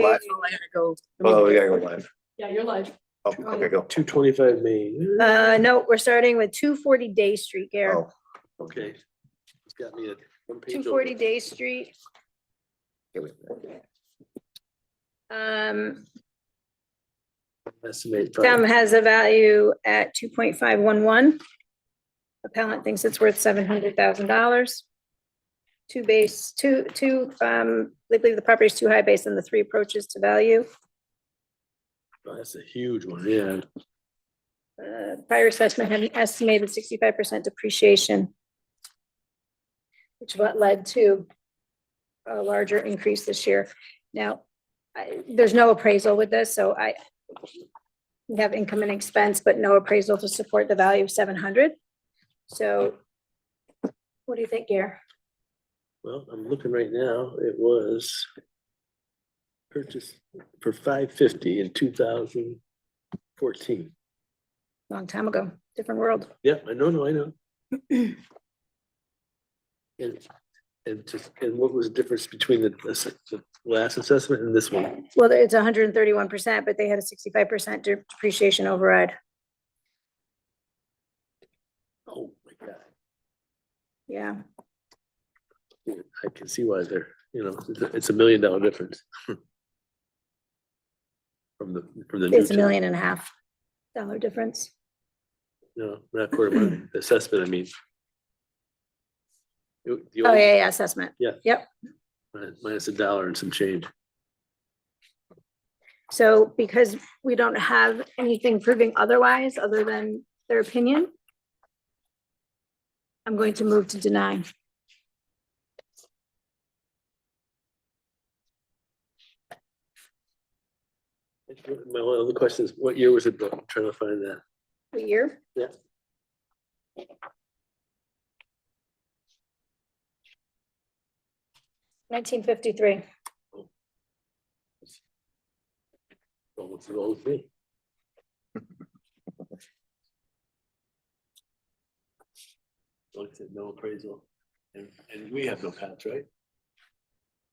Live. Oh, I gotta go. Oh, we gotta go live. Yeah, you're live. Oh, okay, go. 225 Main. No, we're starting with 240 Day Street, Gary. Oh, Okay. It's got me at one page. 240 Day Street. here we go. Estimate. Tom has a value at 2.511. Appellant thinks it's worth $700,000. They believe the property is too high based on the 3 approaches to value. Oh, that's a huge one, yeah. Prior assessment had an estimated 65% depreciation, which is what led to a larger increase this year. Now, there's no appraisal with this, so we have income and expense, but no appraisal to support the value of 700. So what do you think, Gary? Well, I'm looking right now. It was purchased for $550 in 2014. Long time ago, different world. Yeah, I know. And what was the difference between the last assessment and this one? Well, it's 131%, but they had a 65% depreciation override. Oh my God. Yeah. I can see why they're, it's $1 million difference. From the new. It's $1.5 million difference. No, not quarter money, the assessment, I mean. Oh, yeah, assessment. Yeah. Yep. Minus $1 and some change. So because we don't have anything proving otherwise, other than their opinion, I'm going to move to deny. My only other question is, what year was it built? I'm trying to find that. A year? Yeah. $1953. Almost as old as me. Like I said, no appraisal, and we have no patch, right?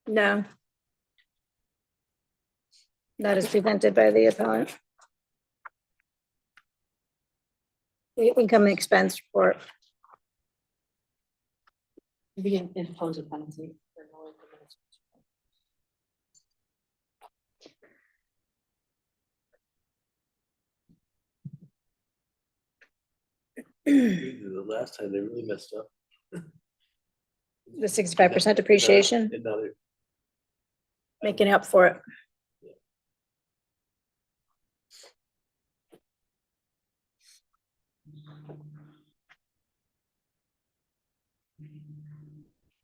No. That is prevented by the appellant. The income and expense report. We can impose a penalty for no income. The last time they really messed up. The 65% depreciation, And now they're. making up for it.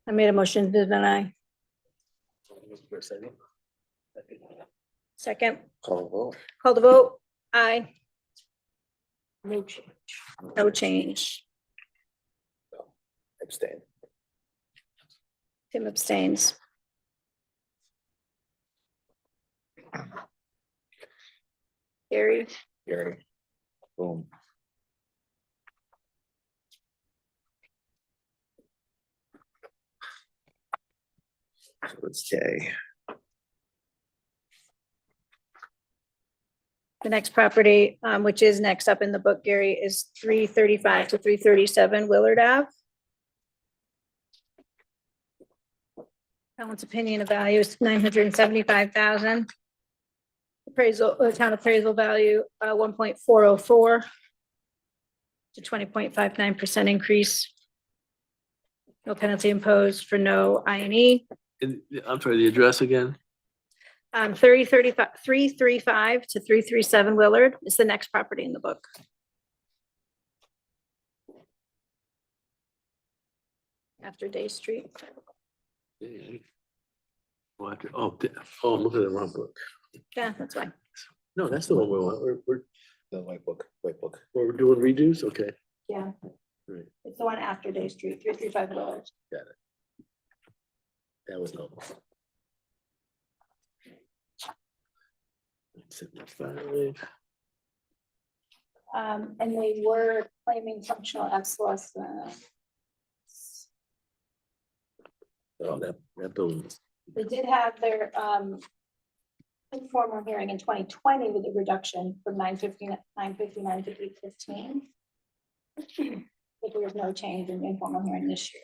I made a motion to deny. For a second. Second, Call call the vote. Aye. No change. No change. abstain. Tim abstains. Gary, Gary. Boom. So it's Jay. the next property, which is next up in the book, Gary, is 335 to 337 Willard Ave. Appellant's opinion of value is 975,000. Appraisal, town appraisal value, 1.404 to 20.59% increase. No penalty imposed for no I&E. And I'm sorry, the address again? 335 to 337 Willard is the next property in the book. After Day Street. Oh, I'm looking at the wrong book. Yeah, that's why. No, that's the one we want. We're The white book, white book. we're doing redos, okay. Yeah. Right. It's the one after Day Street, 335 Willard. That was no. 75. And they were claiming functional obsolescence. Oh, that building. They did have their, informal hearing in 2020 with a reduction from 959 to 815. But there was no change in the informal hearing this year.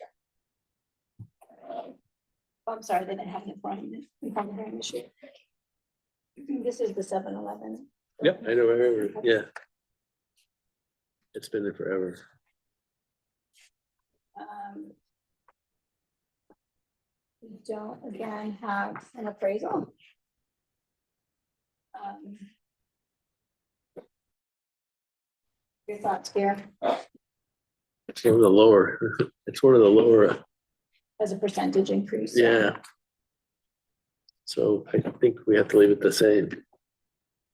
I'm sorry, they didn't have an informal hearing this year. This is the 7-Eleven. Yep, I know, I remember, yeah. It's been there forever. We don't again have an appraisal. Your thoughts here It's one of the lower, it's one of the lower, as a percentage increase? yeah. So I think we have to leave it the same.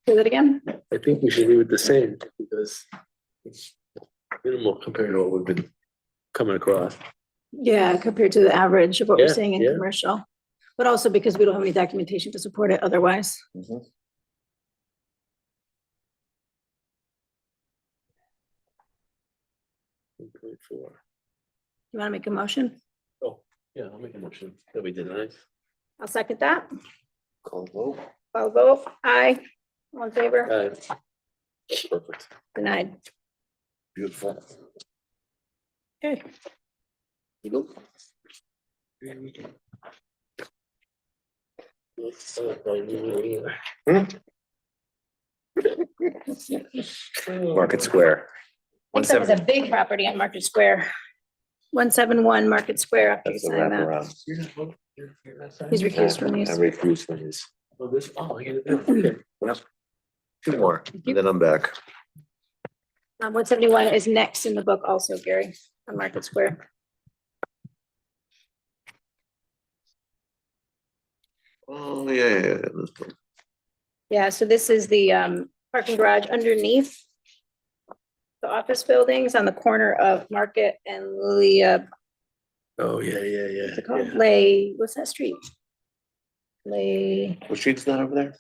Say that again? I think we should leave it the same because it's minimal compared to what we've been coming across. Yeah, compared to the average of what we're Yeah, seeing in yeah. commercial, but also because we don't have any documentation to support it otherwise. Mhm. 1.4. You want to make a motion? Oh, yeah, I'll make a motion that we deny. I'll second that. Call vote. I'll vote aye. All in favor? Perfect. Denied. Beautiful. Okay. You go. Market Square. I think that was a big property on Market Square. 171 Market Square after you That's the sign that. wraparound. He's recused from I these. refused from these. Oh, this, oh, I get it. Okay. Yep. Two more, and then I'm back. 171 is next in the book also, Gary, on Market Square. Oh, yeah. This one. Yeah, so this is the parking garage underneath the office buildings on the corner of Market and Leah, Oh, yeah. what's it called? Lay, what's that street? Lay. What street's that over there?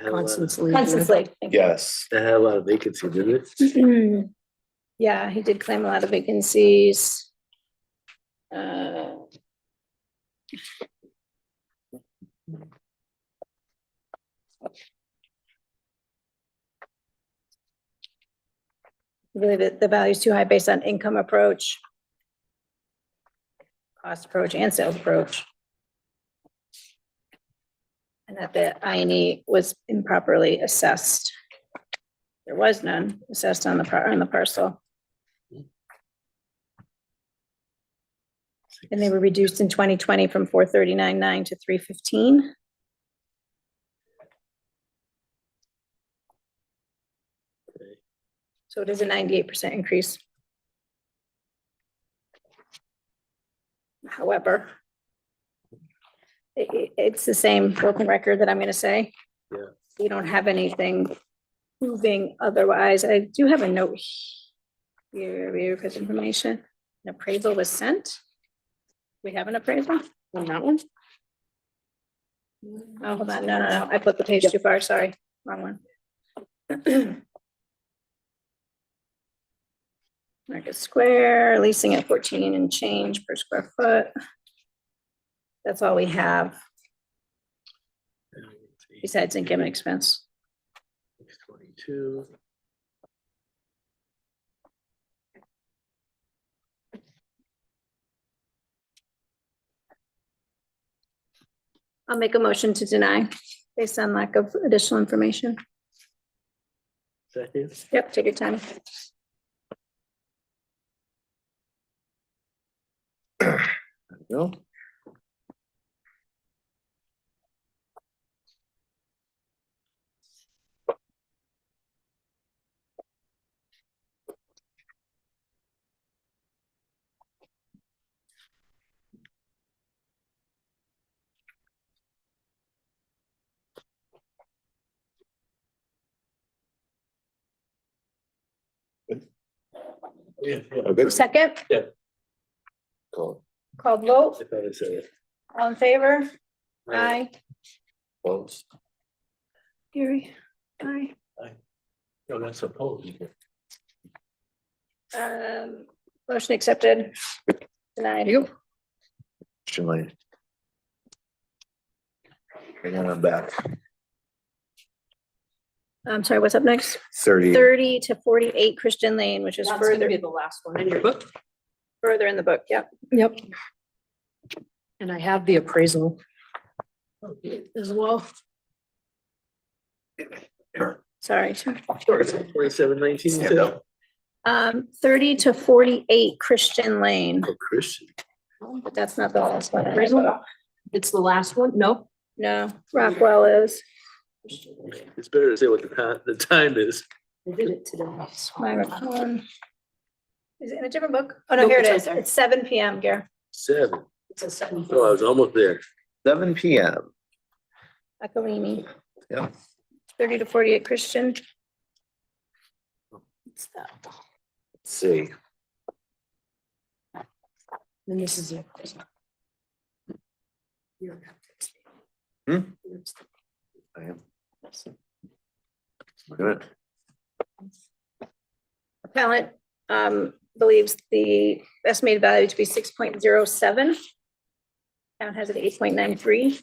Constance Lake. thank you. Yes. They had a lot of vacancy, didn't it? Yeah, he did claim a lot of vacancies. I believe that the value is too high based on income approach, cost approach, and sales approach. And that the INE was improperly assessed. There was none assessed on the parcel. And they were reduced in 2020 from 439.9 to 315. So it is a 98% increase. However, it's the same broken record that I'm gonna say. Yeah. We don't have anything proving otherwise. I do have a note here, because information, an appraisal was sent. We have an appraisal on that one? Oh, hold on, no, I put the page too far, sorry, wrong one. Market Square, leasing at 14 and change per square foot. That's all we have besides income and expense. 22. I'll make a motion to deny based on lack of additional information. Second. Yep, take your time. No. Yeah. Okay. Second, Call called vote, I thought I said it. all in favor? Aye. close. Gary, aye. No, that's opposed. Motion accepted. Denied. Question line. And then I'm back. I'm sorry, what's up next? 30. 30 to 48 Christian Lane, which is That's gonna be further, the last one in your book. further in the book, yep. Yep. And I have the appraisal as well. Sorry. 2719. 30 to 48 Christian Lane, Oh, Christian. but that's not the last one. Appraisal? It's the last one? No. No, Rockwell is. It's better to say what the time is. I did it today. Is it in a different book? Oh, no, Nope, here it it's right is. there. It's 7 PM, Gare. 7. It's a 7. Oh, I was almost there. 7 PM. Akawimi. Yeah. 30 to 48 Christian. It's that. Let's see. And this is it. Hmm? I am. Look at it. Appellant believes the estimated value to be 6.07. Town has it 8.93.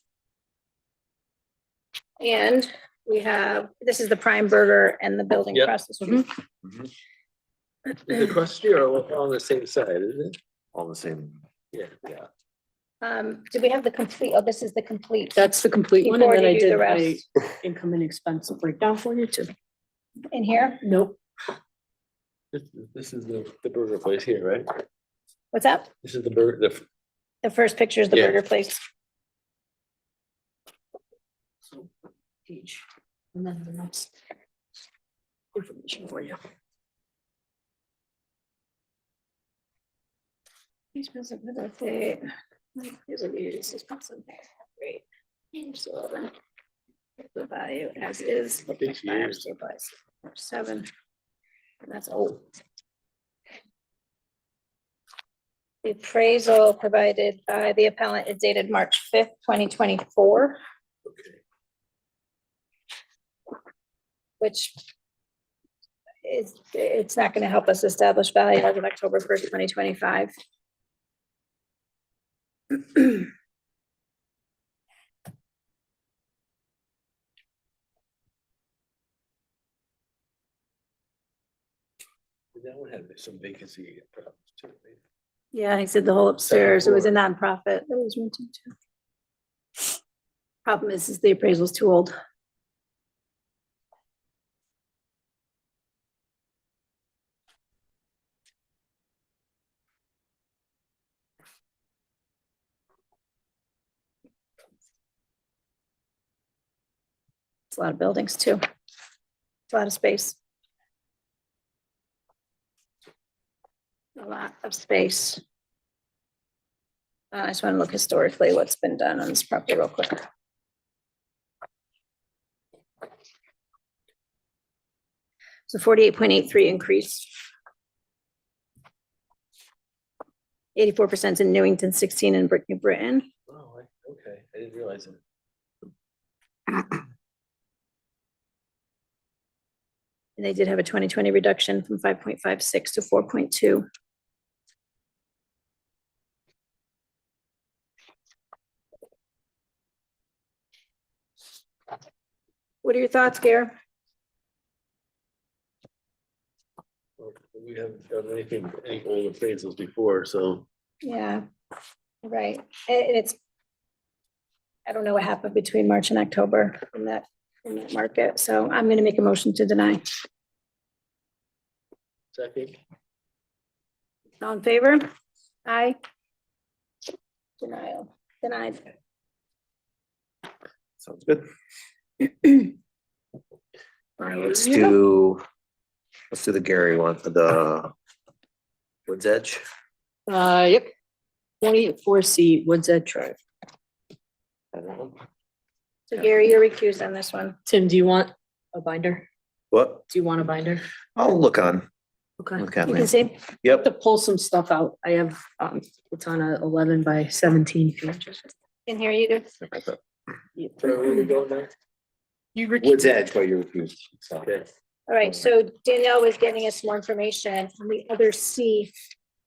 And we have, this is the Prime Burger and the building Yep. across the street. Mhm. Is it across the street or on the same side, isn't it? All the same. Yeah. Yeah. Do we have the complete, oh, this is the complete That's the complete one, and Before then I you do the did my rest. income and expense breakdown for you too. in here? Nope. This is the burger place here, right? What's that? This is the burger, The first picture is the Yeah. burger place. Page. And then the next information for you. Here's the birthday. Here's a view, this is possible. Great. Here's 11. The value as is. Six years. 7. And that's old. The appraisal provided by the appellant is dated March 5th, 2024, okay. which it's not going to help us establish value as of October 1st, 2025. That one had some vacancy problems too, right? Yeah, he said the whole upstairs, it was a nonprofit. That was rented too. Problem is the appraisal's too old. It's a lot of buildings too. It's a lot of space. A lot of space. I just want to look historically what's been done on this property real quick. So 48.83 increase. 84% in Newington, 16 in New Britain. Oh, okay, I didn't realize it. And they did have a 2020 reduction from 5.56 to 4.2. What are your thoughts, Gare? Well, we haven't done any old appraisals before, so. Yeah, right. And it's, I don't know what happened between March and October in that market. So I'm going to make a motion to deny. Second. All in favor? Aye. Denial, denied. Sounds good. All right, let's do the Gary one, the Woods Edge. Yep. 24C Woods Edge Drive. So Gary, you're recused on this one. Tim, do you want a binder? What? Do you want a binder? I'll look on. Okay. Look You at can me. see, Yep. To pull some stuff out. I have, it's on a 11 by 17 pages. in here you do. Where we go now? You Woods Edge, but you're refused. So. Okay. All right, so Danielle was getting us more information on the other C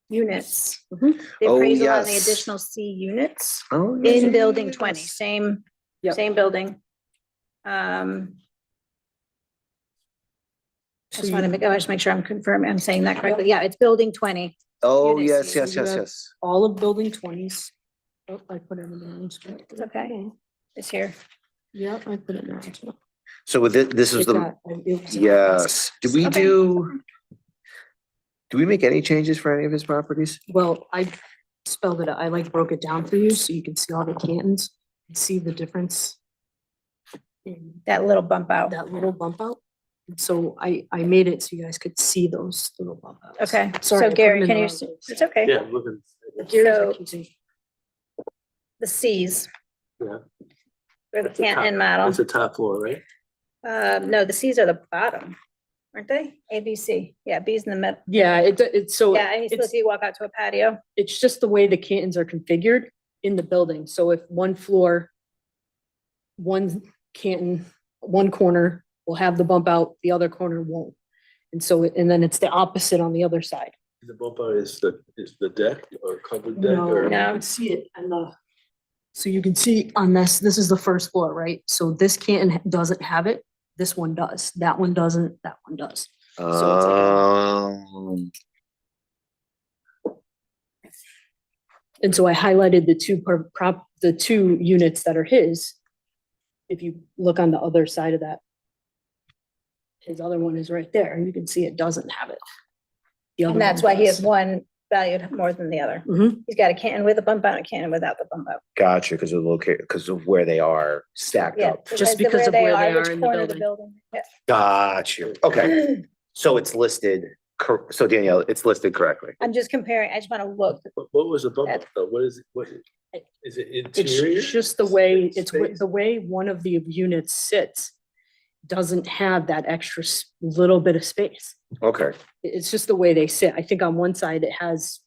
units. Mhm. The Oh, appraisal on the yes. additional C units Oh, in building 20, same Yep. same building. So Just want you- to make sure I'm confirming, I'm saying that correctly. Yeah, it's building 20. Oh, Units, yes, you have- yes. all of building 20s. Oh, I put it in the wrong spot. It's okay. It's here. Yeah, I put it in the wrong spot. So with it, this is It the, got- it was- yes, do we Okay. do we make any changes for any of his properties? Well, I spelled it out. I like broke it down for you so you can see all the cantons and see the difference in That little bump out. that little bump out. And so I made it so you guys could see those little bump outs. Okay, Sorry, I so put Gary, them in can the you, wrong place. it's okay. Yeah, I'm looking. Here's So- what you see. The Cs. Yeah. For the That's the top- Canton model. That's the top floor, right? No, the Cs are the bottom, aren't they? A, B, C. Yeah, B's in the middle. Yeah, it's so Yeah, and you still it's, see you walk out to a patio. it's just the way the cantons are configured in the building. So if one floor, one canton, one corner will have the bump out, the other corner won't. And so, and then it's the opposite on the other side. The bump out is the deck or covered deck No, or? you can see it on the, so you can see on this is the first floor, right? So this canton doesn't have it, this one does, that one doesn't, that one does. So it's like And so I highlighted the the two units that are his. If you look on the other side of that. His other one is right there, and you can see it doesn't have it. The other And that's one why he has does. one valued more than the other. Mhm. He's got a canton with a bump out, and a canton without the bump out. Gotcha, because of because of where they are stacked Yeah. up. Just because of where they which are in the corner of building. Yeah. Gotcha, okay, so it's listed, so Danielle, it's listed correctly. I'm just comparing, I just want to look. What was the bump out though? What is it? What is it interior? It's just the way, it's Space? the way one of the units sits. Doesn't have that extra little bit of space. Okay, It's just the way they sit. I think on one side it has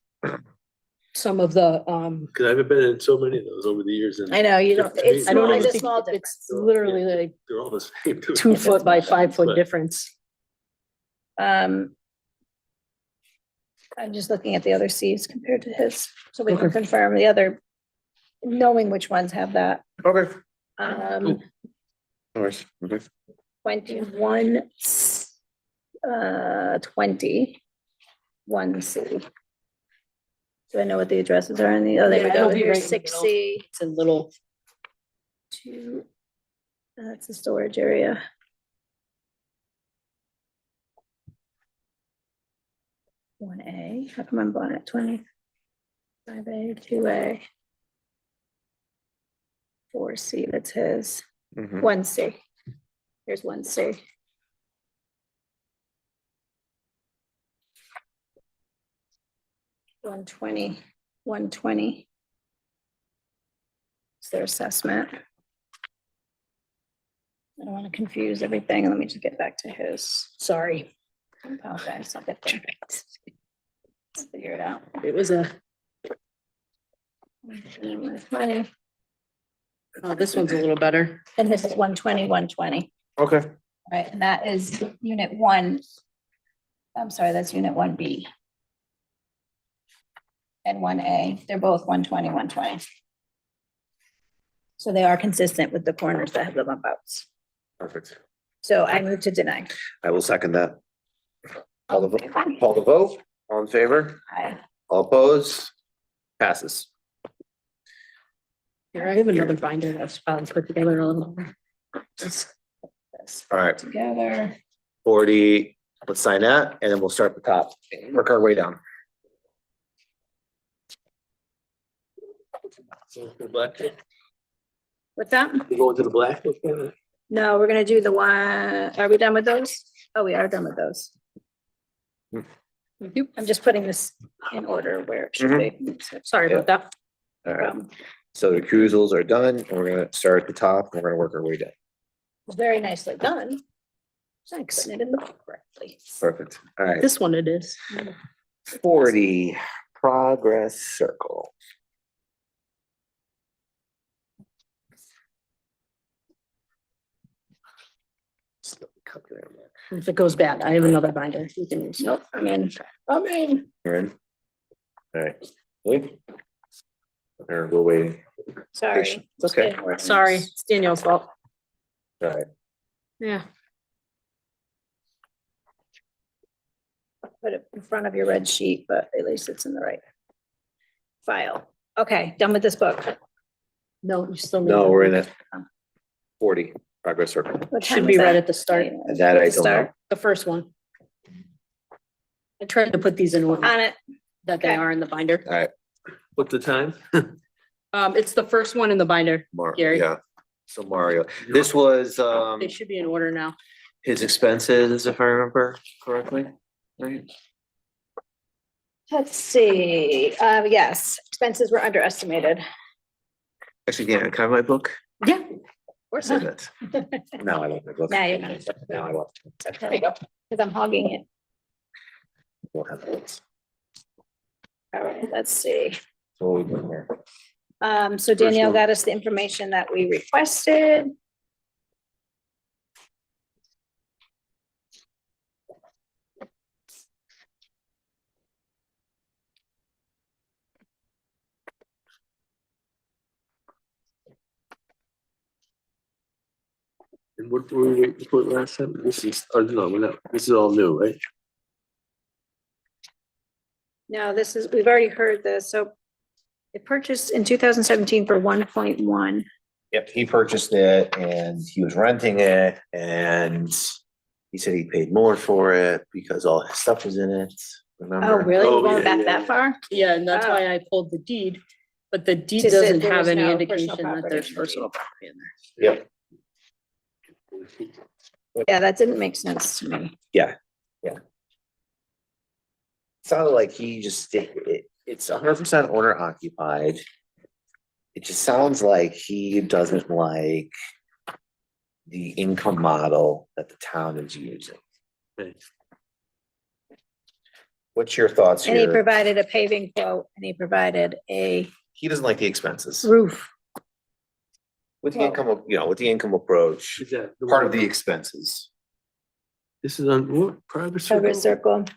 some of the, Cause I haven't been in so many of those over the years and I know, you don't, it's I don't small, even it's a think, small it's difference. literally like they're all the same. 2 foot by 5 foot But- difference. I'm just looking at the other Cs compared to his, so we can Okay. confirm the other, knowing which ones have that. okay. Um, No worries. Okay. 21, 20, 1C. Do I know what the addresses are in the, oh, there we Yeah, go, it'll be here's right in the middle. 6C, It's a little, 2, that's the storage area. One A, how come I'm blind at 20? 5A, 2A. 4C, that's his. Mhm. 1C. Here's 1C. $120. It's their assessment. I don't want to confuse everything. Let me just get back to his. sorry, I apologize. I'll get there. Let's figure it out. it was a, 120. oh, this one's a little better. And this is 120, 120. Okay, Right, and that is unit 1. I'm sorry, that's unit 1B. And 1A, they're both 120, 120. So they are consistent with the corners that have the bump outs. perfect. So I move to deny. I will second that. Call the vote, all in favor, Aye. all opposed, passes. Here, I have another binder that's probably put together a little. This All right, together. 40, let's sign that, and then we'll start at the top, work our way down. So the black, What's that? we go into the black. No, we're gonna do the one, are we done with those? Oh, we are done with those. I'm just putting this in order where it should be. Sorry about that. All right, Um, so the recusals are done, and we're gonna start at the top, and we're gonna work our way down. Very nicely done. Thanks, putting it in the book correctly. Perfect, all right, This one it is. 40, progress circle. If it goes bad, I have another binder. You can use. Nope, I'm in. I'm in. You're in? All right. Wait. Or we're waiting. Sorry. It's okay. Sorry, it's Danielle's fault. All right. Yeah. Put it in front of your red sheet, but at least it's in the right file. Okay, done with this book. No, you still need. No, that we're in book. at 40 progress circle. What Should time be is right that? at the start, And that I don't know. Start the first one. I tried to put these in order on it. that they okay. are in the binder. All right, What's the time? It's the first one in the binder. Gary. Yeah. So Mario, this was They should be in order now. his expenses, if I remember correctly, right? Let's see, yes, expenses were underestimated. Actually, yeah, can I have my book? Yeah. Of course. Say that. No, I want my book. Now you can. Now I want. There you go, because I'm hogging it. Won't have it. All right, let's see. So what we doing here? So Danielle one. got us the information that we requested. And what were we waiting for last time? This is, oh, no, we're not, this is all new, right? No, this is, we've already heard this, so it purchased in 2017 for 1.1. Yep, he purchased it and he was renting it and he said he paid more for it because all his stuff was in it. Oh, Remember? really? Oh, We're going yeah, back yeah, that yeah. far? Yeah, and that's Oh. why I pulled the deed, but the deed To say doesn't there have was any no indication personal that property there's in the personal deed. property in there. Yep, Yeah, that didn't make sense to me. sounded like he just did it. It's 100% owner occupied. It just sounds like he doesn't like the income model that the town is using. Okay. What's your thoughts And he here? provided a paving quote and he provided a He doesn't like the expenses. roof. With the Well- income, with the income approach, Is that part of the expenses. This is on what, progress? Progress circle? circle.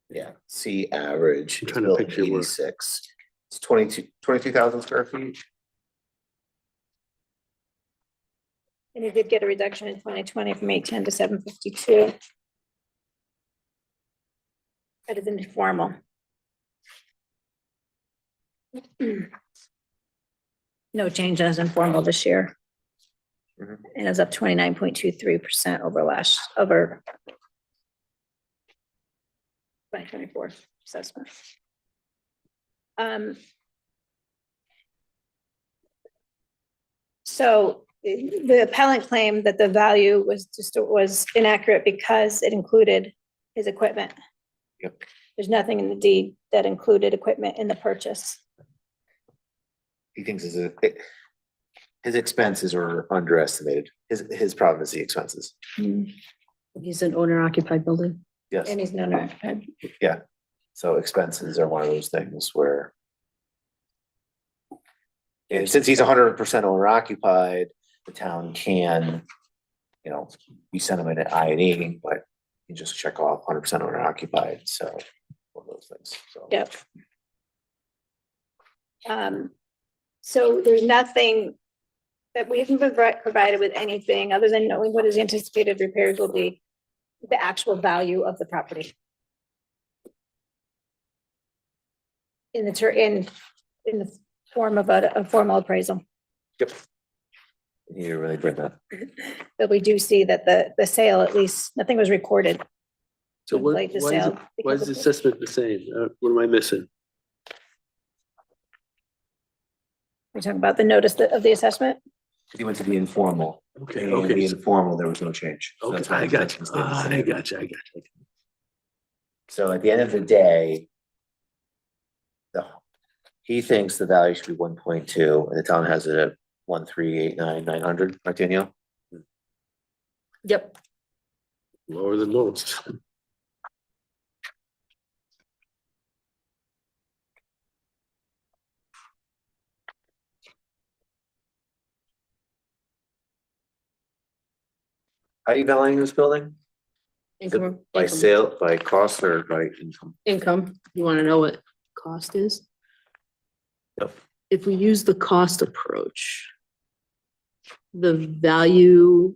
Yeah, see average. I'm it's trying to built picture in where- 86. It's 22,000 square feet. And he did get a reduction in 2020 from 810 to 752. That is informal. No change as informal this year. Mhm. And it's up 29.23% over 2024 assessment. So the appellant claimed that the value was inaccurate because it included his equipment. Yep. There's nothing in the deed that included equipment in the purchase. He thinks his expenses are underestimated. His problem is the expenses. He's an owner occupied building. Yes, And he's not occupied. so expenses are one of those things where. And since he's 100% owner occupied, the town can, we send him an I&E, but you just check off 100% owner occupied, so one of those things, so. Yep. So there's nothing that we haven't been provided with anything other than knowing what his anticipated repairs will be, the actual value of the property. In the form of a formal appraisal. Yep. You really bring that. But we do see that the sale, at least, nothing was recorded. So what, Like the why is sale, it, why is because the of- assessment the same? What am I missing? We're talking about the notice of the assessment. He went to the informal. Okay, And the okay, informal, there was no change. So okay, that's why I the got you, assessment stayed the same. I got you. So at the end of the day. He thinks the value should be 1.2 and the town has it at 1,389,900, right, Danielle? Yep. Lower than most. How are you valuing this building? Is it Income. by income. sale, by cost or by income? Income. You want to know what cost is? Yep. If we use the cost approach, the value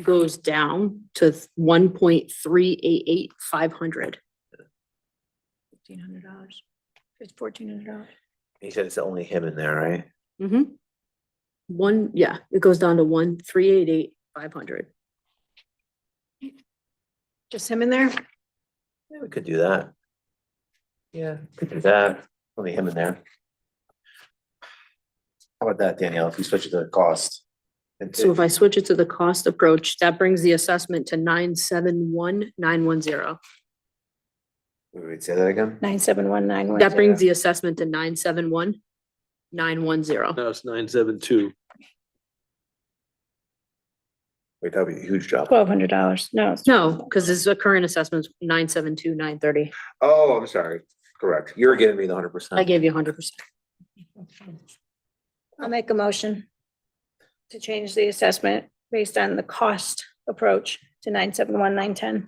goes down to 1.388,500. $1,500. It's $1,400. He said it's only him in there, right? Mm-hmm. It goes down to 1,388,500. Just him in there? Yeah, we could do that. Yeah, could do that. Only him in there. How about that, Danielle, if you switch it to the cost? So if I switch it to the cost approach, that brings the assessment to 971,910. Wait, say that again? 97191. That brings the assessment to 971,910. Now it's 972. Wait, that'd be a huge job. $1,200. No, it's No, because this is a current assessment, 972,930. Oh, I'm sorry. Correct. You're giving me the 100%. I gave you 100%. I'll make a motion to change the assessment based on the cost approach to 971,910.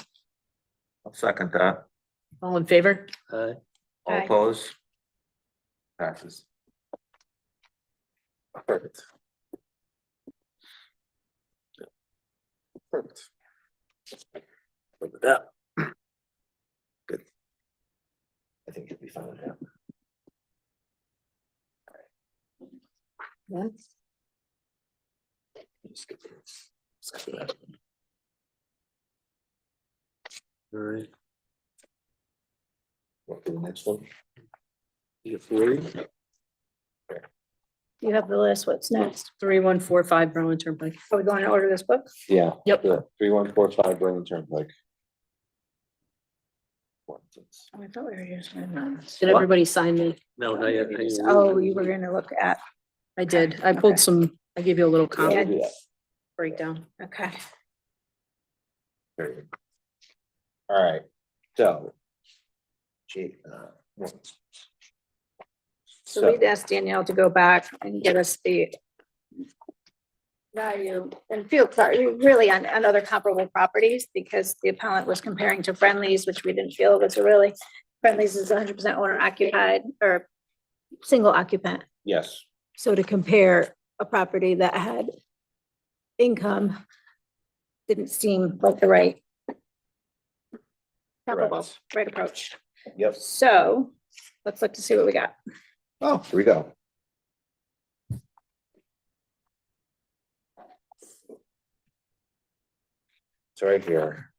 I'll second that. All in favor? Aye. All Aye. opposed? Passes. Perfect. Perfect. Look at that. Good. I think you'll be fine with that. Yes. Skip this. Skip that. All right. What for the next one? You got 40? You have the list. What's next? 3145 Berlin Turnpike. Are we going to order this book? Yeah. Yep. 3145 Berlin Turnpike. Oh, I thought we were just. gonna- Did everybody sign me? No, not yet. Oh, you were gonna look at, I did. I pulled some, I gave you a little Yeah, comment we'll do that. breakdown. okay. Very good. All right, so. So we'd asked Danielle to go back and get us the value and field chart, really on other comparable properties, because the appellant was comparing to Friendlies, which we didn't feel was a really, Friendlies is 100% owner occupied or single occupant. Yes, So to compare a property that had income didn't seem like the right comparable, Correct. right approach. yep. So let's look to see what we got. Oh, here we go. So right here.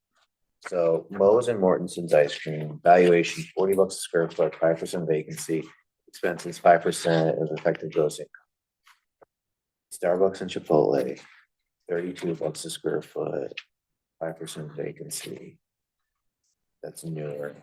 So Moe's and Mortensen's ice cream, valuation $40 a square foot, 5% vacancy, expenses 5% of effective gross income. Starbucks and Chipotle, $32 a square foot, 5% vacancy. That's newer.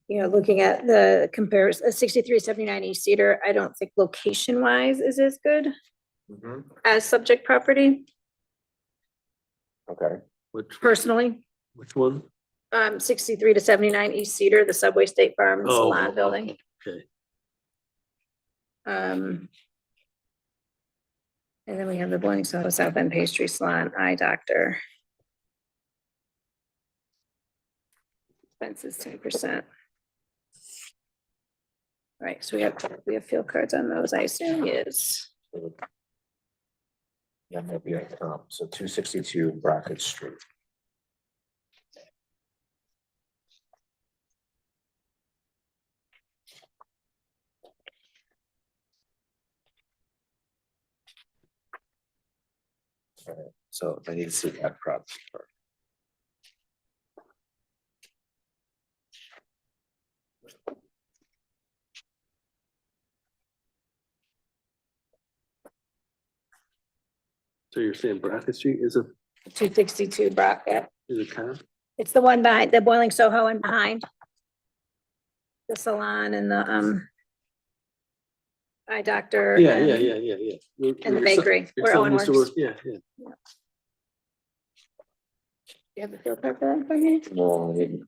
You know, looking at the compares, 6379 East Cedar, I don't think location wise is as good Mhm. as subject property Okay, personally. Which one? 63 to 79 East Cedar, the Subway State Farm and Oh, Salon Building. Okay. And then we have the Boiling Soda South End Pastry Salon, Eye Doctor. Expenses 10%. Right, so we have field cards on those, I assume, yes. yeah, maybe, so 262 Brockett Street. All right, so I need to see that property. So you're saying Brackett Street is a 262 Brockett. comp? It's the one behind, the Boiling Soho and behind. The salon and the, eye doctor. Yeah. And the bakery. You're where telling Owen us to works. work, yeah. You have the field card for that for me? No, I didn't.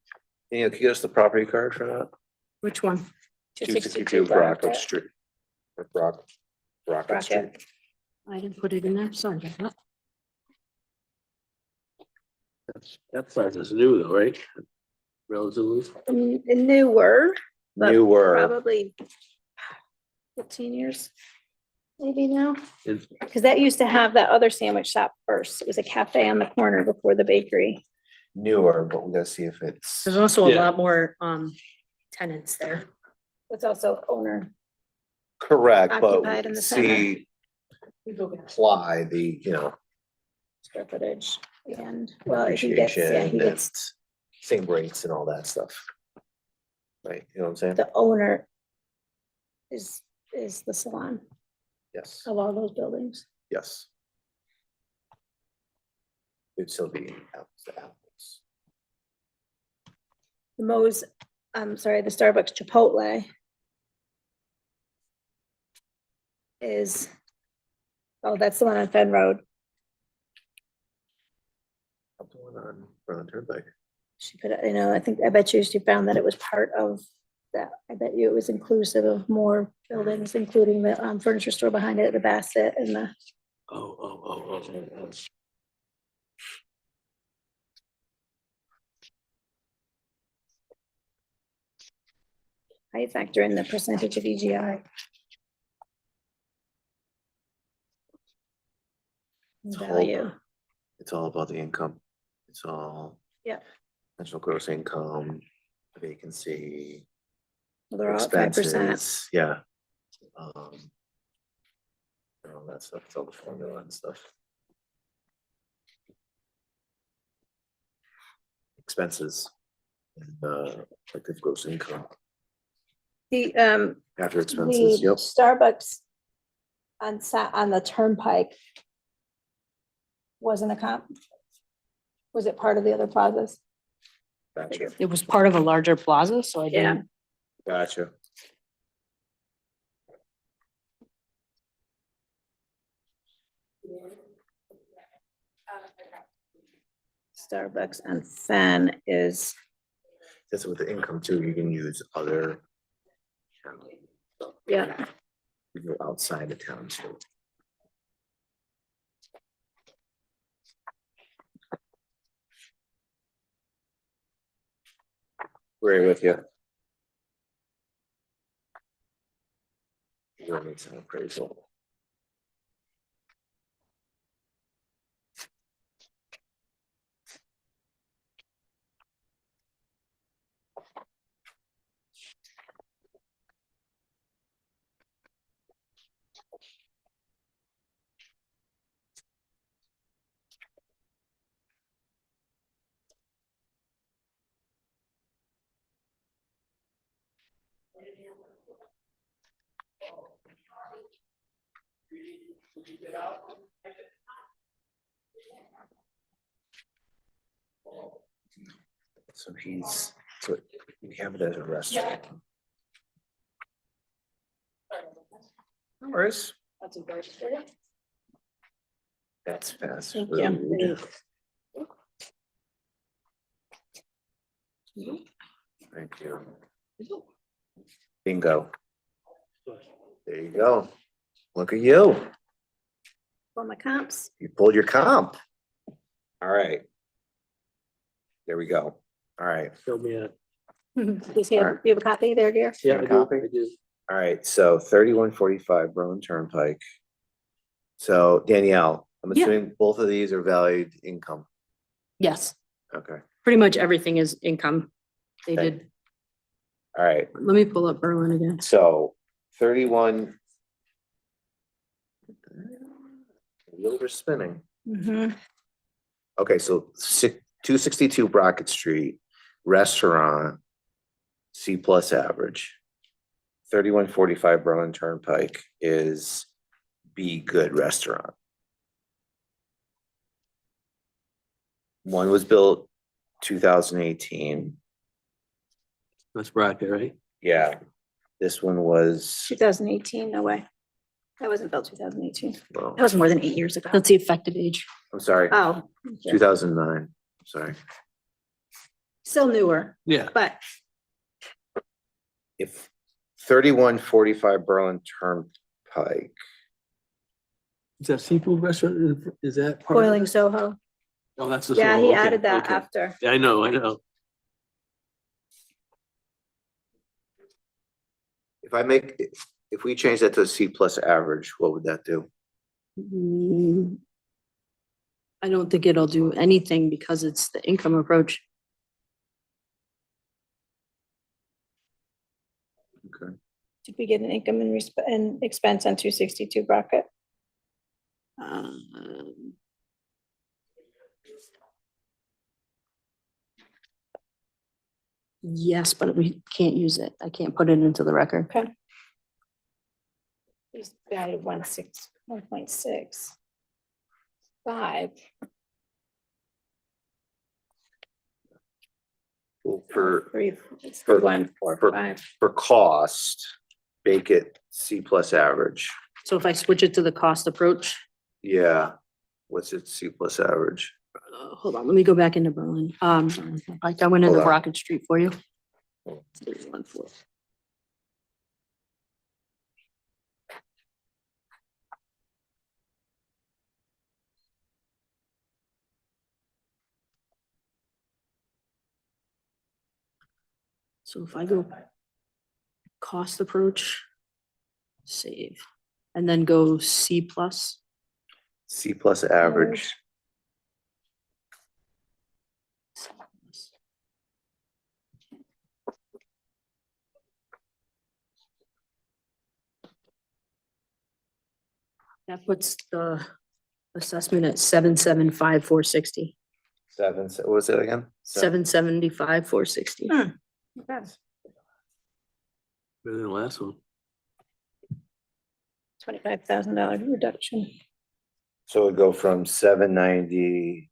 Yeah, can you get us the property card for that? Which one? 262 Brockett Street. Or Brockett Street. Brockett. I didn't put it in there. Sorry about that. That plaza's new though, right? Relatively. Newer, but Newer, probably 15 years, maybe now. It's- Because that used to have that other sandwich shop first. It was a cafe on the corner before the bakery. newer, but we gotta see if it's, There's also a Yeah. lot more, tenants there. It's also owner. correct, Occupied in but the center. see, apply the, Square footage and, well, he gets, yeah, appreciation he and gets, same rates and all that stuff. Right, you know what I'm saying? the owner is the salon Yes, of all those buildings. yes. It'd still be apples to apples. The Moe's, I'm sorry, the Starbucks Chipotle is, oh, that's the one on Fen Road. What's going on Brown Turnpike? She could, I bet you she found that it was part of that. I bet you it was inclusive of more buildings, including the furniture store behind it, the Bassett and the, Oh. I factor in the percentage of EGI. It's all- Value. It's all about the income. It's all. Yeah. Potential gross income, vacancy, Well, they're all at 5%. expenses, yeah. And all that stuff, it's all the formula and stuff. Expenses. And like the gross income The, after expenses, the yep. Starbucks on the Turnpike wasn't a comp? Was it part of the other plazas? Gotcha, It was part of a larger plaza, so I didn't. gotcha. Starbucks and Fen is, That's with the income too, you can use other. yeah, You go outside of town too. Agree with you. You're gonna need some appraisal. So we have it as a restaurant. No worries. That's a great story. That's fast Thank food. you. Thank you. Bingo. There you go. Look at you. For my comps, You pulled your comp. All right. There we go. All right. Show me a. you have a copy there, dear? Yeah, a I do, copy? I do. All right. So 3145 Berlin Turnpike. So Danielle, I'm Yeah. assuming both of these are valued income. Yes, Okay. pretty much everything is income. They Okay. did, All right. let me pull up Berlin again. So 31. Wheels are spinning. Mm-hmm. Okay, so 262 Brockett Street, restaurant, C plus average. 3145 Berlin Turnpike is B good restaurant. One was built 2018. That's bracket, right? Yeah, this one was, 2018, no way. That wasn't built 2018. well, That was more than 8 years ago. That's the effective age. I'm sorry, Oh, okay. 2009, sorry. Still newer, Yeah. but If 3145 Berlin Turnpike, Is that seafood restaurant? Is that? part of Boiling it? Soho. Oh, that's the. Yeah, he okay, added that okay. after. Yeah, I know. If we change that to a C plus average, what would that do? I don't think it'll do anything because it's the income approach. Okay. Did we get an income and expense on 262 bracket? Um, Yes, but we can't use it. I can't put it into the record. Okay. He's valued 1.65. For, 1.45. for cost, make it C plus average. So if I switch it to the cost approach, Yeah. What's it, C plus average? hold on, let me go back into Berlin. I went into Hold on. Rocket Street for you. There's 1.4. So if I go cost approach, save, and then go C plus, C plus average. that puts the assessment at 775,460. What was it again? 775,460. Okay. Better than the last one. $25,000 reduction. So it'd go from 790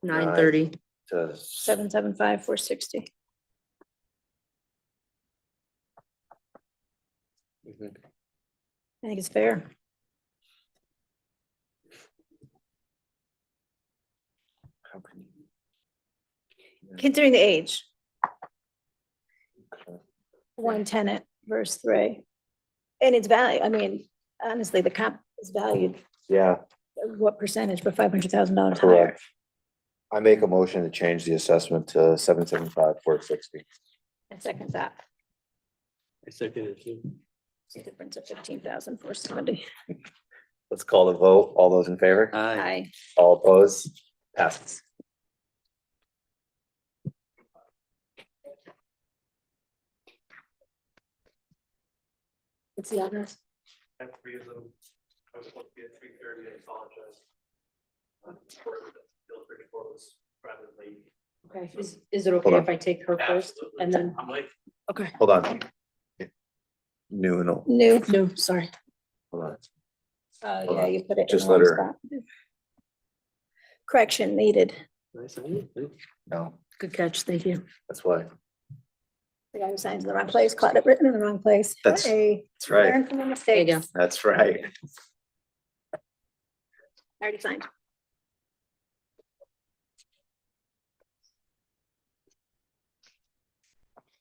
930. to 775,460. Mhm. I think it's fair. How can you- Considering the age, Okay. one tenant versus three. And its value, I mean, honestly, the comp is valued, Yeah, what percentage, but $500,000 higher. correct. I make a motion to change the assessment to 775,460. And second that, I second it too. it's a difference of 15,470. Let's call the vote. All those in favor? Aye. All opposed? Passes. What's the address? I have three of them. I was supposed to be at 3:30, I apologize. Okay, is it okay on. if I take her first and then, I'm like, okay, Hold on. New and old. New. no, sorry. Hold on. Oh, yeah, you put it in Just the let wrong her- spot. Correction needed. nice, I need it. No, Good catch, thank you. that's why. The guy who signs in the wrong place, caught it written in the wrong place. That's- Hey, That's right. learn from the There you go. mistakes. That's right. Already signed.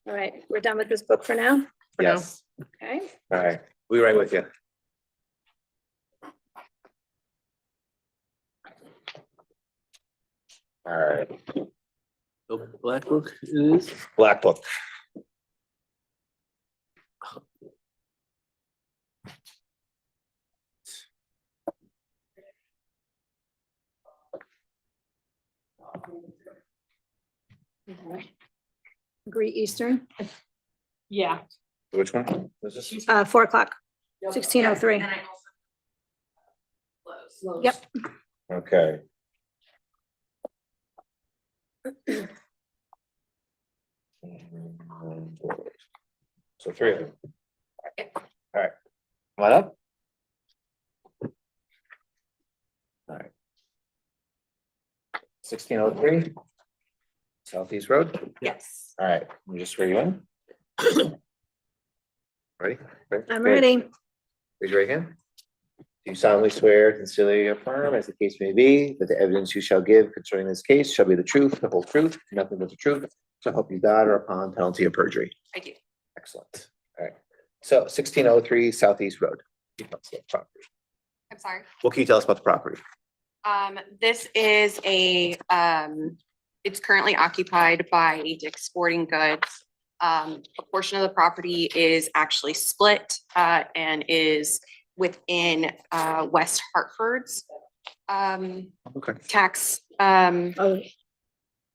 All right, we're done with this book for now. For now. Yes. Okay. All right. We'll be right with you. All right. Oh, Black Book it is. Black book. Agree Eastern, Yeah. Which one? Is this? 4 o'clock, 1603. Yep. Okay. So three of them. All right. Come on up. All right. 1603 Southeast Road. Yes. All right, let me just swear you in. Ready? I'm Good. ready. Raise your right hand. Do you solemnly swear sincerely affirm, as the case may be, that the evidence you shall give concerning this case shall be the truth, the whole truth, nothing but the truth, so help you God or upon penalty of perjury? I do. Excellent. All right. So 1603 Southeast Road. Can you tell us about the property? I'm sorry. What can you tell us about the property? This is it's currently occupied by Dick's Sporting Goods. A portion of the property is actually split, and is within, West Hartford's, Okay. tax, Oh,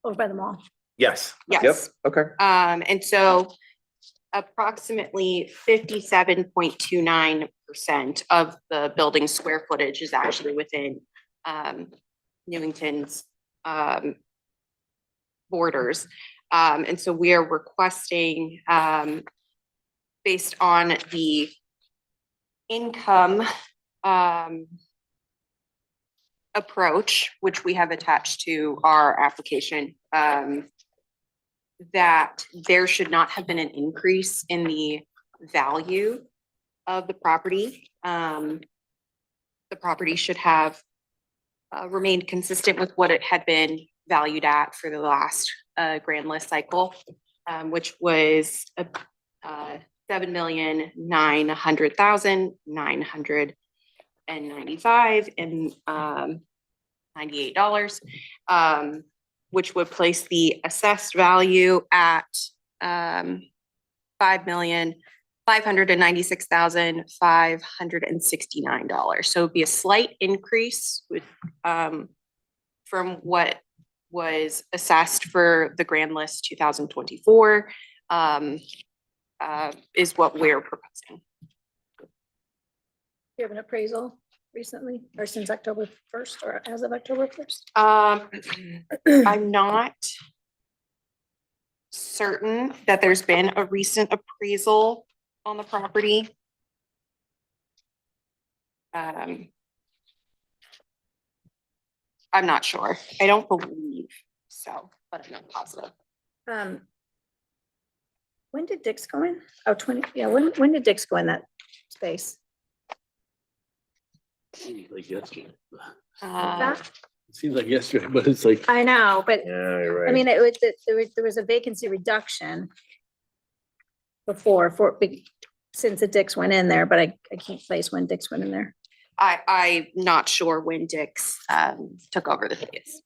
over by the mall. Yes. Yep, yes. okay. And so approximately 57.29% of the building square footage is actually within Newington's borders. And so we are requesting, based on the income approach, which we have attached to our application, that there should not have been an increase in the value of the property. The property should have remained consistent with what it had been valued at for the last grand list cycle, which was $7,900,995.98, which would place the assessed value at $5,596,569. So it'd be a slight increase with from what was assessed for the grand list 2024, is what we're proposing. You have an appraisal recently or since October 1st or as of October 1st? I'm not certain that there's been a recent appraisal on the property. I'm not sure. I don't believe so, but I'm not positive. When did Dick's go in? Oh, when did Dick's go in that space? Seems like yesterday. Uh, It seems like yesterday, but it's like, I know, but Yeah, you're right. I mean, there was a vacancy reduction before since the Dick's went in there, but I can't place when Dick's went in there. I'm not sure when Dick's took over the place.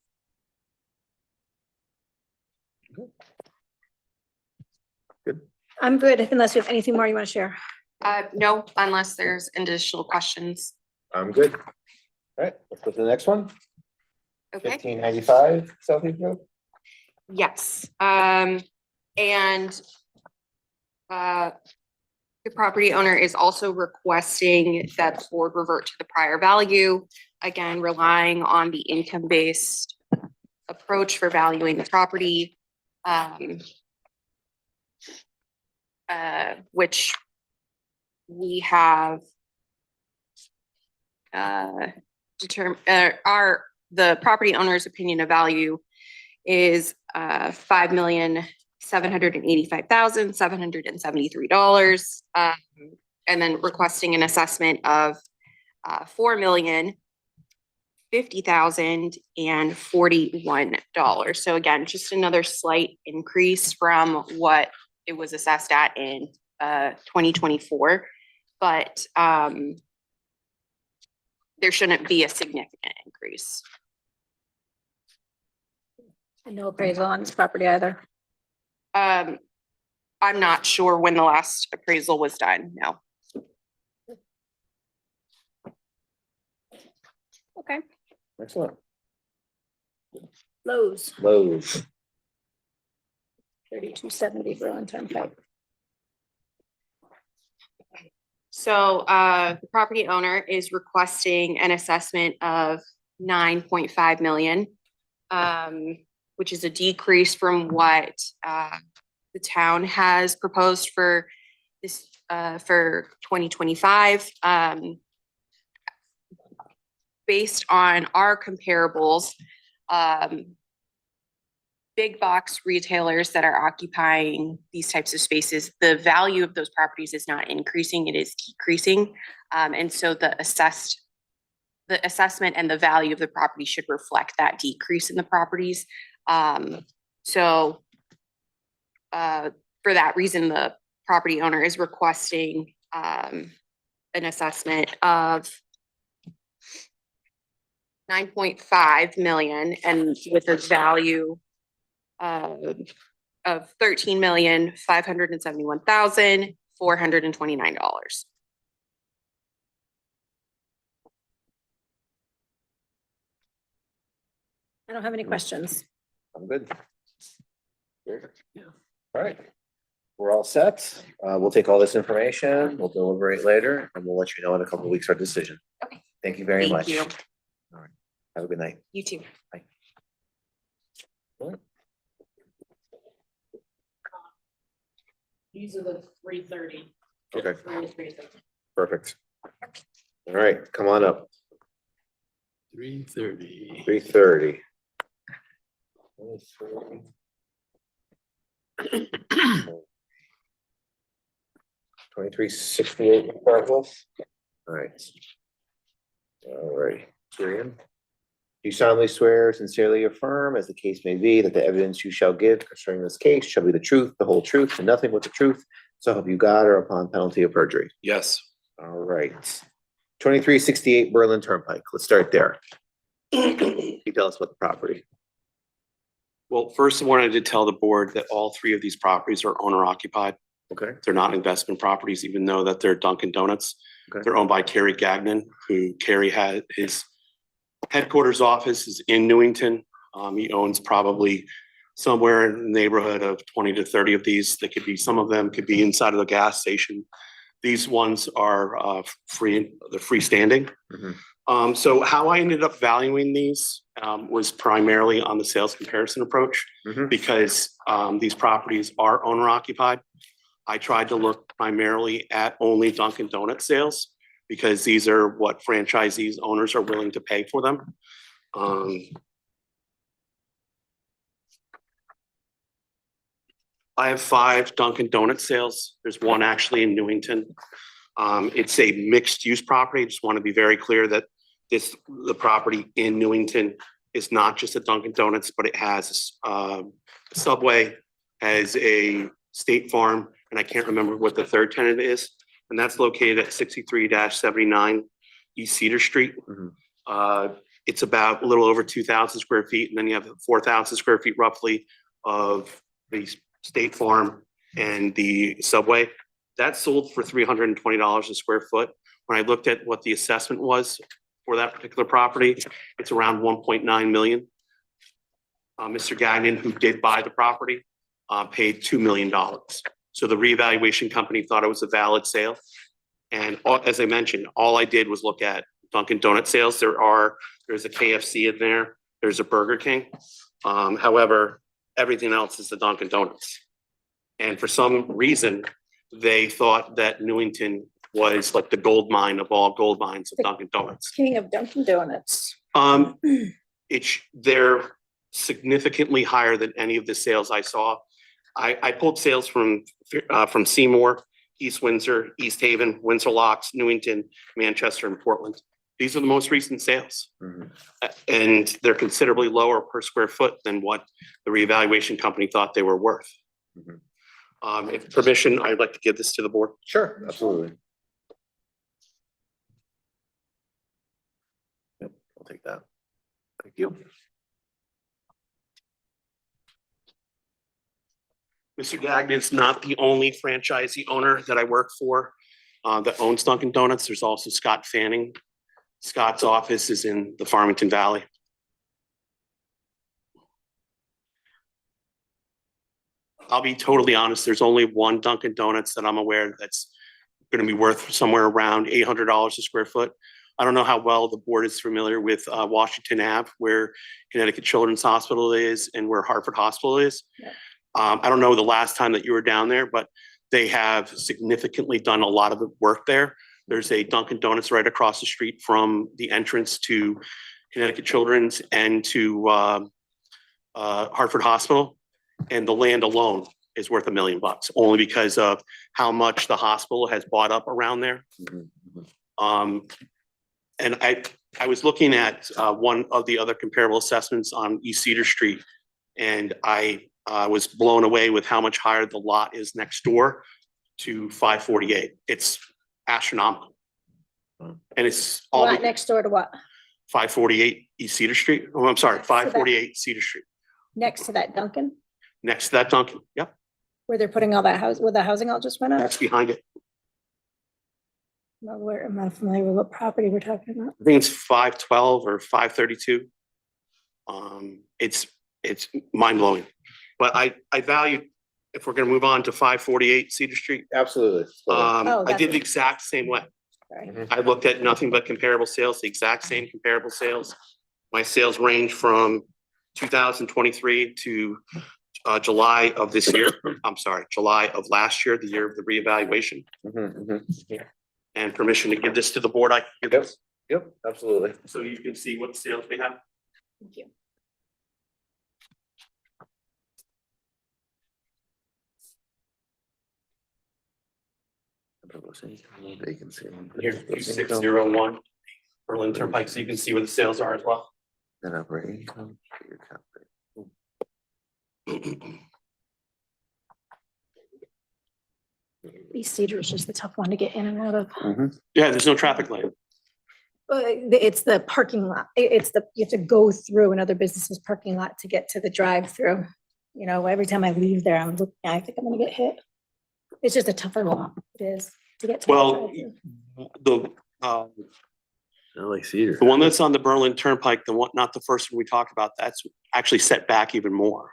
I'm good, unless you have anything more you want to share. No, unless there's additional questions. I'm good. All right, let's go to the next one. Okay. 1595 Southeast Road. Yes, and the property owner is also requesting that the board revert to the prior value, again, relying on the income-based approach for valuing the property, which we have the property owner's opinion of value is $5,785,773, and then requesting an assessment of $4,050,041. So again, just another slight increase from what it was assessed at in 2024, but there shouldn't be a significant increase. And no appraisal on this property either. I'm not sure when the last appraisal was done, no. Okay, Excellent. Lowe's, Lowe's. 3270 Berlin Turnpike. So the property owner is requesting an assessment of 9.5 million, which is a decrease from what the town has proposed for this for 2025. Based on our comparables, big box retailers that are occupying these types of spaces, the value of those properties is not increasing, it is decreasing. And so the assessment and the value of the property should reflect that decrease in the properties. So for that reason, the property owner is requesting an assessment of 9.5 million and with a value of $13,571,429. I don't have any questions. I'm good. Good. Yeah. All right. We're all set. We'll take all this information, we'll deliberate later, and we'll let you know in a couple of weeks our decision. Okay. Thank you very Thank much. you. All right. Have a good night. You too. These are the 330. Okay, perfect. All right, come on up. 3:30. 3:30. 2368. All right. All right. Tyrion. Do you solemnly swear, sincerely affirm, as the case may be, that the evidence you shall give concerning this case shall be the truth, the whole truth, and nothing but the truth, so help you God, or upon penalty of perjury? Yes. All right. 2368 Berlin Turnpike. Let's start there. Can you tell us about the property? Well, first I wanted to tell the board that all three of these properties are owner occupied. Okay. They're not investment properties, even though that they're Dunkin' Donuts. Okay. They're owned by Kerry Gagnon, who Kerry had his headquarters office is in Newington. He owns probably somewhere in the neighborhood of 20 to 30 of these. They could be, some of them could be inside of the gas station. These ones are free, they're freestanding. Mhm. So how I ended up valuing these was primarily on the sales comparison approach, Mhm. because these properties are owner occupied. I tried to look primarily at only Dunkin' Donut sales, because these are what franchisees owners are willing to pay for them. I have 5 Dunkin' Donut sales. There's one actually in Newington. It's a mixed use property. Just want to be very clear that the property in Newington is not just a Dunkin' Donuts, but it has a Subway, has a State Farm, and I can't remember what the third tenant is. And that's located at 63-79 East Cedar Street. Mhm. It's about a little over 2,000 square feet, and then you have 4,000 square feet roughly of the State Farm and the Subway. That sold for $320 a square foot. When I looked at what the assessment was for that particular property, it's around 1.9 million. Mr. Gagnon, who did buy the property, paid $2 million. So the reevaluation company thought it was a valid sale. And as I mentioned, all I did was look at Dunkin' Donut sales. There's a KFC in there, there's a Burger King. However, everything else is the Dunkin' Donuts. And for some reason, they thought that Newington was like the gold mine of all gold mines of Dunkin' Donuts. King of Dunkin' Donuts. They're significantly higher than any of the sales I saw. I pulled sales from Seymour, East Windsor, East Haven, Windsor Locks, Newington, Manchester, and Portland. These are the most recent sales. Mhm. And they're considerably lower per square foot than what the reevaluation company thought they were worth. Mhm. If permission, I'd like to give this to the board. Sure, absolutely. Yep, I'll take that. Thank you. Mr. Gagnon's not the only franchisee owner that I work for that owns Dunkin' Donuts. There's also Scott Fanning. Scott's office is in the Farmington Valley. I'll be totally honest, there's only one Dunkin' Donuts that I'm aware that's gonna be worth somewhere around $800 a square foot. I don't know how well the board is familiar with Washington Ave, where Connecticut Children's Hospital is and where Hartford Hospital is. Yeah. I don't know the last time that you were down there, but they have significantly done a lot of the work there. There's a Dunkin' Donuts right across the street from the entrance to Connecticut Children's and to Hartford Hospital. And the land alone is worth $1 million, only because of how much the hospital has bought up around there. Mhm. Mhm. And I was looking at one of the other comparable assessments on East Cedar Street, and I was blown away with how much higher the lot is next door to 548. It's astronomical. Wow. And it's all, Lot next door to what? 548 East Cedar Street. Oh, I'm sorry, 548 Cedar Street. Next to that Duncan, Next to that Dunkin'. Yep, where they're putting all that house, where the housing all just went up. that's behind it. Well, where, I'm not familiar with what property we're talking about. I think it's 512 or 532. It's mind blowing. But I value, if we're gonna move on to 548 Cedar Street, Absolutely. Oh, I that's did the what- exact same way. Sorry. I looked at nothing but comparable sales, the exact same comparable sales. My sales range from 2023 to July of this year. I'm sorry, July of last year, the year of the reevaluation. And permission to give this to the board. I can give Yep. this, Yep, absolutely. so you can see what sales we have. Thank you. Vacancy. Here's 2601 Berlin Turnpike, so you can see where the sales are as well. Then over income, your cap rate. East Cedar is just the tough one to get in and out of. Yeah, there's no traffic light. It's the parking lot. It's the, you have to go through another business's parking lot to get to the drive-through. You know, every time I leave there, I'm looking, I think I'm gonna get hit. It's just a tougher lot. It is to get to. the Well, drive-through. the I like Cedar. the one that's on the Berlin Turnpike, the one, not the first one we talked about, that's actually set back even more.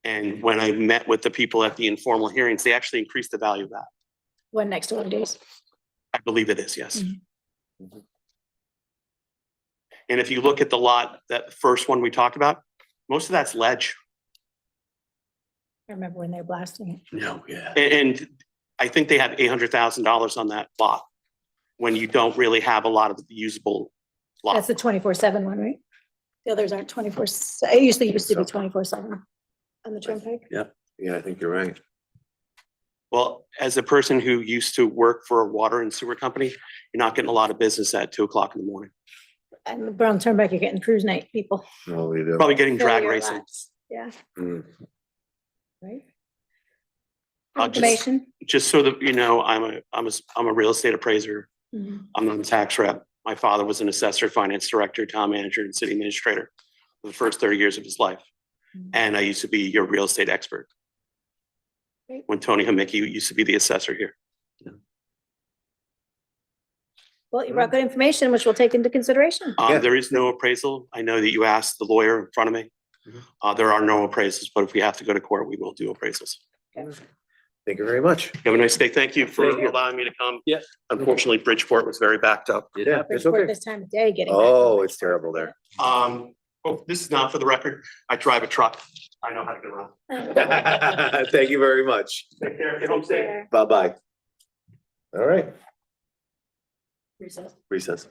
And when I met with the people at the informal hearings, they actually increased the value of that. One next to Wendy's. I believe it is, yes. Mhm. And if you look at the lot, that first one we talked about, most of that's ledge. I remember when they were blasting it. No, yeah. And I think they have $800,000 on that lot when you don't really have a lot of usable lot. That's the 24/7 one, right? The others aren't 24, it used to be 24/7 on the turnpike. Yeah, I think you're right. Well, as a person who used to work for a water and sewer company, you're not getting a lot of business at 2 o'clock in the morning. And the Brown Turnpike, you're getting cruise night people. No, we do. Probably getting Fill drag your racing. lots. Yeah, Mm. right. I'll just- Information. Just so that you know, I'm a real estate appraiser. Mhm. I'm not a tax rep. My father was an assessor, finance director, town manager, and city administrator for the first 30 years of his life. Mhm. And I used to be your real estate expert. Great. When Tony Hamicki used to be the assessor here. Well, you brought good information, which we'll take into consideration. Yeah. There is no appraisal. I know that you asked the lawyer in front of me. There are no appraisals, but if we have to go to court, we will do appraisals. Thank you very much. Have a nice day. Thank you for Thank you. allowing me to come. Yeah. Unfortunately, Bridgeport was very backed up. Yeah, it's Bridgeport okay. this time of day getting. Oh, it's terrible there. This is not for the record. I drive a truck. I know how to get around. Thank you very much. Take care. Get home safe. Bye-bye. All right, Recess. recess.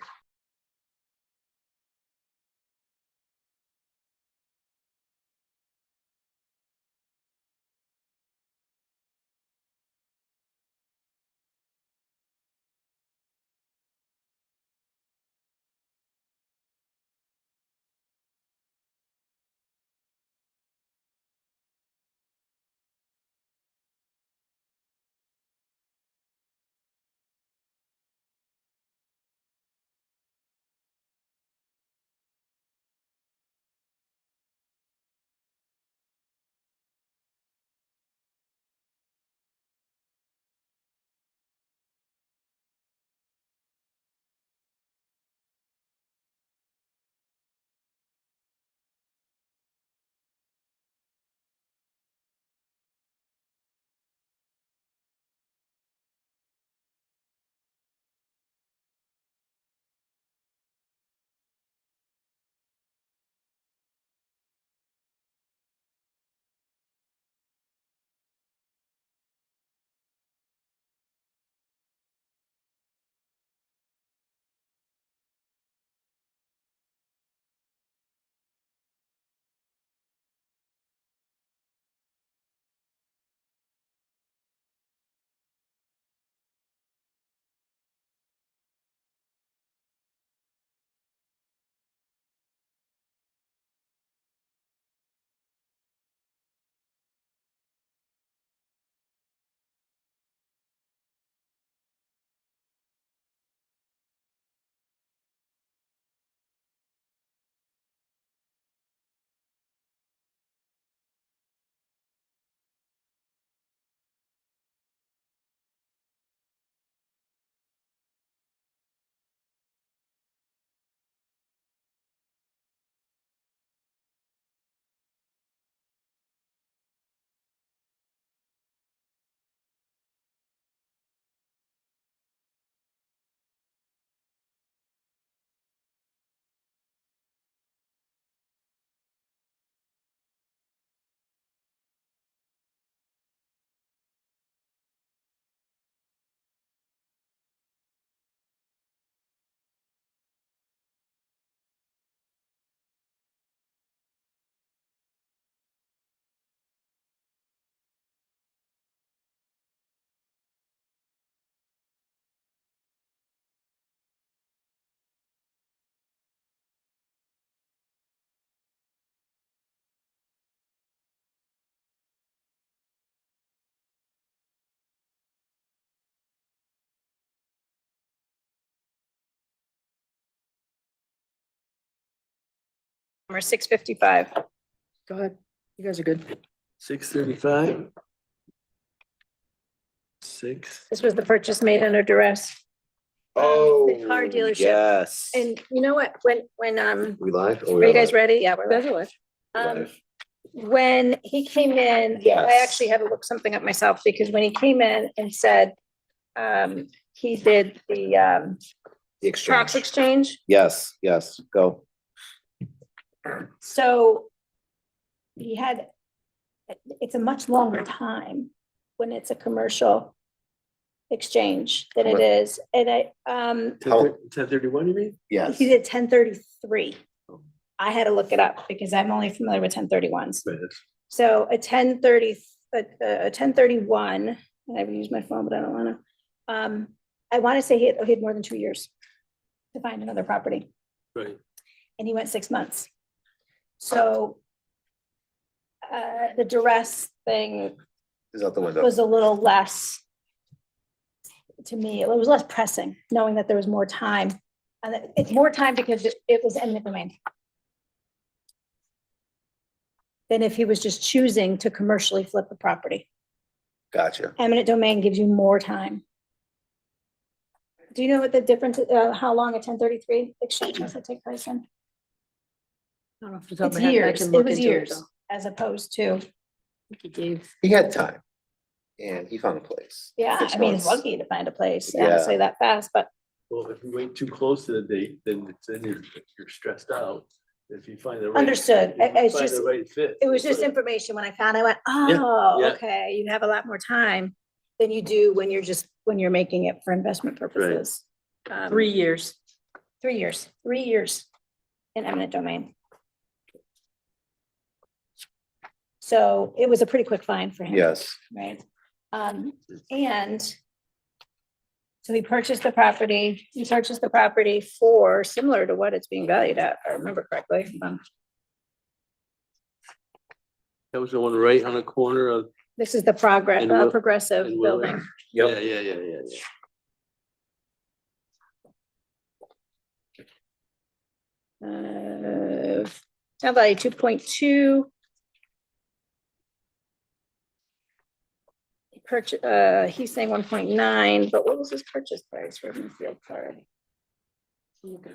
Number 655. Go ahead. You guys are good. 635. 6. This was the purchase made under duress. The car dealership. Yes. And you know what, when, We live? are you guys ready? Yeah, we're That's live. all right. Um, when he came in, I Yes. actually had to look something up myself, because when he came in and said, he did the, The tax exchange. exchange, Yes, yes, go. so he had, it's a much longer time when it's a commercial exchange than it is, and I, 1031, you mean? Yes. he did 1033. I had to look it up because I'm only familiar with 1031s. Right. So a 1030, a 1031, and I've used my phone, but I don't wanna. I wanna say he had more than 2 years to find another property, Right. and he went 6 months. So the duress thing Is out the window. was a little less, to me, it was less pressing, knowing that there was more time. And that it's more time because it was eminent domain. Than if he was just choosing to commercially flip the property. Gotcha. Eminent domain gives you more time. Do you know what the difference, how long a 1033 exchange has to take place in? I don't know off the top It's of my head. I years, can it look was into years, though. as opposed to, I think he gave, He had time. And he found a place. yeah, 6 I mean, it's months. lucky to find a place, Yeah. honestly, that fast, but Well, if you wait too close to the date, then you're stressed out. If you find the right. Understood. if you It's find just- the right fit. it was just but- information when I found, I went, oh, yeah. okay, you have a lot more time than you do when you're making it for investment purposes. 3 years. 3 years, 3 years in eminent domain. So it was a pretty quick find for him. Yes. Right? And so he purchased the property for similar to what it's being valued at, if I remember correctly. That was the one right on the corner of, This is the And Will- progressive and Will- building. yeah, Yep. yeah. Town value 2.2. Purchase, he's saying 1.9, but what was his purchase price for Newfield card? Thought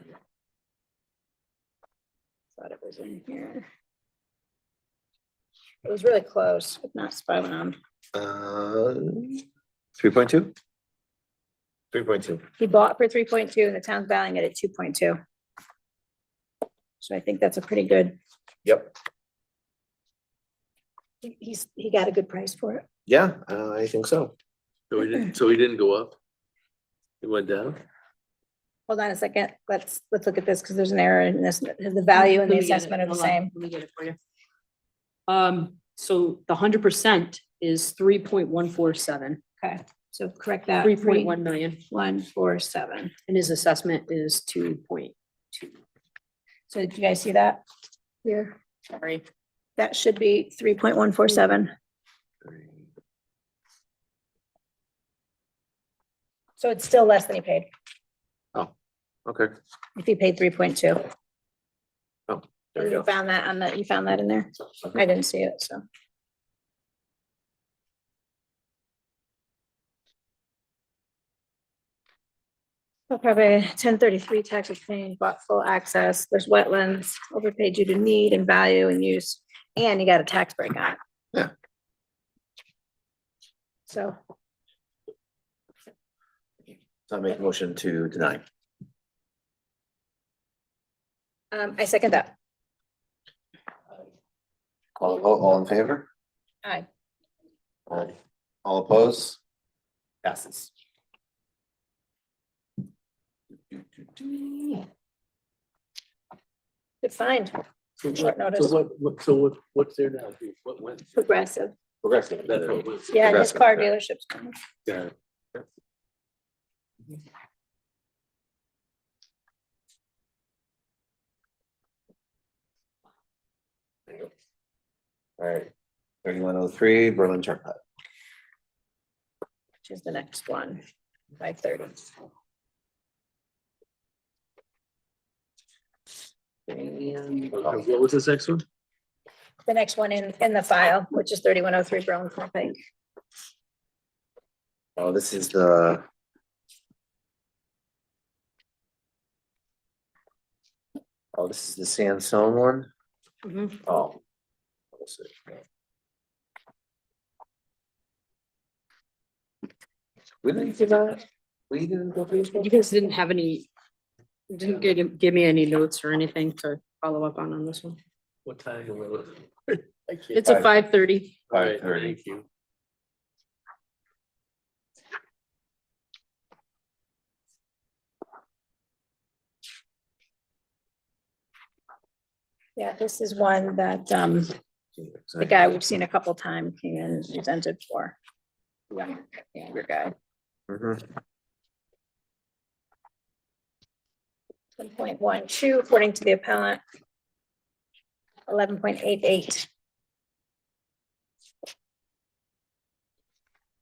it was in here. It was really close, but not spot on. 3.2? 3.2. He bought for 3.2 and the town's valuing it at 2.2. So I think that's a pretty good, Yep. he got a good price for it. Yeah, I think so. So he didn't go up? It went down? Hold on a second, let's look at this, because there's an error in this, the value and the Let me get it. assessment are the Hold on. same. Let me get it for you. So the 100% is 3.147, Okay, so correct that. 3.1 million, 147. and his assessment is 2.2. So did you guys see that here? Sorry. That should be 3.147. So it's still less than he paid, Okay. if he paid 3.2. There we You go. found that on the, you found that in there? I didn't see it, so. Well, probably 1033 tax exchange, bought full access, there's wetlands, overpaid due to need and value and use, and you got a tax break on it. Yeah. So, So I make a motion to deny. I second that. All in favor? Aye. Aye. All opposed? Passes. Good find, So Short what- notice. what's there now? What went? progressive. Progressive. That's what it was. Yeah, and his Progressive, car okay. dealership's coming. Yeah. All right. 3103 Berlin Turnpike. Which is the next one, 530. What was this next one? The next one in the file, which is 3103 Burlington Pike. Oh, this is the. Oh, this is the sandstone one? Mhm. Oh. Let's see. We didn't give that, we didn't go through this one? You guys didn't have any, didn't give me any notes or anything to follow up on this one. What time? was it? I can't- It's a 5:30. All right, 5:30. thank you. Yeah, this is one that, the guy we've seen a couple times came in and presented for. Younger guy. Mhm. 1.12 according to the appellant. 11.88.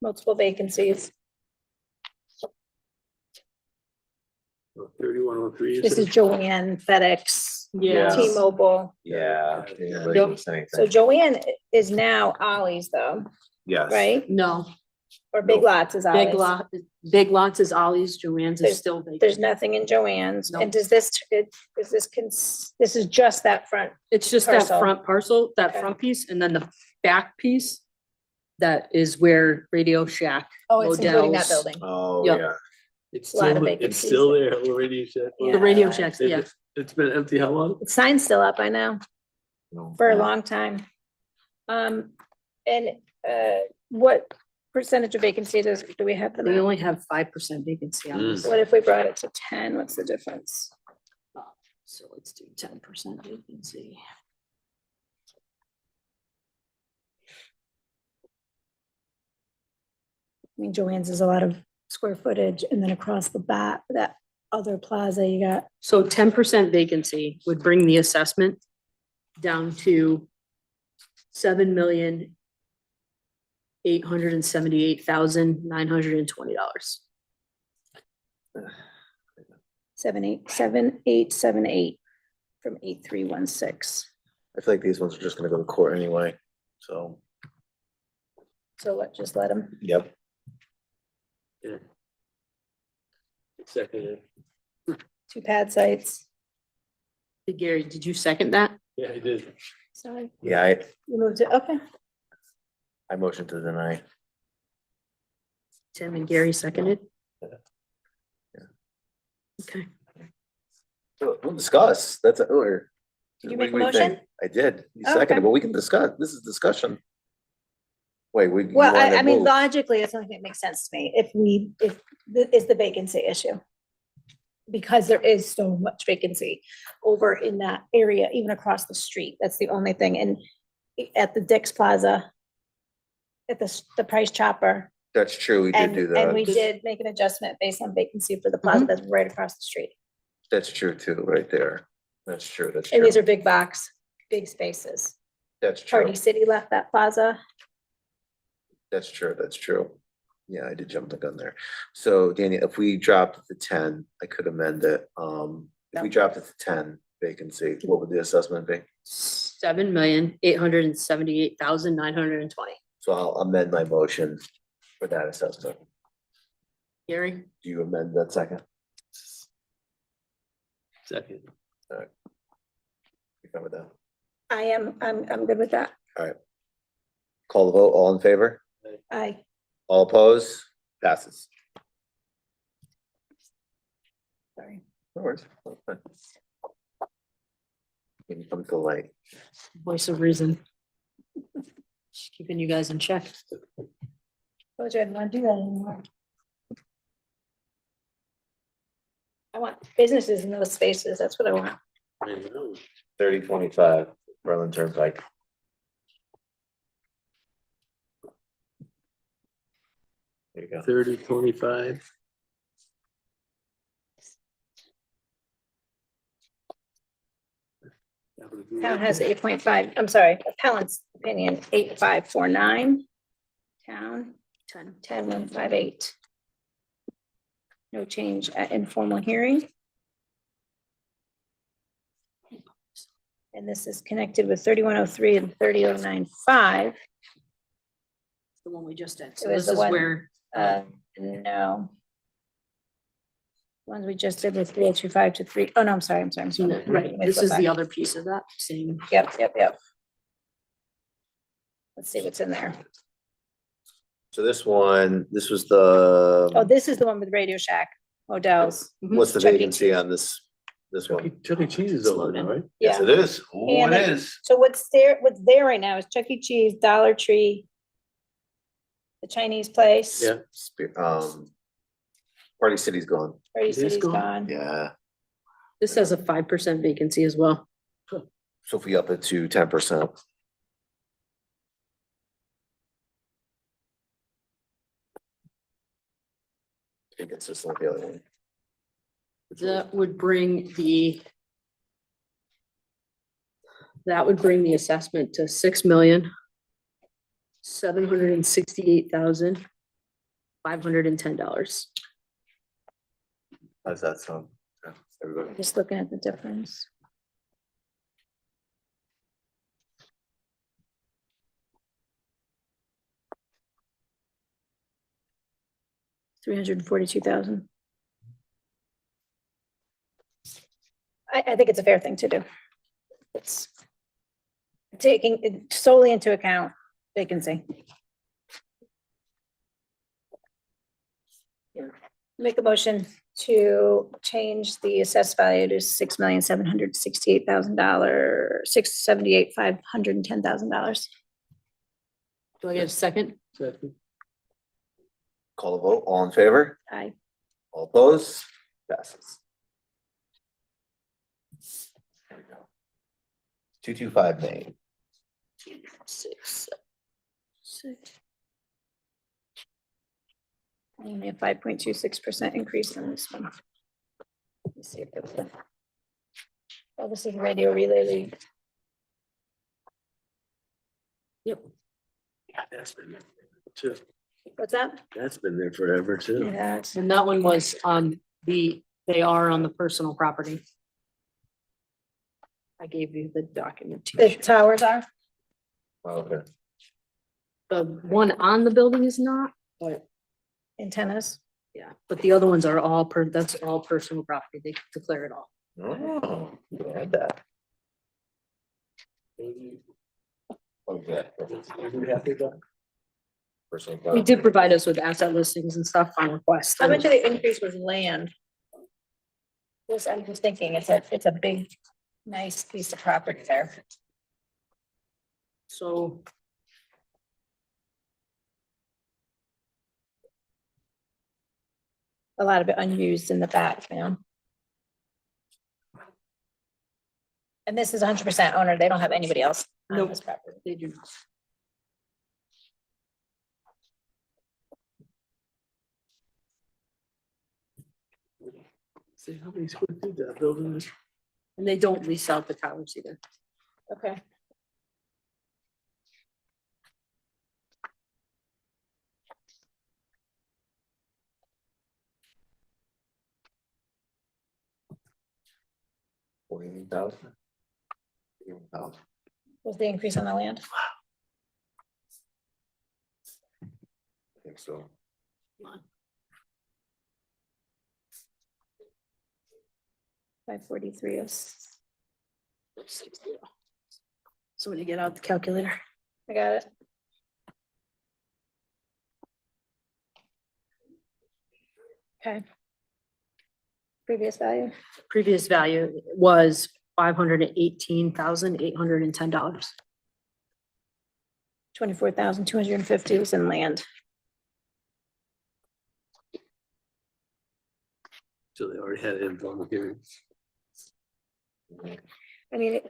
Multiple vacancies. 3103. This is Joanne, FedEx, Yeah. T-Mobile. Yeah. Yep. So Joanne is now Ollie's though, Yes. right? No, Or Big Nope. Lots is Ollie's. Big Lots is Ollie's, Joanne's is still There's vacant. nothing in Joanne's. Nope. And does this, this is just that front? It's just that Parcel. front parcel, that Okay. front piece, and then the back piece. That is where Radio Shack. Oh, it's including that Models. building. Oh, Yep. yeah. It's Lot of still, it's vacancies. still there already. Said. Yeah. The Radio Shacks, yeah. It's been empty how long? The sign's still up, I know, No. for a long time. What percentage of vacancy do we have? They only have 5% vacancy on this. What if we brought it to 10? What's the difference? So let's do 10% vacancy. I mean, Joanne's is a lot of square footage, and then across the back, that other plaza you got. So 10% vacancy would bring the assessment down to $7,878,920. 787,878 from 8316. I feel like these ones are just gonna go to court anyway, so, So what, just let them? yep. Yeah. Second. 2 pad sites. Hey, Gary, did you second that? Yeah, I did. Sorry, Yeah, you moved it, okay. I motion to deny. Tim and Gary seconded? Yeah. Okay. We'll discuss, that's, or. Did you what make do a we think? motion? I did, you Oh, seconded, okay. but we can discuss, this is discussion. Wait, we. you Well, wanna I mean, move. logically, it's something that makes sense to me, is the vacancy issue. Because there is so much vacancy over in that area, even across the street, that's the only thing, and at the Dick's Plaza, at the Price Chopper, That's true, we did and, do and we that, did make an adjustment based on vacancy for the plaza Mm-hmm. that's right across the street. that's true too, right there, that's true, that's And true, these are big box, big spaces. that's true, Party City left that plaza. that's true, that's true. Yeah, I did jump the gun there. So Danny, if we dropped it to 10, I could amend it, if we dropped it to 10 vacancy, what would the assessment be? $7,878,920. So I'll amend my motion for that assessment. Gary? Do you amend that second? Second. You come with that? I'm good with that. Call the vote, all in favor? All opposed? Passes. Sorry. No worries. Can you come to the light? Voice of reason. Just keeping you guys in check. Told you I didn't want to do that anymore. I want businesses in those spaces, that's what I want. I know. 3025 Berlin Turnpike. There you go. 3025. Town has 8.5, I'm sorry, appellant's opinion, 8549. Town, 10158. No change at informal hearing. And this is connected with 3103 and 3095. The one we just did. So It was this the is one- where, No. Ones we just did with 3025 to 3. Oh, no, I'm sorry. right, this is the other piece of that same. Yep. Let's see what's in there. So this one, this was the. Oh, this is the one with Radio Shack, Odell's. What's the Chuck E. vacancy on this one? Chuck E. Cheese is over there, right? Yes, Yeah. it is. Oh, And it it- is. So what's there right now is Chuck E. Cheese, Dollar Tree, the Chinese place. Yeah. Party City's gone. Party It is City's gone? gone. Yeah. This has a 5% vacancy as well. So if we up it to 10%. I think it's just like the other one. That would bring the. That would bring the assessment to $6,768,510. How's that sound? Yeah, everybody. Just looking at the difference. $342,000. I think it's a fair thing to do. It's taking it solely into account vacancy. Make a motion to change the assessed value to $6,768,000, $510,000. Do I get a second? Second. Call the vote. All in favor? Aye. All opposed? Passes. There we go. 225 Main. Only a 5.26% increase on this one. Let me see if it will. Oh, this is Radio Relay League. Yeah, that's been there too. What's that? That's been there forever too. Yeah, it's- And that one was they are on the personal property. I gave you the the documentation. towers are. Okay. The one on the building is not, but Antennas. yeah, but the other ones are that's all personal property. They declare it all. Oh, you had that. Okay. Personal We property. did provide us with asset listings and stuff on request. How much of the increase was land? This, I'm just thinking, it's a big, nice piece of property there. So A lot of it unused in the back, you know? And this is 100% owner, they don't have anybody else on Nope. this property. they do not. See how many square feet that building is? And they don't lease out the towers either. Okay. $48,000. Was the increase on the land? I think so. 543 is, Somebody get out the calculator. I got it. Okay. Previous value, Previous value was $518,810. 24,250 was in land. So they already had it in public hearing. I mean,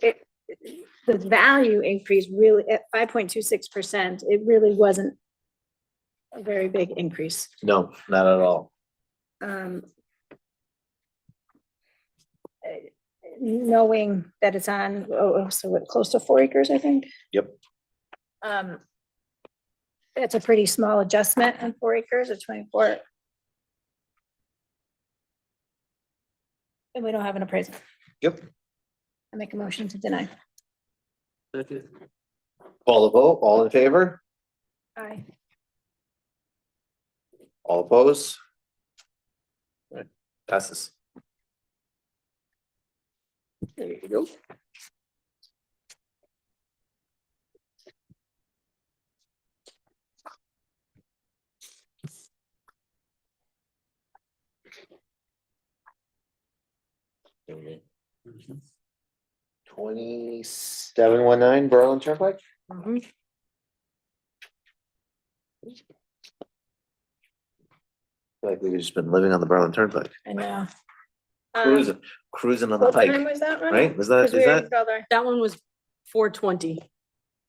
the value increase really at 5.26%, it really wasn't a very big increase. No, not at all. Knowing that it's on, so what, close to 4 acres, I think? Yep. It's a pretty small adjustment on 4 acres or 24. And we don't have an appraisal. Yep. I make a motion to deny. Second. Call the vote, all in favor, Aye. all opposed? Right, passes. There you go. Mhm. 2719 Berlin Turnpike? Mhm. Like we've just been living on the Berlin Turnpike, I know. cruising on the What time pike, was that one? right? Was that, 'Cause we is already that, filled our- That one was 420.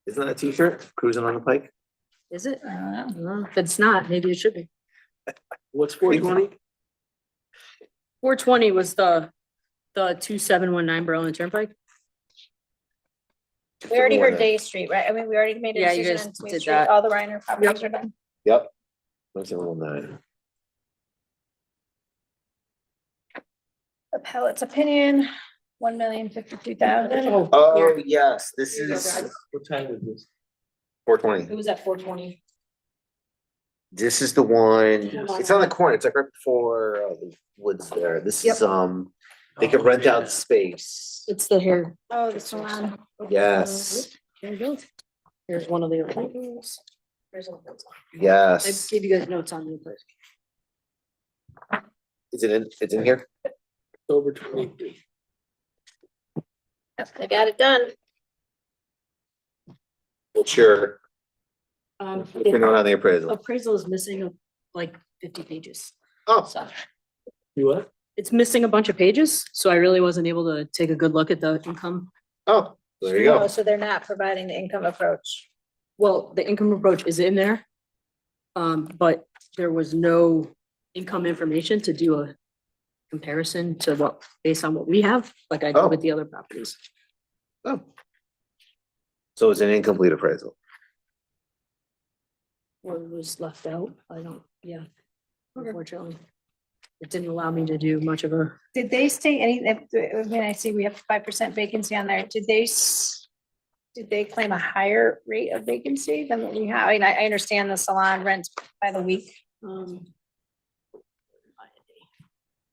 isn't that a t-shirt, cruising on the pike? Is it? I don't know. I don't know. If it's not, maybe it should be. What's 420? 420 was the 2719 Berlin Turnpike. We already heard Day. Day Street, right? I mean, we already made a Yeah, you decision guys on Day did Street. that. All the Reiner properties are done. Yep. 2719. Appellate's opinion, 1,052,000. Oh, yes, this Here you go, is guys. What time is this? 420. It was at 420. This is the one, it's on the corner, it's like right before the woods there. This is, they could rent out space. It's the hair. Oh, the salon. Yes, There you go. Here's one of the appointments. There's all those. I yes. gave you guys notes on the place. Is it in, it's in here? October 20. Yep, they got it done. Sure. The You're not on the appraisal. appraisal is missing like 50 pages. Oh, So You what? it's missing a bunch of pages, so I really wasn't able to take a good look at the income. oh, there you Oh, go. so they're not providing the income approach. Well, the income approach is in there. But there was no income information to do a comparison to what, based on what we have, like I Oh. did with the other properties. Oh. So it's an incomplete appraisal. What was left out, I don't, yeah, unfortunately. It didn't allow me to do much of a, Did they state any, when I see we have 5% vacancy on there, did they claim a higher rate of vacancy than what we have? I mean, I understand the salon rents by the week. um.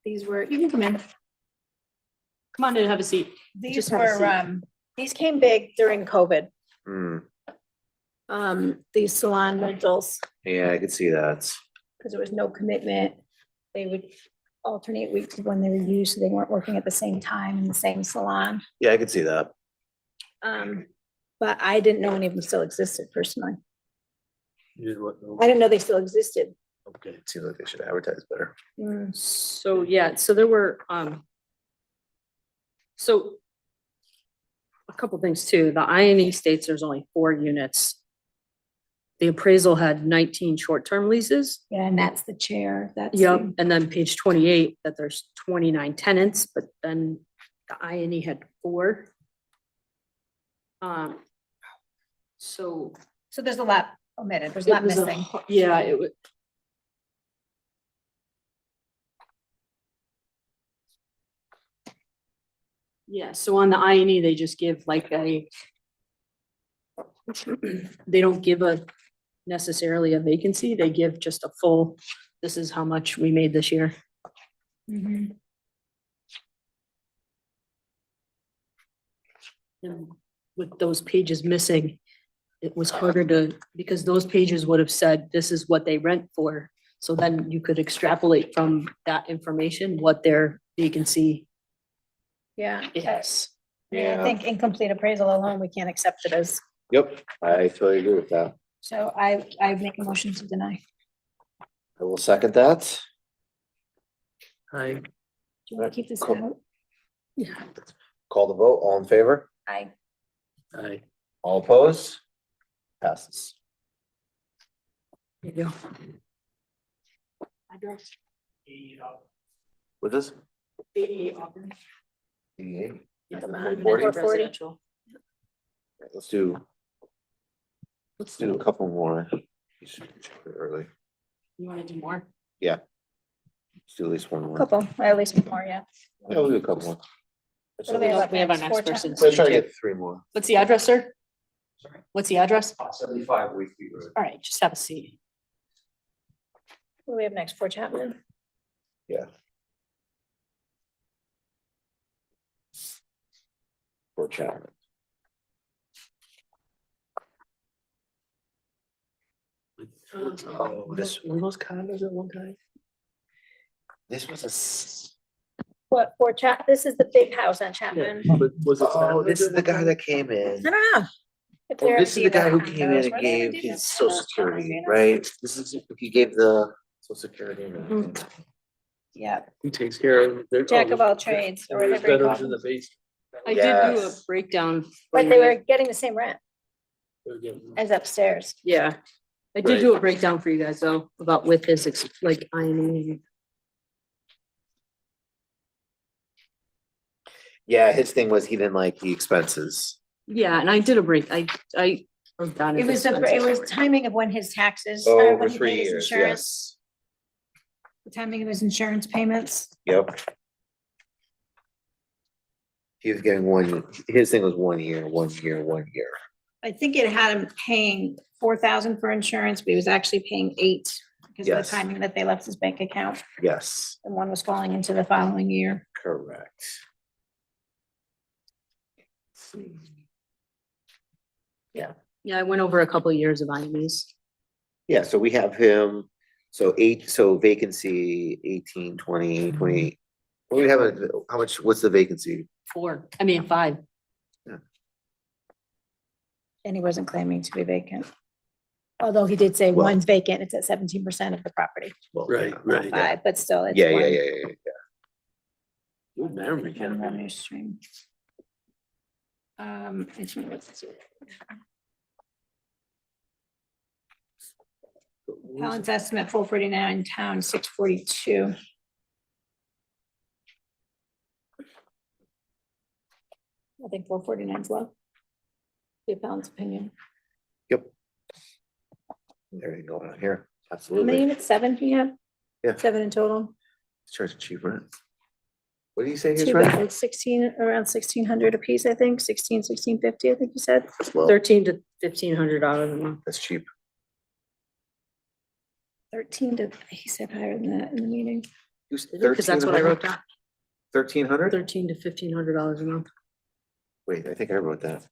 These were, you can come in. Come on in, have a seat. These Just have a were, seat. these came big during COVID. Hmm, These salon rentals, yeah, I could see that. because there was no commitment. They would alternate weeks of when they were used, so they weren't working at the same time in the same salon. Yeah, I could see that. But I didn't know any of them still existed personally. You did what? No? I didn't know they still existed. Okay. It seems like they should advertise better. So, yeah, so there were, so a couple things too. The INE states there's only 4 units. The appraisal had 19 short-term leases. Yeah, and that's the chair, that's. Yep, and then page 28, that there's 29 tenants, but then the INE had 4. So. So there's a lot omitted, there's a it lot was a missing. hu- Yeah, it would. Yeah, so on the INE, they just give like a. They don't give a necessarily a vacancy, they give just a full, this is how much we made this year. Mhm. And with those pages missing, it was harder to, because those pages would have said, this is what they rent for. So then you could extrapolate from that information what their vacancy Yeah. is. I think incomplete appraisal alone, we can't accept it as, Yep, I totally agree with that. so I make a motion to deny. I will second that. Hi. Do you want to keep this Cool. out? Yeah. Call the vote, all in favor, I, Hi. all opposed? Passes. There you go. Address. With this? 88 Auburn. 88. Yeah, Come the on, Homeland 440. residential. Let's do a couple more. You should check it early. You wanna do more? Let's do at least one more. couple, at least one more, yeah. Yeah, we'll do a couple more. What do we have up We have our next? next 410. person. Let's try to get 3 more. What's the address, sir? What's the address? 75 Wakefield Road. All right, just have a seat. What do we have next for Chapman? For Chapman. Oh, this, One of those condos at one time? this was a. What, for Chap, this is the big house on Chapman. But was it? Oh, this is condos the at guy one that came in. I don't know. If Oh, they're this is the guy who condos, came in and were they gave deed his restricted? social security, right? This is, he gave the social security. and everything. Yeah, time? He takes care of. their- Jack of all oh, trades, or there's whatever you call Veterans in the them. basement. I did do a Yes. breakdown. But they were getting the same rent They're getting- as upstairs. Yeah, I did do a breakdown for you guys though, about with his, like, I. Yeah, his thing was he didn't like the expenses. Yeah, and I did a break, I wrote down. It his was, it was expenses. timing of when his taxes. Oh, when over he 3 paid his years, insurance, yes. The timing of his insurance payments. Yep. He was getting one, his thing was 1 year, 1 year, 1 year. I think it had him paying 4,000 for insurance, but he was actually paying 8 because of the Yes. timing that they left his bank account, Yes, and one was falling into the following year. correct. Yeah, I went over a couple of years of IMEs. Yeah, so we have him, so vacancy 18, 20, 20. What do we have, how much, what's the vacancy? 5. And he wasn't claiming to be vacant. Although he did say Well- one's vacant, it's at 17% of the property, Well, Right, yeah. right. yeah. 5, but still, it's Yeah, yeah, one. yeah, yeah, yeah. Good memory, One Ken. revenue stream. It's- Helen's estimate 449, town 642. I think 449 is low. The appellant's opinion. Yep. There you go, out here, How many absolutely. units? 7 you have? Yeah. 7 in total. Charge cheap rent. What do you say his Two rent? bedrooms, 16, around 1,600 a piece, I think, 1,650, I think you said. That's low, 13 to $1,500 a month. that's cheap. 13 to, he said higher than that in the meeting. Because that's what I wrote down, 1,300? $1,300 to $1,500 a month. Wait, I think I wrote that.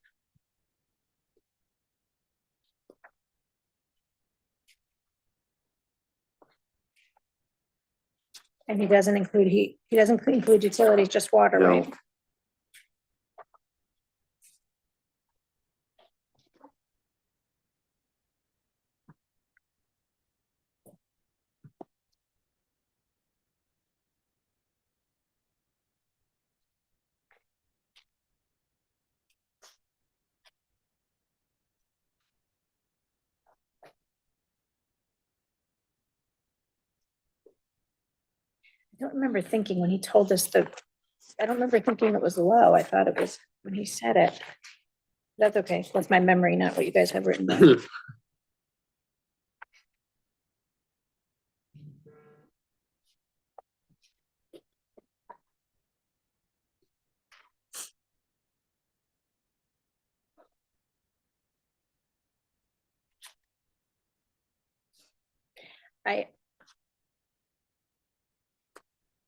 And he doesn't include heat, he doesn't include utilities, just water, No. right? I don't remember thinking when he told us I don't remember thinking it was low. I thought it was when he said it. That's okay. That's my memory, not what you guys have written down.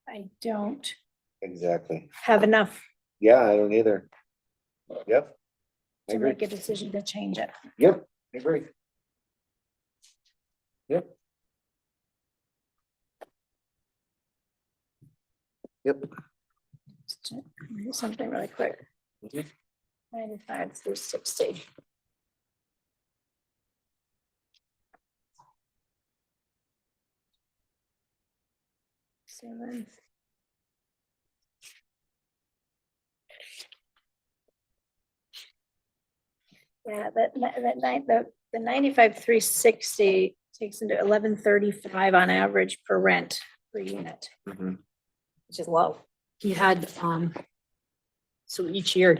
I don't Exactly. have enough Yeah, I don't either. Yep. I to agree. make a decision to change it. Yep, I agree. Yep. Yep. Let's check something really quick. Mhm. 95 through 60. Seven. Yeah, the 95, 360 takes into 1135 on average per rent per unit, Mhm. which is low. He had, so each year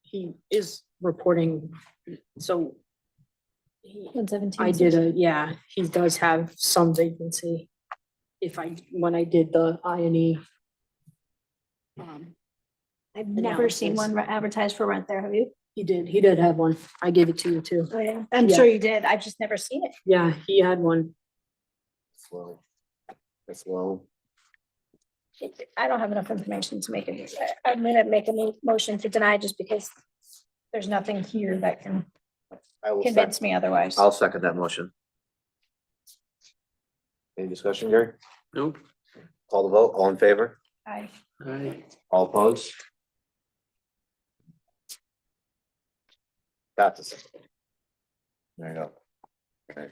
he is reporting, so. he- 117. I did yeah, he does have some vacancy. When I did the I&E. I've never seen analysis. one advertised for rent there, have you? He did have one. I gave it to you too. Oh, yeah. I'm Yeah. sure you did. I've just never seen it. Yeah, he had one. Slow. That's low. I don't have enough information to make it. I'm gonna make a motion to deny just because there's nothing here that can I will convince me otherwise. I'll second that motion. Any discussion, Gary? Nope. Call the vote, all in favor, Aye. all opposed? That's it. There you go. Okay.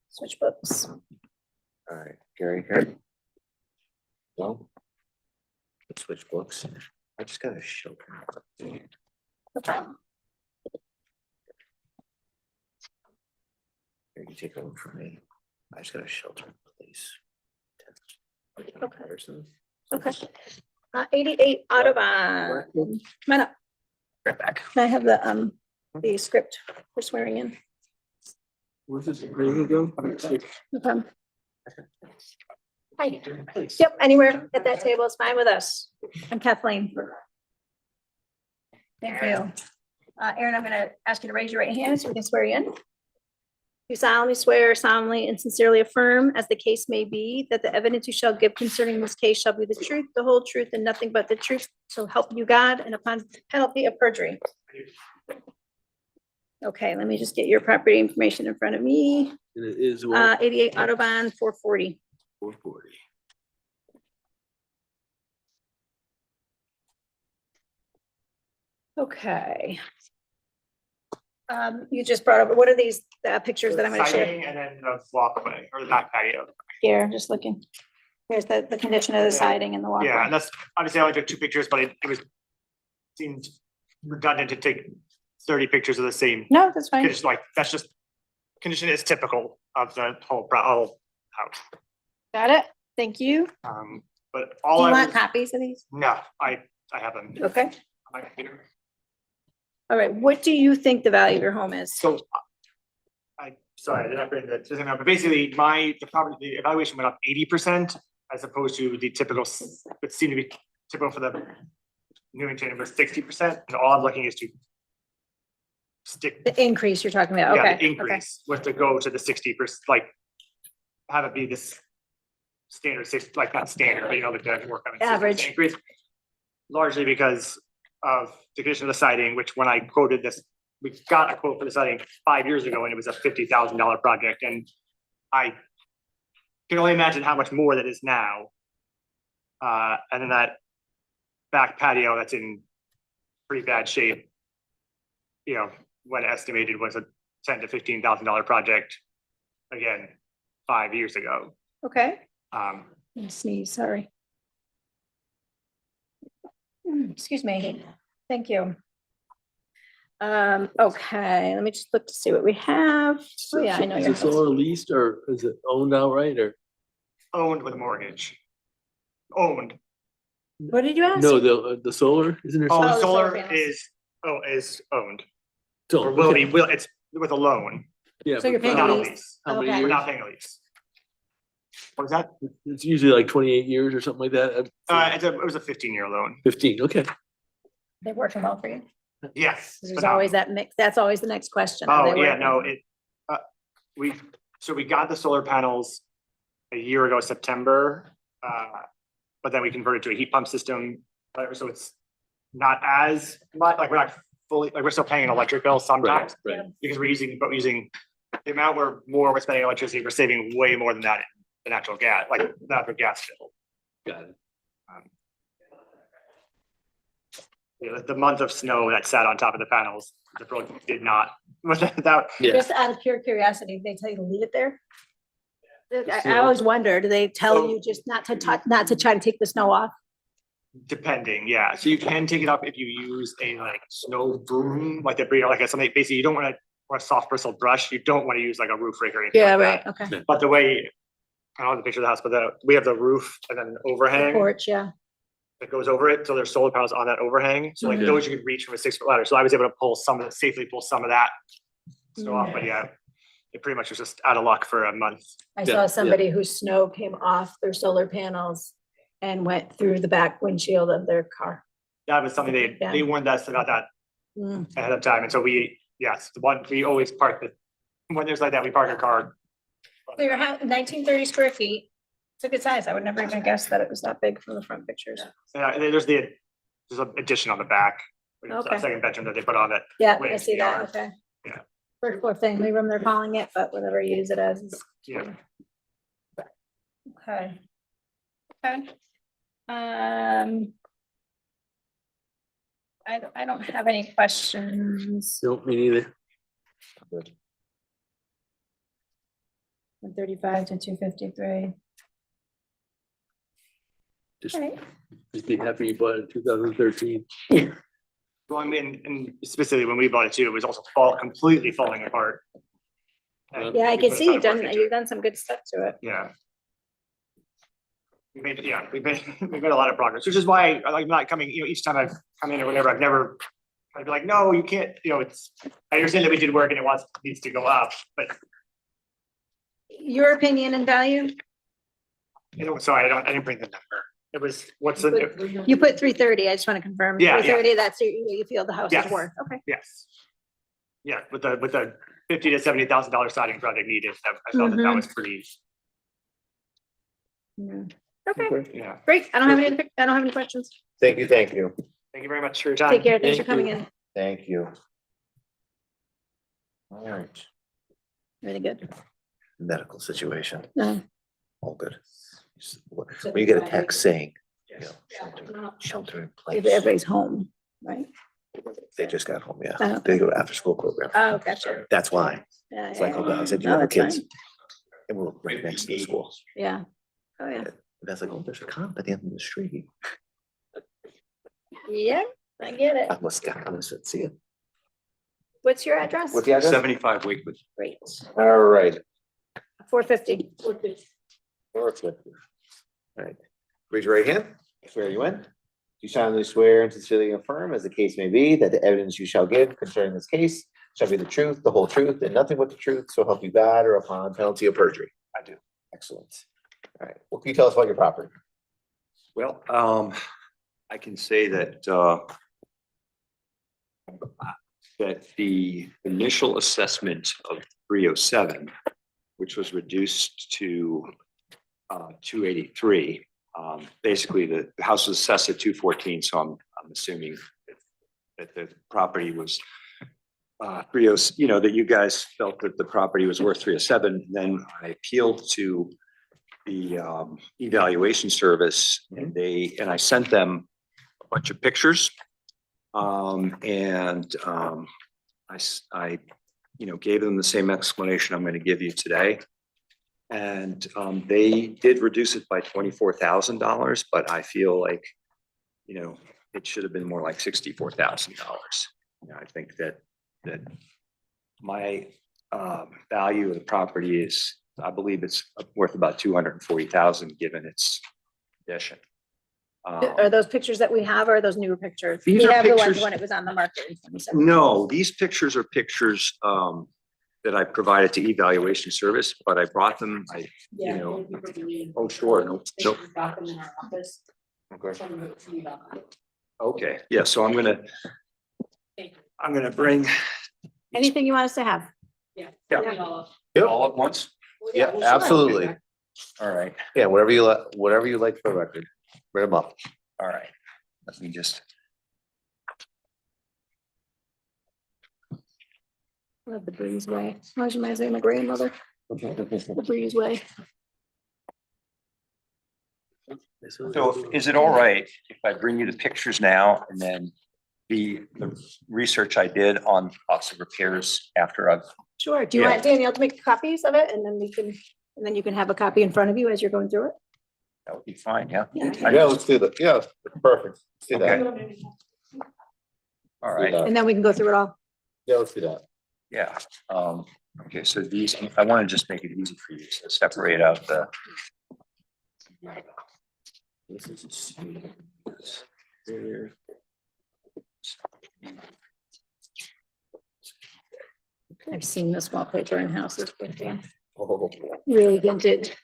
Switch books. All right, Gary, here. Well. Let's switch books. I just got a show. Okay. Here, you take over from me. I just got a shelter place. Okay. 88 Audubon. Come on up. Right back. Can I have the script for swearing in? Where's this, ready to go? No problem. Hi. Yep, anywhere at that table is fine with us. I'm Kathleen. Thank you. Aaron, I'm gonna ask you to raise your right hand so we can swear you in. You solemnly swear, solemnly and sincerely affirm, as the case may be, that the evidence you shall give concerning this case shall be the truth, the whole truth, and nothing but the truth, so help you God, and upon penalty of perjury. Okay, let me just get your property information in front of me. And it is what? 88 Audubon, 440. 440. Okay. You just brought up, what are these pictures that I'm gonna share? Siding and then the walkway or the back patio. Here, I'm just looking. Here's the condition of the Yeah. siding and the Yeah, walkway. and that's, obviously I only took 2 pictures, but it was, seemed redundant to take 30 pictures of the same. No, that's fine. It's like, that's just, condition is typical of the whole house. Got it. Thank you. But Do all you I want was, copies of these? no, I have them. Okay. on my computer. All right. What do you think the value of your home is? So sorry, I did not bring that, but basically the evaluation went up 80% as opposed to the typical, it seemed to be typical for the Newington, it was 60%, and all I'm looking is to stick, The increase you're talking about? yeah, Okay. the increase was to go to the 60%, like have it be this standard like not standard, but you know, like the work on a 60% Average. increase. Largely because of the condition of the siding, which when I quoted this, we got a quote for the siding 5 years ago and it was a $50,000 project, and I can only imagine how much more that is now. And then that back patio that's in pretty bad shape, you know, when estimated was a $10,000 to $15,000 project, again, 5 years ago. Okay. Um, Let me sneeze, sorry. Excuse me. Thank you. Okay, let me just look to see what we have. Oh, yeah, I know Is your it solar leased or is it owned outright or? owned with mortgage. Owned. What did you ask? No, the solar, isn't there? Oh, the the solar? solar solar panels. is owned, So, or will be, okay. it's with a loan, Yeah, So you're but paying not a a lease? lease. how many Okay. We're years? not paying a lease. What is that? It's usually like 28 years or something like that. It was a 15-year loan. 15, okay. They're working well for you. Yes. There's but always that mix. That's always the next question. Are Oh, they yeah, working? no, we got the solar panels a year ago, September. But then we converted to a heat pump system, so it's not as much, like we're not fully, like we're still paying an electric bill sometimes. Right. Because we're using the amount we're spending on electricity, we're saving way more than that in the natural gas, like natural gas bill. Got it. Yeah, the month of snow that sat on top of the panels, the bill did not, without, Yeah. Just out of pure curiosity, they tell you to leave it there? I snow? always wonder, do they tell So- you just not to touch, not to try to take the snow off? depending, yeah, so you can take it up if you use a like snow broom, like a, like a something, basically you don't wanna, or a soft bristled brush, you don't wanna use like a roof rake or anything like that. Okay. But the way, I don't have the picture of the house, but we have the roof and then the overhang Porch, yeah. that goes over it, so there's solar panels on that overhang, so like Mhm. those you could reach from a 6-foot ladder, so I was able to safely pull some of that snow off, but yeah, it pretty much was just out of luck for a month. I Yeah, saw yeah. somebody whose snow came off their solar panels and went through the back windshield of their car. That was something Yeah. they warned us about that Mm. ahead of time. And so we always park when there's like that, we park our car. So your house, 1930 square feet. It's a good size. I would never even guess that it was that big from the front pictures. And then there's an addition on the back. It's a Okay. second bedroom that they put on it. Yeah, I Wings, see that, yard. okay. Yeah. First floor family room, they're calling it, but whatever you use it as. is- Yeah. Okay. Okay. I don't have any questions. Don't me neither. 135 to 253. Just, Right. just be happy you bought it in 2013. Well, I mean, and specifically when we bought it too, it was also completely falling apart. And Yeah, I we can put a see ton you've of work done, into you've it. done some good stuff to it. Yeah. We made a lot of progress, which is why I like not coming, each time I've come in or whatever, I'd be like, no, you can't, I understand that we did work and needs to go up, but Your opinion and value? sorry, I didn't bring the number. It was, what's the, You put 330, I just want to confirm. Yeah, yeah. 330, that's you feel the house is Yes. worth, okay. yes. Yeah, with the $50,000 to $70,000 siding project needed, I felt that was pretty, Yeah. Okay, yeah. great. I don't have any questions. Thank you, thank you, Thank you very much for your time. Take care. Thanks for Thank you. coming in. thank you. All right, Really good. medical situation, No. all good. When you get a text saying, shelter in place, Everybody's home, right? they just got home, yeah, Oh. they go to after school program, Oh, gotcha. that's why. Yeah, It's like, yeah, oh god, I said, do you No, have that's kids? fine. And we're right next to the school. Yeah. Oh, yeah. And that's like, oh, there's a cop at the end of the street. Yeah, I get it. I must got, I must see it. What's your address? What's the address? 75 Wakewood. Great. All right. 450. Perfect. All right, raise your right hand, swear you in. You solemnly swear and sincerely affirm, as the case may be, that the evidence you shall give concerning this case shall be the truth, the whole truth, and nothing but the truth, so help you God, or upon penalty of perjury. I do. Excellent. All right, what can you tell us about your property? Well, I can say that that the initial assessment of 307, which was reduced to 283, basically the house was assessed at 214, so I'm assuming that the property was 30, that you guys felt that the property was worth 307. Then I appealed to the evaluation service, and I sent them a bunch of pictures. I gave them the same explanation I'm going to give you today. And they did reduce it by $24,000, but I feel like, it should have been more like $64,000. I think that my value of the property is, I believe it's worth about 240,000 given its condition. Are those pictures that we have, or are those newer pictures? These We are have the ones pictures- when it was on the market in 2017. No, these pictures are pictures that I provided to evaluation service, but I brought them, oh, sure, no. Okay, yeah, so I'm gonna bring Anything you want us to have? all at once. Yeah, absolutely. All right, Yeah, whatever you like for the record, bring them up. all right. Let me just, Love the breezeway. Always reminds me of my grandmother, the breezeway. so is it all right if I bring you the pictures now and then the research I did on lots of repairs after I've, Sure. Do you Yeah. want Danielle to make copies of it, and then you can have a copy in front of you as you're going through it? that would be fine, yeah? Yeah. Yeah, let's do that. Yeah, perfect. Let's do that. All right. And then we can go through it all. Yeah, let's do that. Yeah, okay, so these, I want to just make it easy for you to separate out the. This is there. I've seen this wallpaper in houses before. Oh, Really vintage.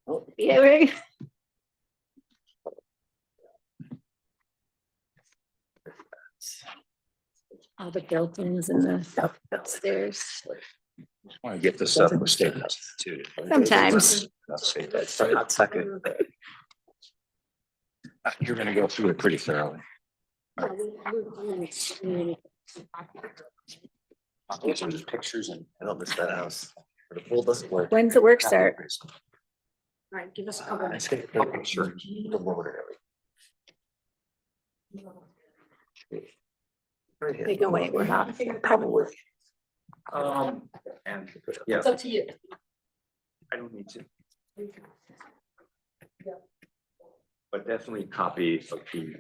Oh, yeah, right. All the built-ins and the upstairs. Want to get this up with statements too. Sometimes. I'll say that for a hot second. You're gonna go through it pretty thoroughly. These are just pictures and. I don't miss that house. The pool doesn't work. When's the work start? All right, give us a couple. I just get a picture. The loader area. Right here. They go away, we're not. Probably. And, yeah, It's up to you. I don't need to. But definitely a copy of the,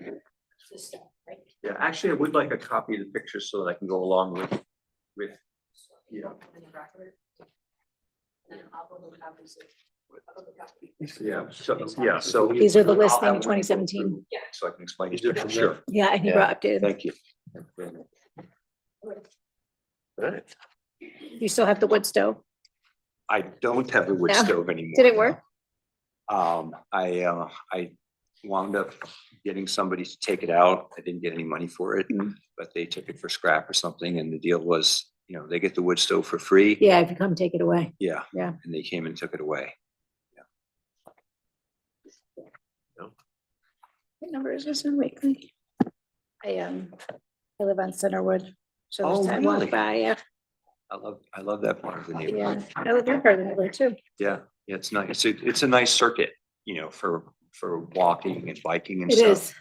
yeah, actually, I would like a copy of the pictures so that I can go along with, yeah. Yeah, so. These are the I'll listing have one 2017. So I can explain You these did pictures, from sure, Yeah, and he Yeah. brought updated. thank you. Right. You still have the wood stove? I don't have the wood No. stove anymore. Did it work? I wound up getting somebody to take it out. I didn't get any money for it, but they took it for scrap or something, and the deal was, they get the wood stove for free. Yeah, if you come take it away. Yeah. Yeah. And they came and took it away. What number is this in Wakely? I live on Centerwood. So Oh, there's sidewalk really? by, yeah, I love that part of the yeah. neighborhood. I live in part of the neighborhood too. Yeah, it's nice. It's a nice circuit, for walking and biking and It stuff. is.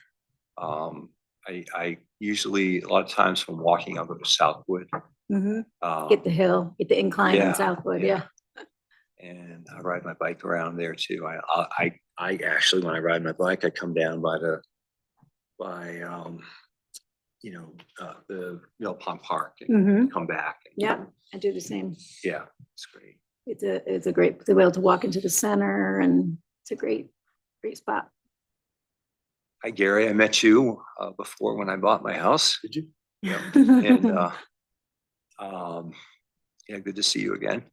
I usually, a lot of times when walking, I'll go to Southwood. Mhm. Get the hill, get the incline yeah, in Southwood, yeah. yeah. And I ride my bike around there too. I actually, when I ride my bike, I come down by the Mill Pond Park and Mhm. come back. Yeah, I do the same. Yeah, it's great. It's a great, to be able to walk into the center and it's a great spot. Hi, Gary. I met you before when I bought my house. Did you? Yeah. And yeah, good to see you again.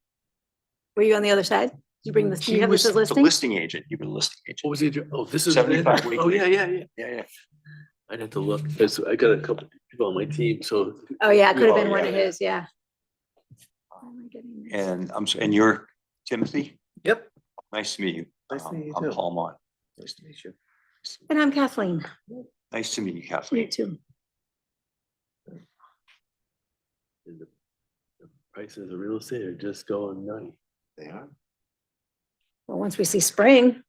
Were you on the other side? Did you bring this, do you He have was this as the listing? listing agent. You've been listing What agent. was he? Oh, this is. 75 Oh, weekly. yeah. I'd have to look, because I got a couple people on my team, so. Oh, yeah, it could have been Oh, one yeah, of yeah. his, yeah. Where am I getting this? And you're Timothy? Yep. Nice to meet you. Nice to meet you I'm too. Paul Mott. Nice to meet you. And I'm Kathleen. Nice to meet you, You Kathleen. too. And the prices of real estate are just going nutty. They are. Well, once we see spring,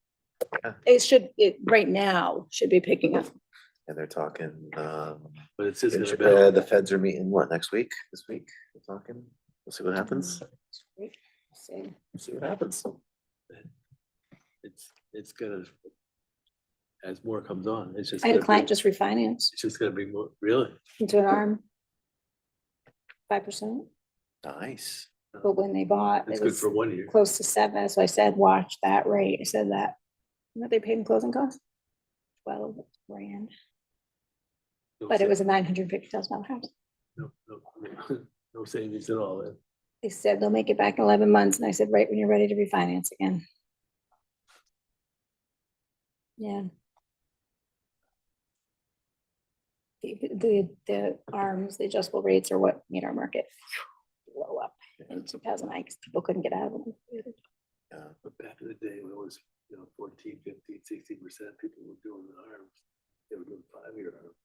Yeah. it right now should be picking up. And they're talking, But it's just gonna the be, feds are meeting what, next week, this week, they're talking, we'll see what happens, See. We'll see what happens. it's gonna, as more comes on, it's just. I had a gonna client be- just refinance It's just gonna be more, really? into an arm. 5%, Nice. but when they bought, It's it good was for 1 year. close to 7, so I said, watch that rate, I said that. You know what they paid in closing costs? 12 grand, No but it sa- was a $950,000 house. No savings at all. then. They said they'll make it back in 11 months, and I said, right when you're ready to refinance again. Yeah. The arms, the adjustable rates are what made our market blow up in 2009, because people couldn't get out of them. But back in the day, when it was, 14, 15, 16%, people were doing the arms. They were doing 5-year arms.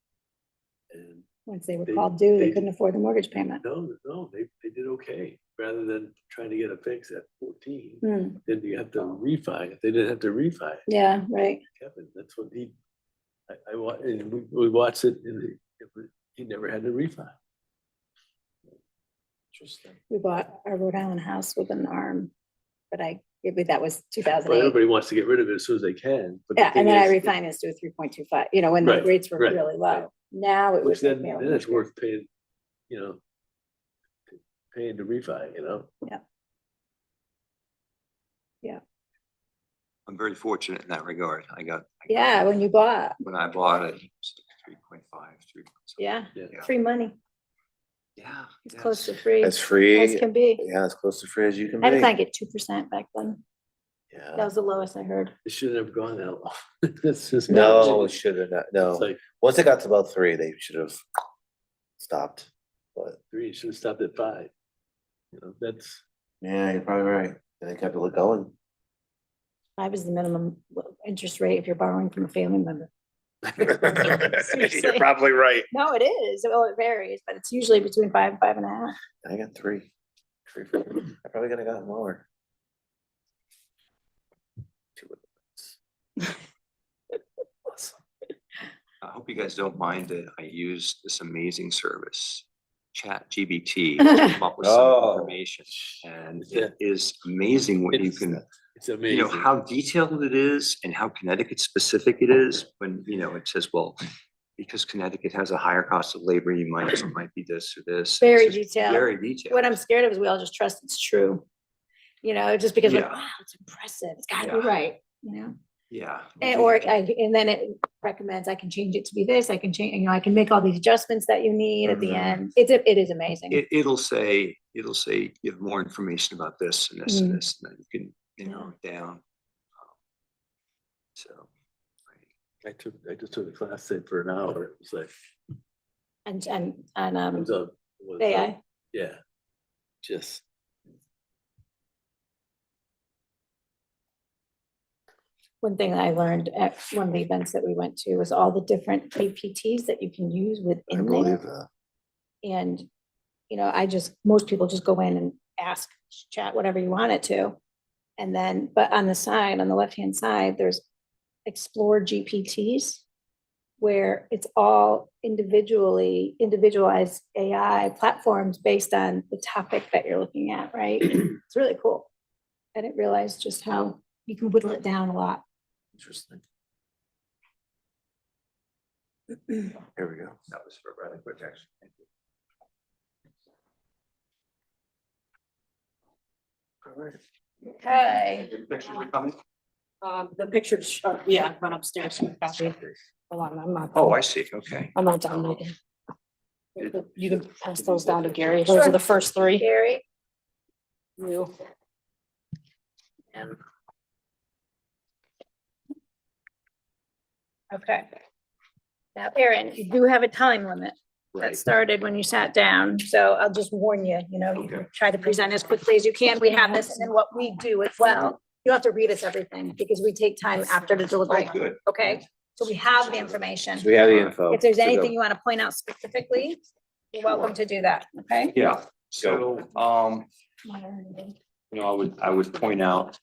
And Once they were They- called due, they they- couldn't afford the mortgage payment. no, they did okay. Rather than trying to get a fix at 14, Hmm, then you have to refi. If they didn't have to refi, yeah, right. Kevin, that's what and we watched it and he never had to refi. Interesting. We bought a Rhode Island house with an arm, but that was But 2008. everybody wants to get rid of it as soon as they can. But the Yeah, and thing then I is, refinanced to a 3.25, when the Right, rates were right, really right. low. Now it Which would. then it's worth paying, paying to refi, I'm very fortunate in that regard. Yeah, when you bought, When I bought it, 3.5, 3. yeah, Yeah. free money, Yeah. it's close to yes. free. As free, As can be. yeah, as close to free as you can I had a be. client get 2% back then. That Yeah. was the lowest I heard. It should have gone that low. That's just. No, it should have not, no. It's like, Once it got to about 3, they should have stopped. but Three, should have stopped at 5. You know, that's, yeah, you're probably right. And they kept it going. 5 is the minimum interest rate if you're borrowing from a family member. You're probably right. No, it is. Well, it varies, but it's usually between 5 and 5.5. I got 3. I probably could have gotten lower. 2 of those. Awesome. I hope you guys don't mind that I use this amazing service, ChatGPT, to come up with some Oh. information. And it is amazing what you It's- can, it's you amazing. know, how detailed it is and how Connecticut specific it is when, you know, it says, well, because Connecticut has a higher cost of labor, you might, it might be this or this. Very It's just detailed. Very detailed. What I'm scared of is we all just trust it's true. You know, just because like, Yeah. wow, it's impressive. It's gotta Yeah. be right, you know? Yeah. And then it recommends I can change it to be this, I can change, you know, I can make all these adjustments that you need at the Mhm. end. It is amazing. It'll say, you have more information about this and this and this, and then you can, you know, down. So. I just took a class say for an hour. It was like, And, it was a. was a- AI. Yeah. Just, One thing that I learned at one of the events that we went to was all the different APTs that you can use I within believe there. that. And, you know, most people just go in and ask, chat, whatever you want it to. And then, but on the side, on the left-hand side, there's Explore GPTs, where it's all individualized AI platforms based on the topic that you're looking at, right? It's really cool. I didn't realize just how you can whittle it down a lot. Interesting. Here we go. That was for rather quick action. Thank you. All right. Okay. Pictures are coming? The pictures, yeah, run upstairs. Copy. Hold on, I'm not. Oh, I see. Okay. I'm not done making. You can pass those down to Gary. Those are the first 3. Gary, You. okay. Now, Erin, you do have a time limit that Right. started when you sat down, so I'll just warn you, you know, you can Okay. try to present as quickly as you can. We have this, and then what we do as well, you don't have to read us everything, because we take time after the Oh, deliberation, good. okay? So we have the information. So we have the info. If there's to go. anything you want to point out specifically, you're welcome to do that, okay? Yeah. So, you know, I would point out,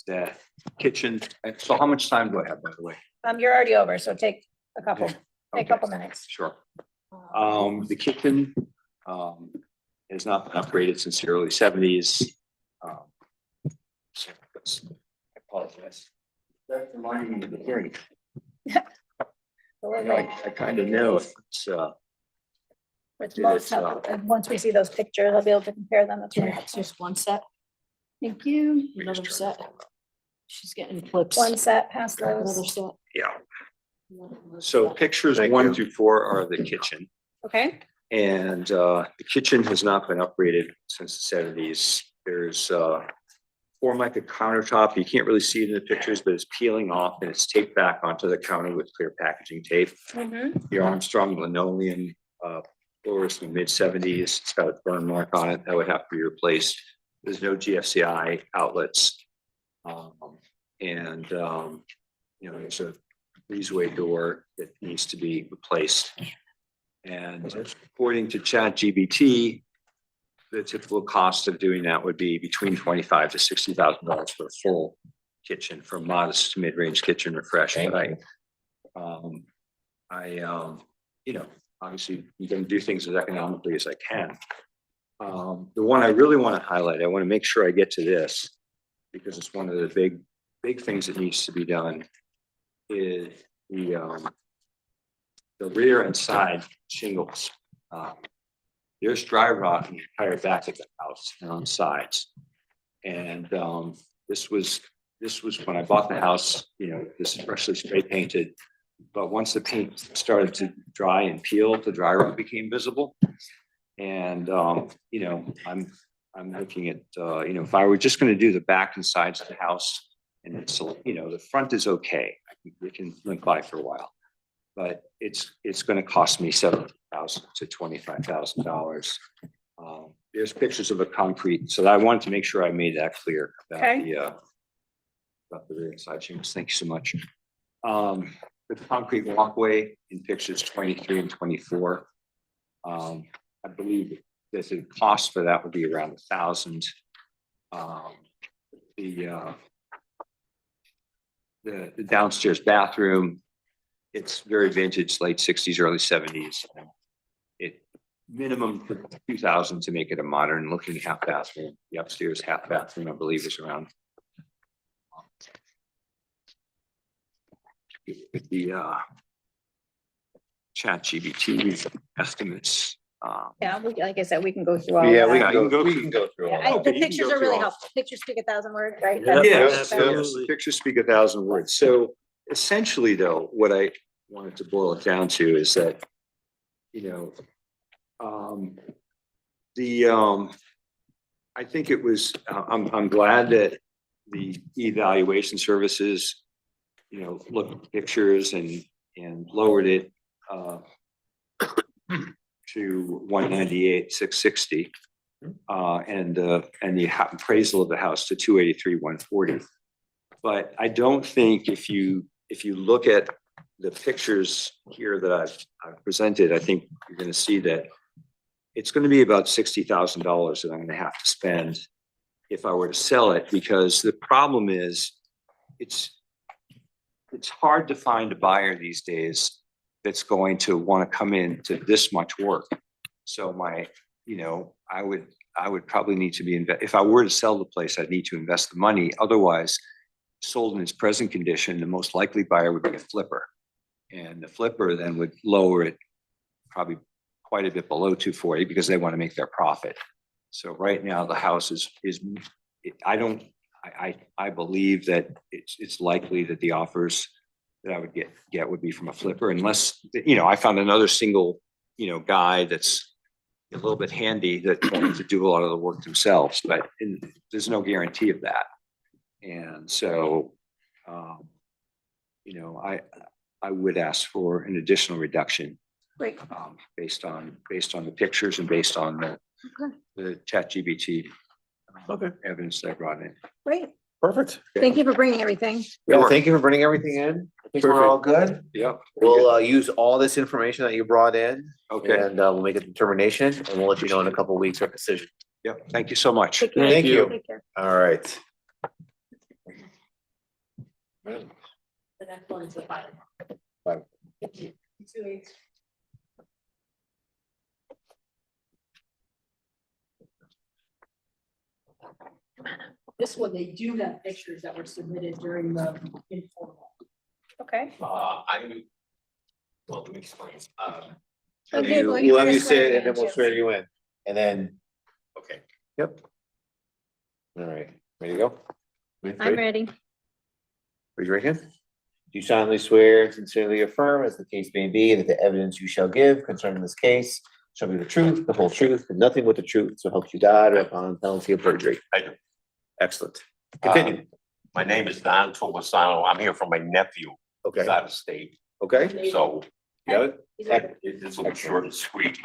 that kitchen, and so how much time do I have, by the way? You're already over, so take a couple, Okay. take a Okay. couple minutes. Sure. The kitchen, has not been upgraded since the early 70s. So that's- I apologize. That reminded me of the hearing. I kind of know it's, With do most this, of, and once we see those pictures, I'll be able to compare them. That's right. It's just one set, Thank you. another set. She's getting clips. One set, pass Another those. set. yeah. another So set. pictures Thank 1 you. through 4 are the kitchen. Okay, And the kitchen has not been upgraded since the 70s. There's Formica countertop. You can't really see it in the pictures, but it's peeling off and it's taped back onto the counter with clear packaging tape. The Armstrong linoleum floors in the mid-70s. It's got a burn mark on it that would have to be replaced. There's no GFCI outlets. And you know, there's a breezeway door that needs to be replaced. And according to ChatGPT, the typical cost of doing that would be between $25,000 to $60,000 for a full kitchen, from modest to mid-range kitchen refresh. But you know, obviously I'm going to do things as economically as I can. The one I really want to highlight, I want to make sure I get to this, because it's one of the big things that needs to be done, is the rear and side shingles. There's dry rot in the entire back of the house and on sides. And this was when I bought the house, you know, this is freshly spray painted. But once the paint started to dry and peel, the dry rot became visible. And you know, I'm looking at you know, if I were just going to do the back and sides of the house, and it's, you know, the front is okay, we can limp by for a while. But it's going to cost me $1,000 to $25,000. There's pictures of the concrete, so I wanted to make sure I made that clear about Okay. about the rear side shingles. Thank you so much. The concrete walkway in pictures 23 and 24. I believe that the cost for that would be around $1,000. The downstairs bathroom, it's very vintage, late 60s, early 70s. It minimum 2,000 to make it a modern looking half bathroom. The upstairs half bathroom, I believe, is around with the ChatGPT estimates. Yeah, like I said, we can go through all of Yeah, we that. can you can go, go we through- can go through. Yeah, all I- that. the Okay, you can pictures go are really through all- helpful. Pictures speak 1,000 words, right? Yeah. That's- Yes, that's- yes, pictures speak 1,000 words. So essentially though, what I wanted to boil it down to is that, you know, I think it was, I'm glad that the evaluation services, you know, looked at pictures and lowered it to 198,660. And the appraisal of the house to 283,140. But I don't think if you look at the pictures here that I've presented, I think you're gonna see that it's gonna be about $60,000 that I'm gonna have to spend if I were to sell it, because the problem is it's hard to find a buyer these days that's going to wanna come in to this much work. So I would probably need to be, if I were to sell the place, I'd need to invest the money. Otherwise, sold in its present condition, the most likely buyer would be a flipper. And the flipper then would lower it probably quite a bit below 240 because they want to make their profit. So right now, the house is, I believe that it's likely that the offers that I would get would be from a flipper unless, I found another single, guy that's a little bit handy that wanted to do a lot of the work themselves, but there's no guarantee of that. And so, I would ask for an additional reduction Great. based on the pictures and based on the ChatGPT evidence that I brought in. Great. Perfect. Thank you for bringing everything. Yeah, thank you for bringing everything in. I think we're all good. Yeah. We'll use all this information that you brought in. Okay. And we'll make a determination and we'll let you know in a couple of weeks our decision. Yep. Thank you so much. Take care. Thank you. Take care. All right. The next one is the fire. Bye. 2 weeks. This one, they do have pictures that were submitted during the informal. Okay. Let me explain. Okay, well, We'll have you're you say it swearing and then in, we'll Jim. swear you in. And then, Okay. yep. All right, ready to go? I'm ready. Raise your right hand. Do you solemnly swear and sincerely affirm, as the case may be, that the evidence you shall give concerning this case shall be the truth, the whole truth, and nothing but the truth, so help you God, or upon penalty of perjury? I do. Excellent. Continue. My name is Don Tomasano. I'm here for my nephew. Okay, He's out of state. okay. So You got it? it's a little short and sweet.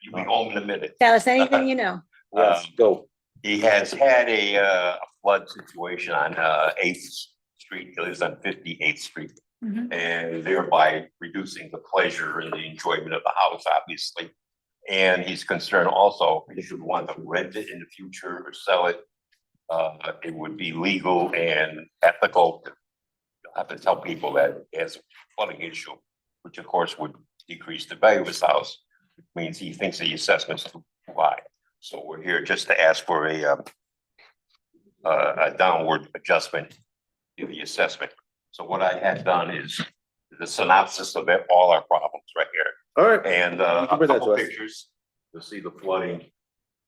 You'll be home in a minute. Tell us anything you know. Yes, go. He has had a flood situation on 8th Street. He lives on 58th Street. Mhm. And thereby reducing the pleasure and the enjoyment of the house, obviously. And he's concerned also, he should want to rent it in the future or sell it. It would be legal and ethical. You'll have to tell people that he has a flooding issue, which of course would decrease the value of his house. Means he thinks the assessment's too high. So we're here just to ask for a downward adjustment to the assessment. So what I had done is the synopsis of all our problems right here. All right. And You a can bring that couple to us. pictures. You'll see the flooding.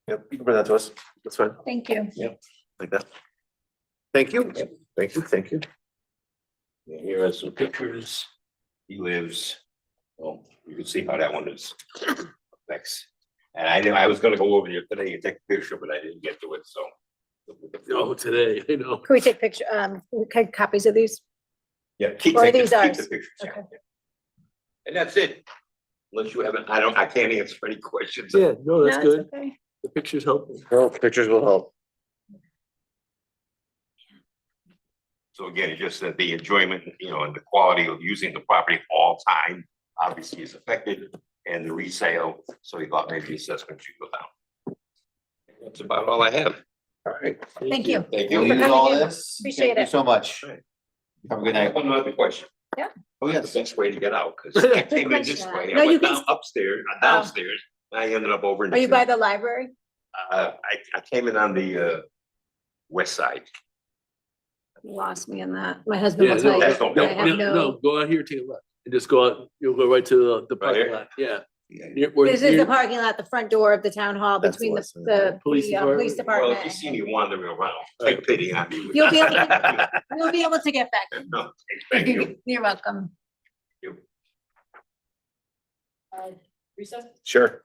Yep, you can bring that to us. That's fine. Thank you. Like that. Thank you. Thank you, thank you. And here are some pictures. He lives, well, you can see how that one is. Thanks. And I was gonna go over there today and take a picture, but I didn't get to it, so. Oh, today, I know. Can we take copies of these? Yeah. Keep Or taking- these keep ours? the pictures, yeah. Okay. And that's it. Unless you haven't, I can't answer any questions. Yeah, no, that's No, it's good. okay. The pictures help. Well, pictures will help. So again, just that the enjoyment, and the quality of using the property all time obviously is affected, and the resale, so he thought maybe the assessment should go down. That's about all I have. All right. Thank you. Thank Thanks for Use coming all in. this. Appreciate Thank you it. so much. Have a good night. One other question. Yeah. Oh, What's yes. the best way to get out? Cause I came in this way, No, I you went can- down upstairs, downstairs, and I ended up over in. Are you by the library? I came in on the, west side. You lost me in that. My husband Yeah, will tell no, you. that's no, I have no, no. go out here, take a left, and just go out, you'll go right to the parking here? lot, yeah. Where- This is the near- parking lot, the front door of the town hall That's between the, what's in the Police police department? Well, department. if you see me wandering around, take pity on me. You'll be able to, you'll be able to get back. No, thank you. You're welcome. Recess? Sure.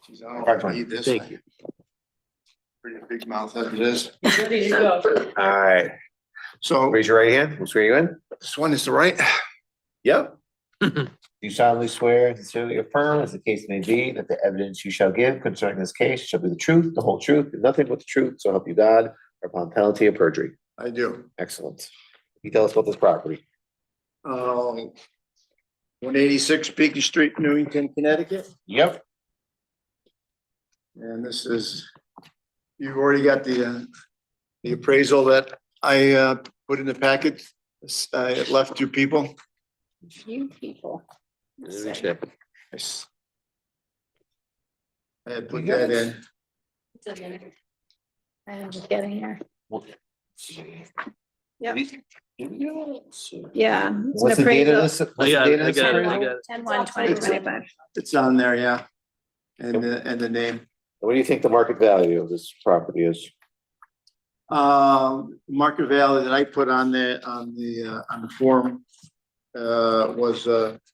Geez, I don't know if I eat this. Thank you. Pretty big mouth as it is. There you go. All right. So Raise your right hand. We'll swear you in. this one is the right. Yep. Do you solemnly swear and sincerely affirm, as the case may be, that the evidence you shall give concerning this case shall be the truth, the whole truth, and nothing but the truth, so help you God, or upon penalty of perjury? I do. Excellent. Can you tell us about this property? 186 Beacon Street, Newington, Connecticut. Yep. And this is, you've already got the appraisal that I put in the packet. I left to people. You people. Let me check. I had put that in. I'm just getting here. Yep. So- Yeah. What's the date of this? What's the got date it, of I this got it, I appraisal? got it. 10/1/2025. It's on there, yeah. And the name. What do you think the market value of this property is? Market value that I put on the form was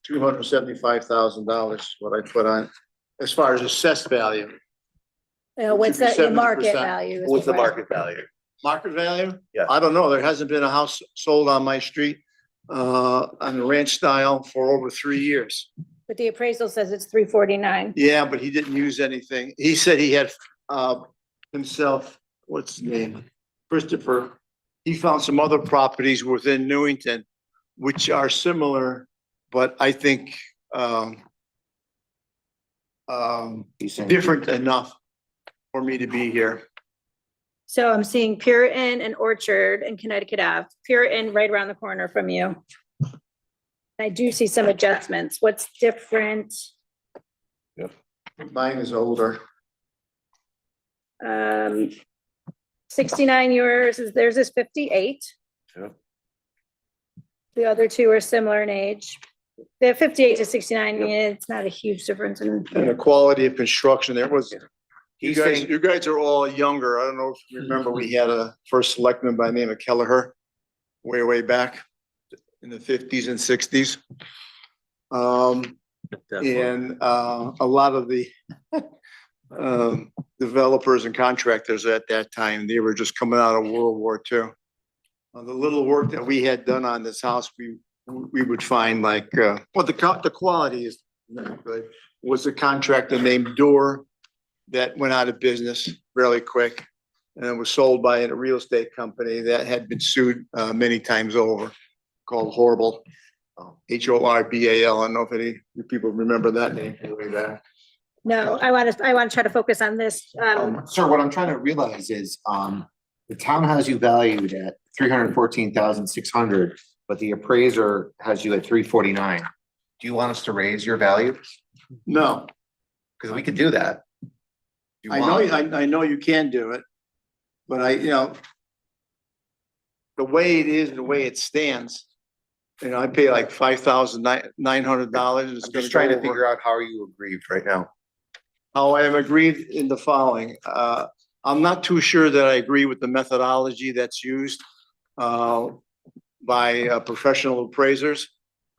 $275,000, what I put on, as far as assessed value. What's that, the 70%. market value? is What's the what- market value? Market value? Yeah. I don't know. There hasn't been a house sold on my street on the ranch style for over 3 years. But the appraisal says it's 349. Yeah, but he didn't use anything. He said he had himself, what's his name? Christopher. He found some other properties within Newington, which are similar, but I think He's saying- different enough for me to be here. So I'm seeing Puritan and Orchard and Connecticut Ave, Puritan right around the corner from you. I do see some adjustments. What's different? Mine is older. 69 yours is, theirs is 58. Yeah. The other two are similar in age. They're 58 to 69, yeah, it's not a huge difference in. And the quality of construction, there was, you He's guys, saying, you guys are all younger. I don't know if you remember, we had a first selectman by the name of Kelleher way back in the 50s and 60s. And a lot of the developers and contractors at that time, they were just coming out of World War II. The little work that we had done on this house, we would find like, well, the quality is not good. Was a contractor named Door that went out of business really quick. And it was sold by a real estate company that had been sued many times over, called Horrible. Horbal. I don't know if any you people remember that name way back. No, I want to try to focus on this. Sir, what I'm trying to realize is, the town has you valued at 314,600, but the appraiser has you at 349. Do you want us to raise your value? No, Because we could do that. You I know, want- I know you can do it, but the way it is, the way it stands, I pay like $5,900. I'm just trying to figure out how you aggrieved right now. How I am agreed in the following. I'm not too sure that I agree with the methodology that's used by professional appraisers.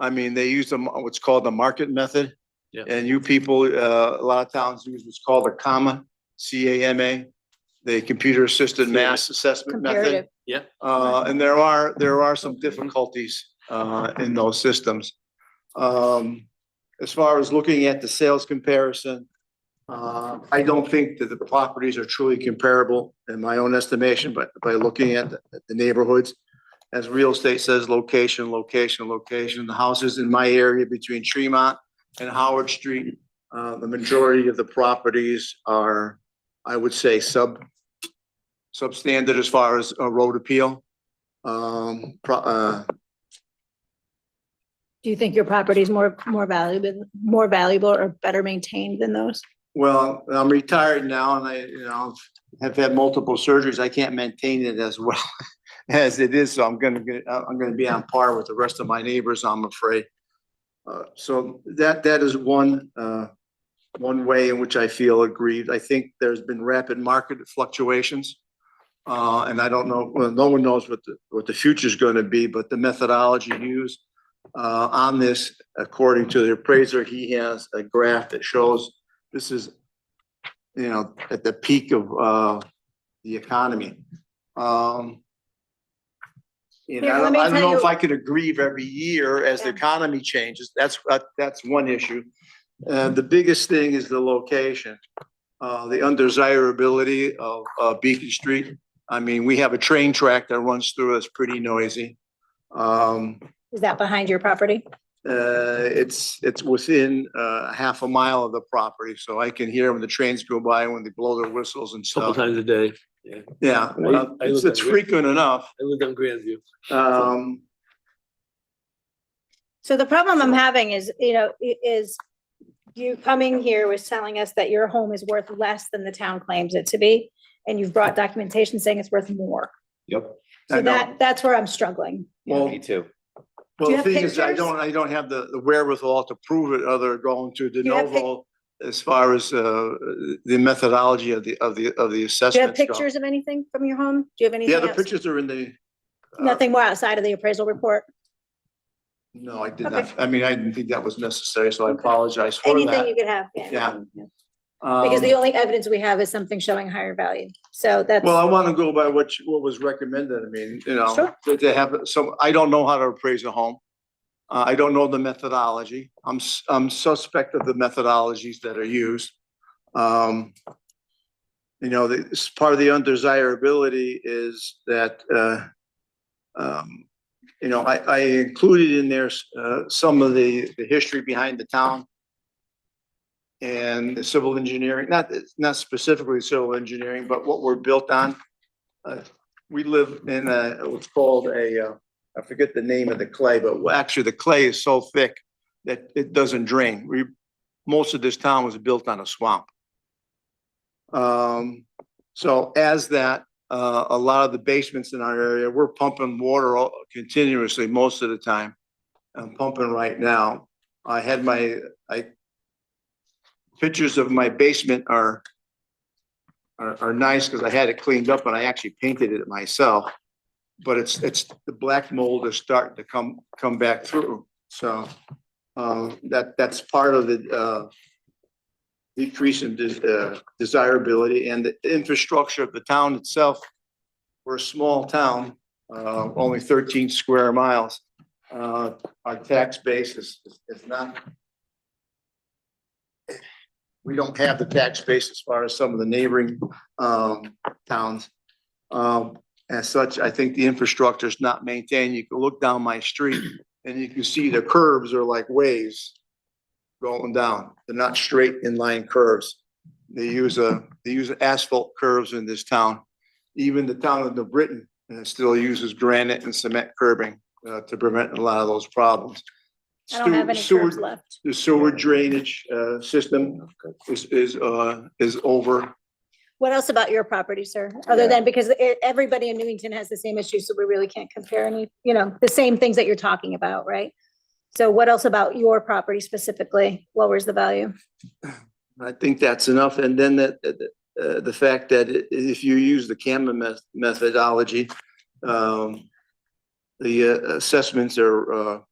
I mean, they use what's called the market method. Yeah. And you people, a lot of towns use what's called a CAMA, C-A-M-A, the computer assisted mass assessment method. Comparative. And there are some difficulties in those systems. As far as looking at the sales comparison, I don't think that the properties are truly comparable in my own estimation, but by looking at the neighborhoods, as real estate says, location, location, location. The houses in my area between Tremont and Howard Street, the majority of the properties are, I would say, substandard as far as a road appeal. Do you think your property is more valuable or better maintained than those? Well, I'm retired now and I, have had multiple surgeries. I can't maintain it as well as it is, so I'm gonna be on par with the rest of my neighbors, I'm afraid. So that is one way in which I feel aggrieved. I think there's been rapid market fluctuations. And I don't know, well, no one knows what the future is gonna be, but the methodology used on this, according to the appraiser, he has a graph that shows this is, at the peak of the economy. You Here, know, let me I don't tell know if you- I could aggrieve every year as the Yeah. economy changes. That's one issue. The biggest thing is the location, the undesirability of Beacon Street. I mean, we have a train track that runs through us, pretty noisy. Is that behind your property? It's within half a mile of the property, so I can hear when the trains go by, when they blow their whistles and Couple stuff. times a day. Yeah, well, I it's lived on Gra- frequent enough. I lived on Grandview. Um, So the problem I'm having is, is you coming here was telling us that your home is worth less than the town claims it to be, and you've brought documentation saying it's worth more. Yep. I So know. that's where I'm struggling. Well, Me too. well, you the have thing is, pictures? I don't have the wherewithal to prove it other going to de you have pic- novo as far as the methodology of the Do you have assessments go. pictures of anything from your home? Do you have anything Yeah, the else? pictures are in the. Nothing more outside of the appraisal report? No, I did Okay. not. I mean, I didn't think that was necessary, so I apologize for Anything you that. could have? Yeah. Because the Um, only evidence we have is something showing higher value. So that's, Well, I want to go by what was recommended. I mean, you know, Sure. to have some, I don't know how to appraise a home. I don't know the methodology. I'm suspect of the methodologies that are used. You know, part of the undesirability is that, you know, I included in there, some of the history behind the town. And the civil engineering, not specifically civil engineering, but what we're built on. We live in what's called I forget the name of the clay, but actually the clay is so thick that it doesn't drain. Most of this town was built on a swamp. So as that, a lot of the basements in our area, we're pumping water continuously most of the time. I'm pumping right now. Pictures of my basement are nice because I had it cleaned up and I actually painted it myself. But it's the black mold is starting to come back through. So that's part of the decrease in desirability and the infrastructure of the town itself. We're a small town, only 13 square miles. Our tax base is not. We don't have the tax base as far as some of the neighboring towns. As such, I think the infrastructure is not maintained. You can look down my street and you can see the curves are like waves going down. They're not straight inline curves. They use asphalt curves in this town. Even the town of New Britain still uses granite and cement curbing to prevent a lot of those problems. I don't have any curves left. The sewer drainage system is over. What else about your property, sir? Other than, because everybody in Newington has the same issue, so we really can't compare any, the same things that you're talking about, right? So what else about your property specifically lowers the value? I think that's enough. And then the fact that if you use the CAMA methodology, the assessments have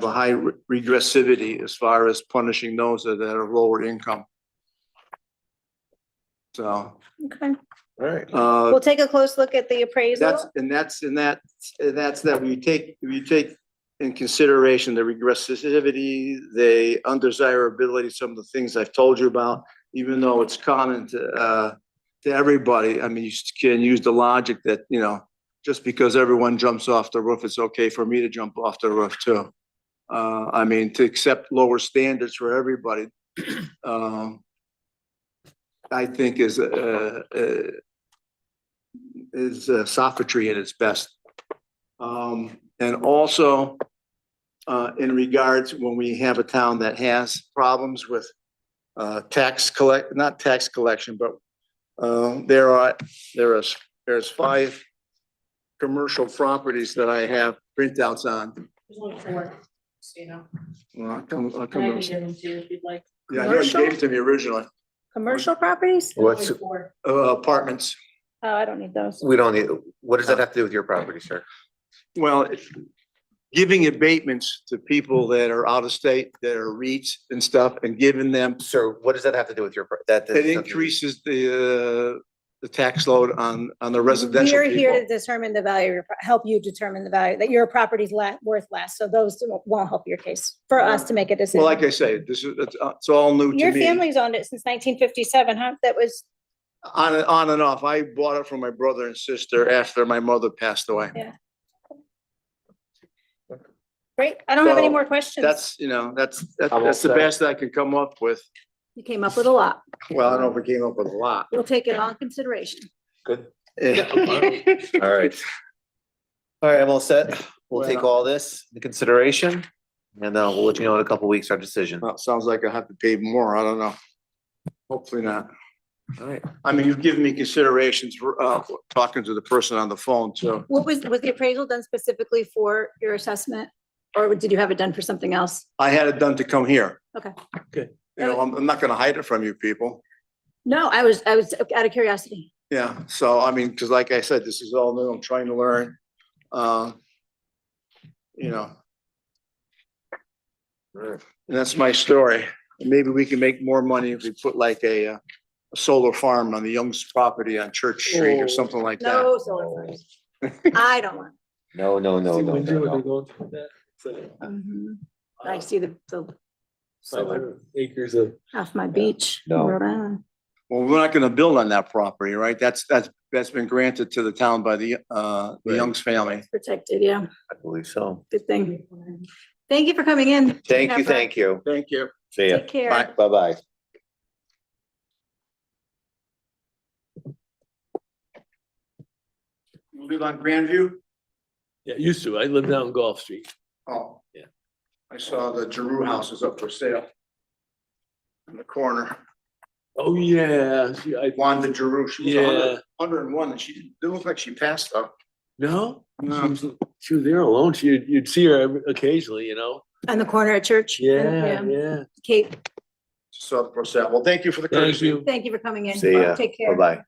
a high regressivity as far as punishing those that are lower income. So, Okay, Right. we'll take a close look at the appraisal. that's that we take in consideration the regressivity, the undesirability, some of the things I've told you about, even though it's common to everybody. I mean, you can use the logic that, just because everyone jumps off the roof, it's okay for me to jump off the roof too. I mean, to accept lower standards for everybody, I think is sophistry at its best. And also, in regards when we have a town that has problems with not tax collection, but there's 5 commercial properties that I have printouts on. There's only 4, so Well, I'll come. I can give them to you if you'd like. Yeah, I know you gave it to me originally. Commercial properties? What's, Only 4. Apartments. Oh, I don't need those. we don't need, what does that have to do with your property, sir? Well, giving abatements to people that are out of state, that are REITs and stuff, and giving them, Sir, what does that have to do with your, that? it increases the the tax load on the residential We're here to people. determine the value, of your help you determine the value, that your property's worth less, so those won't help your case, for us to make a decision. Well, like I say, it's all new to Your me. family's owned it since 1957, huh? That was, On and off. I bought it from my brother and sister after my mother passed away. Yeah. great. I don't have any So, more questions. That's, that's all the set. best I can come up with. You came up with a lot. Well, I don't know if we came up with a lot. We'll take it all in consideration. Good. Yeah. All right. All right, I'm all set. We'll take Well- all this into consideration and we'll let you know in a couple weeks our decision. Well, it sounds like I have to pay more. I don't know. Hopefully not. All right. I mean, you've given me considerations for, talking to the person on the phone too. What was the appraisal done specifically for your assessment? Or did you have it done for something else? I had it done to come here. Okay. Good. I'm not gonna hide it from you people. No, I was out of curiosity. Yeah, so I mean, cause like I said, this is all new. I'm trying to learn. You know. And that's my story. Maybe we can make more money if we put like a solar farm on the Young's property on Church Street or something like that. No solar farms. I don't want. No, no, no, See, no, when no, you were no. going through that, so, I see the 500 acres of. off my beach. in No. Rhode Island. Well, we're not gonna build on that property, right? That's been granted to the town by the Young's family. Protected, yeah, I believe so. good thing. Thank you for coming in. Thank you, Have fun. thank you. Thank you. See ya. Take care. Bye. Bye-bye. You live on Grandview? Yeah, used to. I lived down Gulf Street. Oh. Yeah. I saw the Giroux house is up for sale. In the corner. Oh, yeah. Wanda Giroux, she was Yeah. 101 and she didn't look like she passed though. No? No. She was there alone. You'd see her occasionally, you know? On the corner at church. Yeah. Kate, Saw it for sale. Well, thank you for the Thank courtesy. you. thank you for coming in. See ya. Take care. Bye-bye.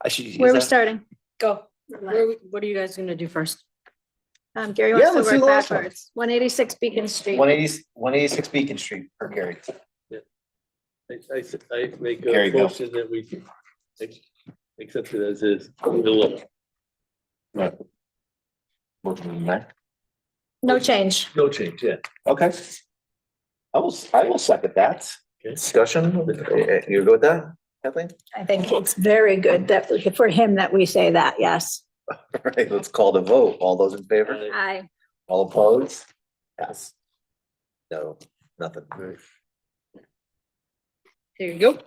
I should use Where are we that. starting? Go. What are you guys gonna do first? Gary Yeah, wants to let's do work the last one. backwards. 186 Beacon Street. 186 Beacon Street for Gary. I make Gary, a go. motion that we accept it as is. The look. No change. No change, yeah. Okay. I will second that. Okay. Discussion, you go with that, Kathleen? I think it's very good that for him that we say that, yes. All right, let's call the vote. All those in favor? I, All opposed? Yes. No, nothing. Right. There you go.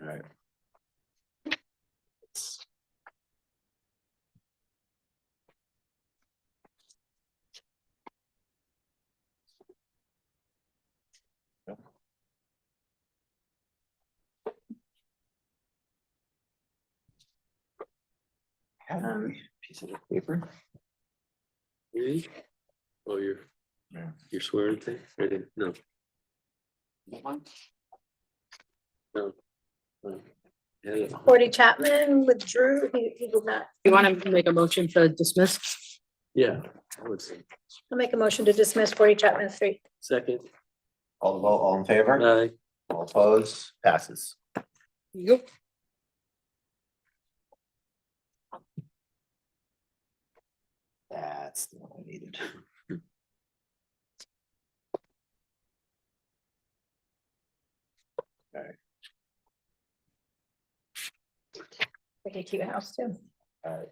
All right. Have a piece of paper. Really? Oh, Yeah. you're swearing thing? I didn't, no. No. No. Yeah. 40 Chapman withdrew, he did not. You wanna make a motion to dismiss? Yeah, I would say. I'll make a motion to dismiss 40 Chapman Street. Second, All the vote, all in favor? aye. All opposed? Passes. Yep. That's the one I needed. Pretty cute house too. All right.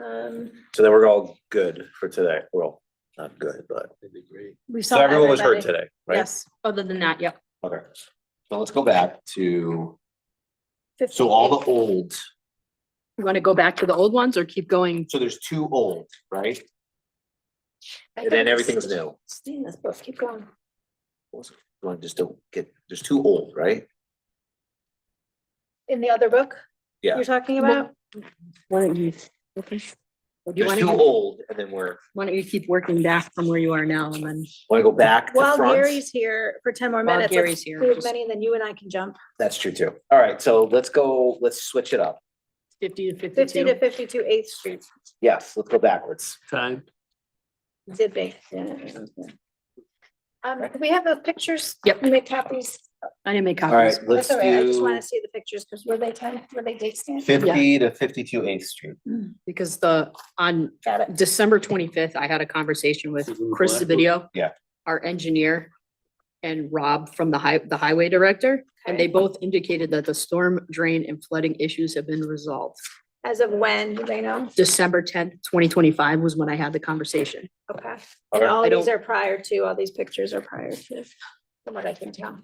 Um, So then we're all good for today. Well, not good, but That'd be great. we saw so everyone was heard everybody. today, right? Yes. Other than that, yep. Okay. So let's go back to, 58. so all the old, You wanna go back to the old ones or keep going? so there's two old, right? I And then got everything's this- new. Stay in this book, keep going. You want just to get, there's two old, right? In the other book? Yeah. You're talking about? Why don't you? Okay. Or do you There's wanna, two old and then we're, why don't you keep working back from where you are now and then, want to go back to While front? Gary's here for 10 more While minutes, Gary's let's here, do as just- many and then you and I can jump. That's true too. All right, so let's go, let's switch it up. 50 to 50 to 52? 52 8th Street. Yes, let's go backwards. Time, Did they? Yeah. Do we have the pictures? Yep. You make copies? I didn't make All right, copies. let's That's all right. I just want do to see the pictures because were they date stamped? 50 to 52 8th Street. Because on Got it. December 25th, I had a conversation with This is in the Chris black book? Video. Yeah. Our engineer and Rob from the highway director, and they both indicated that the storm drain and flooding issues have been resolved. As of when, do they know? December 10th, 2025 was when I had the conversation. Okay. All And right. all I of these don't- are prior to, all these pictures are prior to, from what I can tell.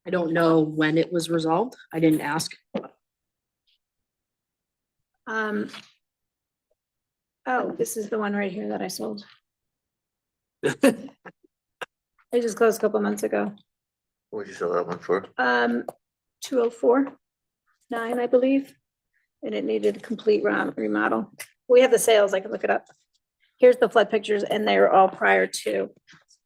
I don't know when it was resolved. I didn't ask. Oh, this is the one right here that I sold. I just closed a couple months ago. What did you sell that one for? 204 9, I believe. And it needed a complete remodel. We have the sales, I can look it up. Here's the flood pictures and they're all prior to.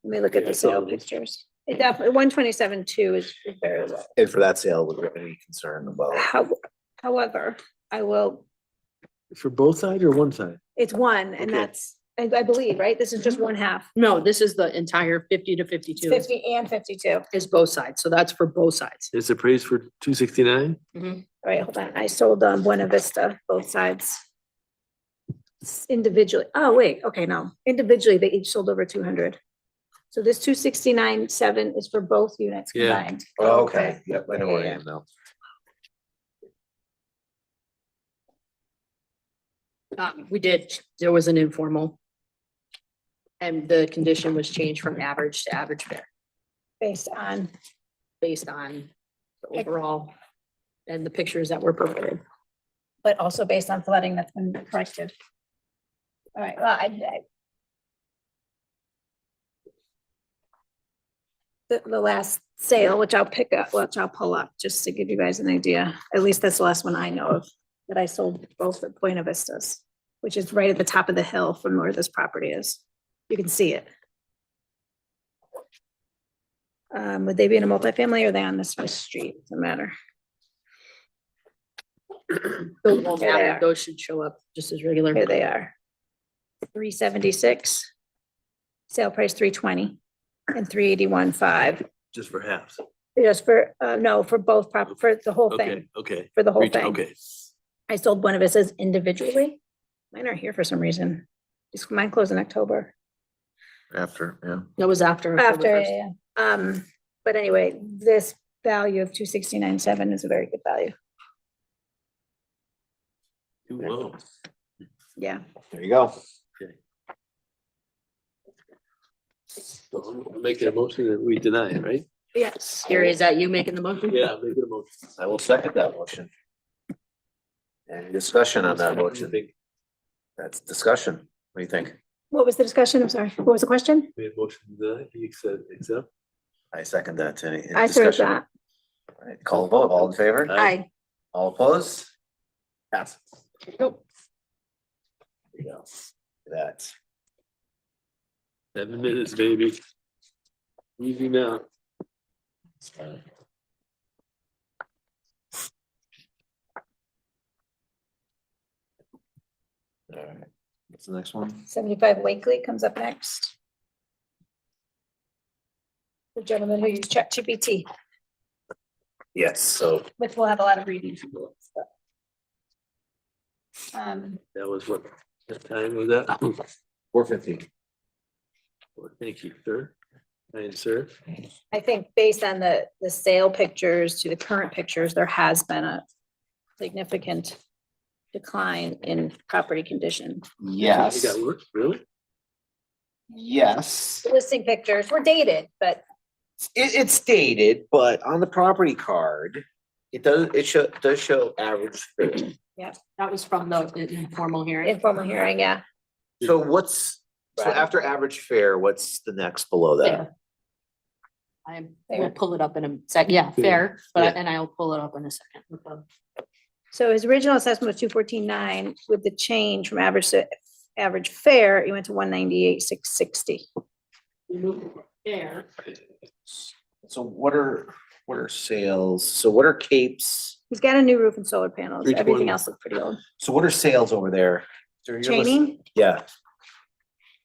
Let me look at Yeah, I the saw sale those. pictures. It definitely, 127.2 is very low. And for that sale, was there any concern about? However, I will, for both sides or one side? it's one and Okay. that's, I believe, right? This is just one half. No, this is the entire 50 to 52 50 and 52. is both sides. So that's for both sides. It's appraised for 269? All right, hold on. I sold Buena Vista, both sides. Individually. Oh, wait, okay, no. Individually, they each sold over 200. So this 269.7 is for both units Yeah. combined. Oh, okay, yep, I know where I Yeah. am now. We did, there was an informal. And the condition was changed from average to average fair Based on, based on the overall and the pictures that were provided. but also based on flooding that's been corrected. All right, well, the last sale, which I'll pick up, which I'll pull up, just to give you guys an idea. At least that's the last one I know of, that I sold both at Buena Vistas, which is right at the top of the hill from where this property is. You can see it. Would they be in a multifamily or are they on this street? Doesn't matter. Those won't Here they matter. are. Those should show up just as regular. Here they are. 376. Sale price 320 and 381.5. Just for halves. Just for, no, for both for the whole Okay, thing, okay. for the whole Retail, thing. Okay. I sold one of it says individually. Mine aren't here for some reason. Mine closed in October. After, yeah. That was after. October After, 1st. yeah. But anyway, this value of 269.7 is a very good value. Too low. Yeah. There you go. So I'm making a motion that we deny it, right? Yes. Gary, is that you making the motion? Yeah, I'm making a motion. I will second that motion. Any discussion on that motion? That's discussion. What do you think? What was the discussion? I'm sorry. What was the question? Made a motion to deny, you said, accept. I second that. Any I heard discussion? that. All right, call a vote. All in favor? Aye. All opposed? Pass. Nope. There you go. That. 7 minutes, baby. Easy now. All right. What's the next one? 75 Wakely comes up next. The gentleman who used ChatGPT, Yes, so which will have a lot of reading. That was what time was that? 450. Well, thank you, sir. Kind sir. I think based on the sale pictures to the current pictures, there has been a significant decline in property condition. You got work, really? Yes. The listing pictures were dated, but It's dated, but on the property card, it does show average fare. That was from the informal hearing. informal hearing, yeah. So so Right. after average fare, what's the next below that? Fair. I will pull it up in a sec. Yeah, fair, Yeah. and I'll pull it up in a second. So his original assessment was 214.9 with the change from average to average fare, he went to 198,660. Fair. So what are sales? So what are capes? He's got a new roof and solar panels. 320. Everything else looks pretty old. So what are sales over there? So you're listing- Cheney, Yeah,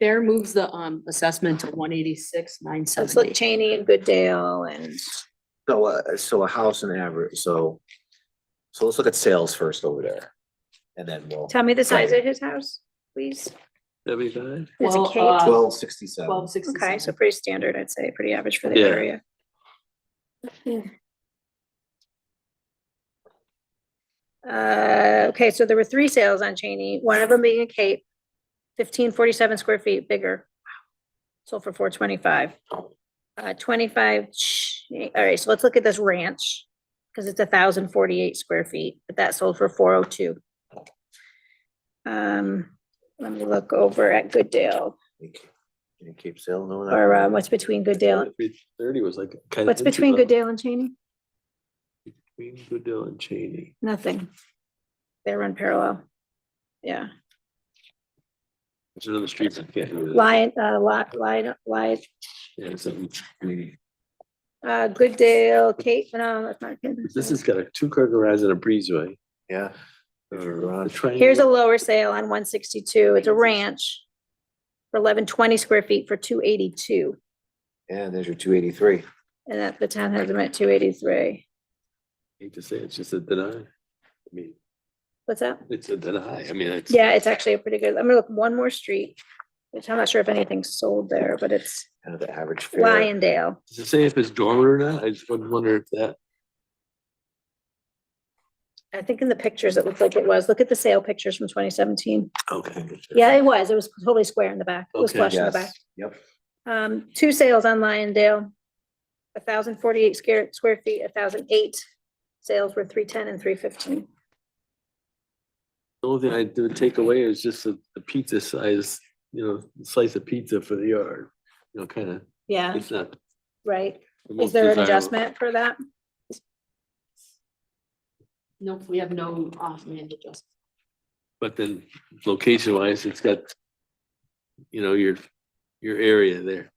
Fair moves the assessment to 186,970. let's look Cheney and Gooddale and so a house and average, so let's look at sales first over there. And then we'll. tell me the size of his house, please. 75? Is it Well, Cape? 1267. 1267. Okay, so pretty standard, I'd say, pretty average for the Yeah. area. Okay, so there were 3 sales on Cheney, one of them being a Cape, 1547 square feet bigger. Sold for 425. 25, all right, so let's look at this ranch, because it's 1,048 square feet, but that sold for 402. Let me look over at Gooddale, Can you keep sales over or there? what's between Gooddale, 30 was like. kind of what's between entry Gooddale and Cheney? level. Between Goodell and Cheney. Nothing. They run parallel. Yeah, There's another street. I can't remember. Lion, Yeah, something. Gooddale, Cape, no, that's not good. This has got a 2-car garage and a breezeway. Yeah. Or, triangle. Here's a lower sale on 162. It's a ranch for 1120 square feet for 282. And there's your 283. And that the town has them at 283. Hate to say it's just a deny. I mean, What's that? it's a deny. I mean, it's. Yeah, it's actually a pretty good, I'm gonna look one more street, which I'm not sure if anything's sold there, but it's Kind of the average fare. Lyondale. Does it say if it's dormer or not? I just would wonder if that. I think in the pictures, it looked like it was. Look at the sale pictures from 2017. Okay. Yeah, it was. It was totally square in the back. It was Okay. flush in the back. Yes, yep. 2 sales on Lyondale. 1,048 square feet, 1,008. Sales were 310 and 315. The only thing I would take away is just the pizza size, slice of pizza for the yard, kind of, Yeah, it's not. right. the Is most there an desirable. adjustment for that? Nope, we have no land adjustment. But then location wise, it's got, your area there.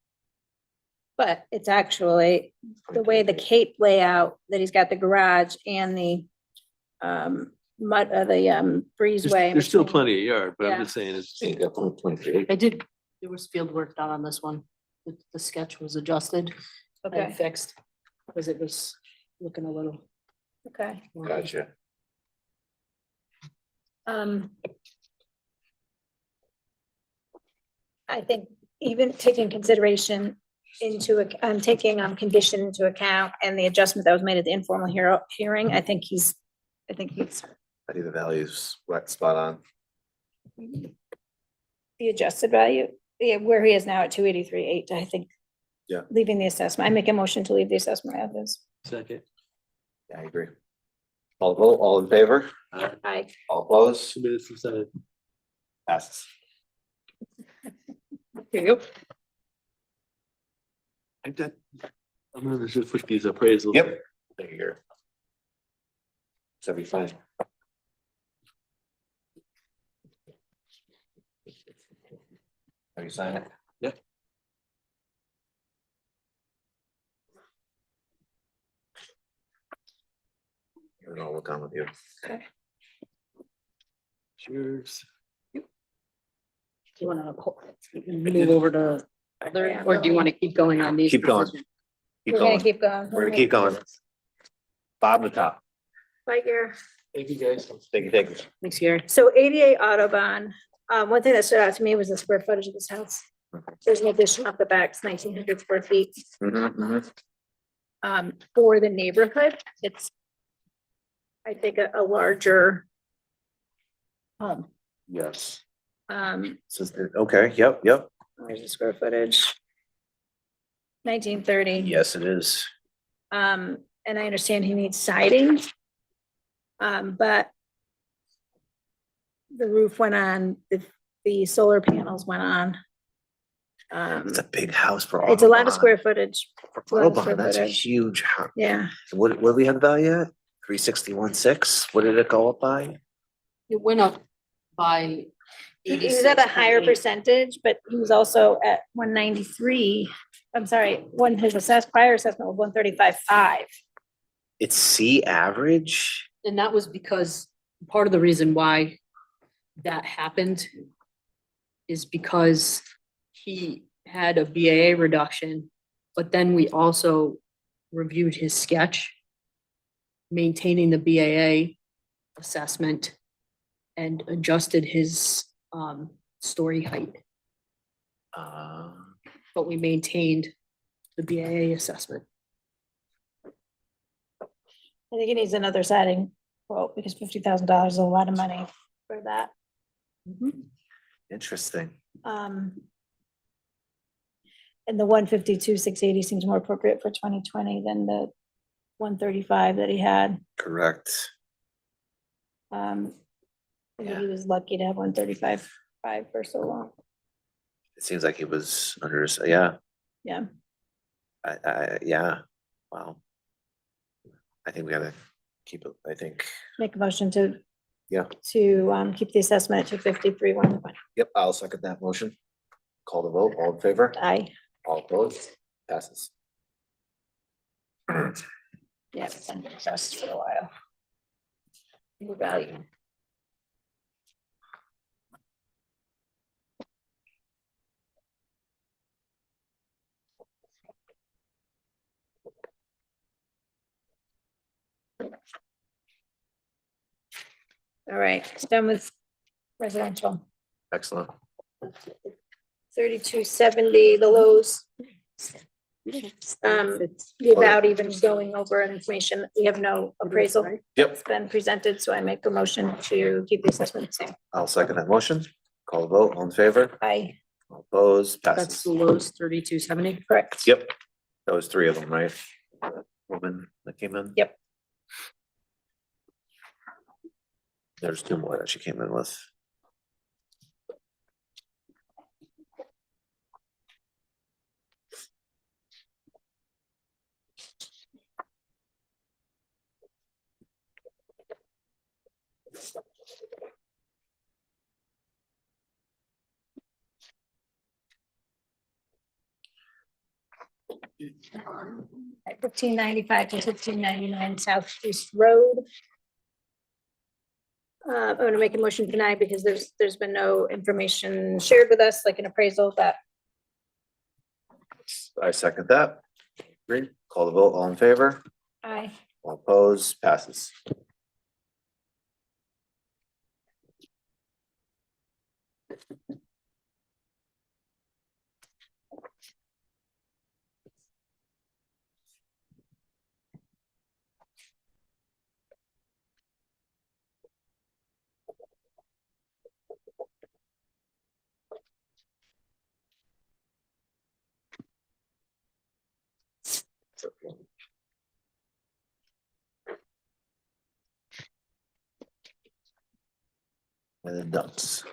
But it's actually the way the Cape layout, that he's got the garage and the breezeway. There's still between- plenty of yard, but Yeah. I'm just saying it's. You got 23. I did, there was field work done on this one. The sketch was adjusted Okay, and fixed because it was looking a little. okay. Gotcha. I think even taking consideration taking condition into account and the adjustment that was made at the informal hearing, I think he's I think the value's right spot on. the adjusted value, yeah, where he is now at 283,800, I think. Yeah. Leaving the assessment, I make a motion to leave the assessment as is. Second. Yeah, I agree. All vote, all in favor? I, All opposed? 2 minutes inside. Passes. Here you go. I'm done. I'm gonna just put these appraisals. Yep. There you go. 75. Have you signed it? Yeah. Here, I'll look on with you. Cheers. Do you wanna move over to other, or do you wanna keep going on these? Keep going. decisions? Keep we're gonna going. keep going. We're gonna keep going. Bottom of the top. Right here. Thank you, guys. Thank you, thank you. Thanks, Gary. So 88 Autobahn, one thing that stood out to me was the square footage of this house. There's an addition off the back, it's 1,900 square feet. Mhm, mhm. For the neighborhood, it's, I think, a larger home. Yes. Um, Okay, yep, yep. where's the square footage? 1930. Yes, it is. And I understand he needs siding. But the roof went on, the solar panels went on. It's a big house for. It's a lot of Audubon. square footage, For a lot of square Audubon, that's a footage. huge house. yeah. What do we have the value at? 361.6? What did it go up by? It went up by. He was at a higher 86.8. percentage, but he was also at 193. I'm sorry, when his prior assessment was 135.5. It's C average? And that was because part of the reason why that happened is because he had a BAA reduction, but then we also reviewed his sketch, maintaining the BAA assessment and adjusted his story height, Uh, but we maintained the BAA assessment. I think he needs another siding quote because $50,000 is a lot of money for that. Interesting. And the 152,680 seems more appropriate for 2020 than the 135 that he had. Correct. I think Yeah. he was lucky to have 135.5 for so long. It seems like it was under, yeah, Yeah. yeah, wow. I think we gotta keep it, I think. Make a motion to. Yeah. To keep the assessment at 253, 1. Yep, I'll second that motion. Call the vote, all in favor? Aye. All opposed? Passes. Yeah, it's been assessed for a while. New value. All right, it's done with residential. Excellent. 3270, the lows. Without even going over information, we have no appraisal. Yep. It's been presented, so I make a motion to keep the assessment the same. I'll second that motion. Call the vote, all in favor? Aye, All opposed? That's Passes. the lowest 3270. correct. Yep, that was three of them, right? Woman that came in? Yep. There's two more that she came in with. Fifteen ninety-five to 1599 Southeast Road. I'm gonna make a motion tonight because there's been no information shared with us, like an appraisal that I second that. Agreed. Call the vote, all in favor, I, all opposed, passes. And then dumps.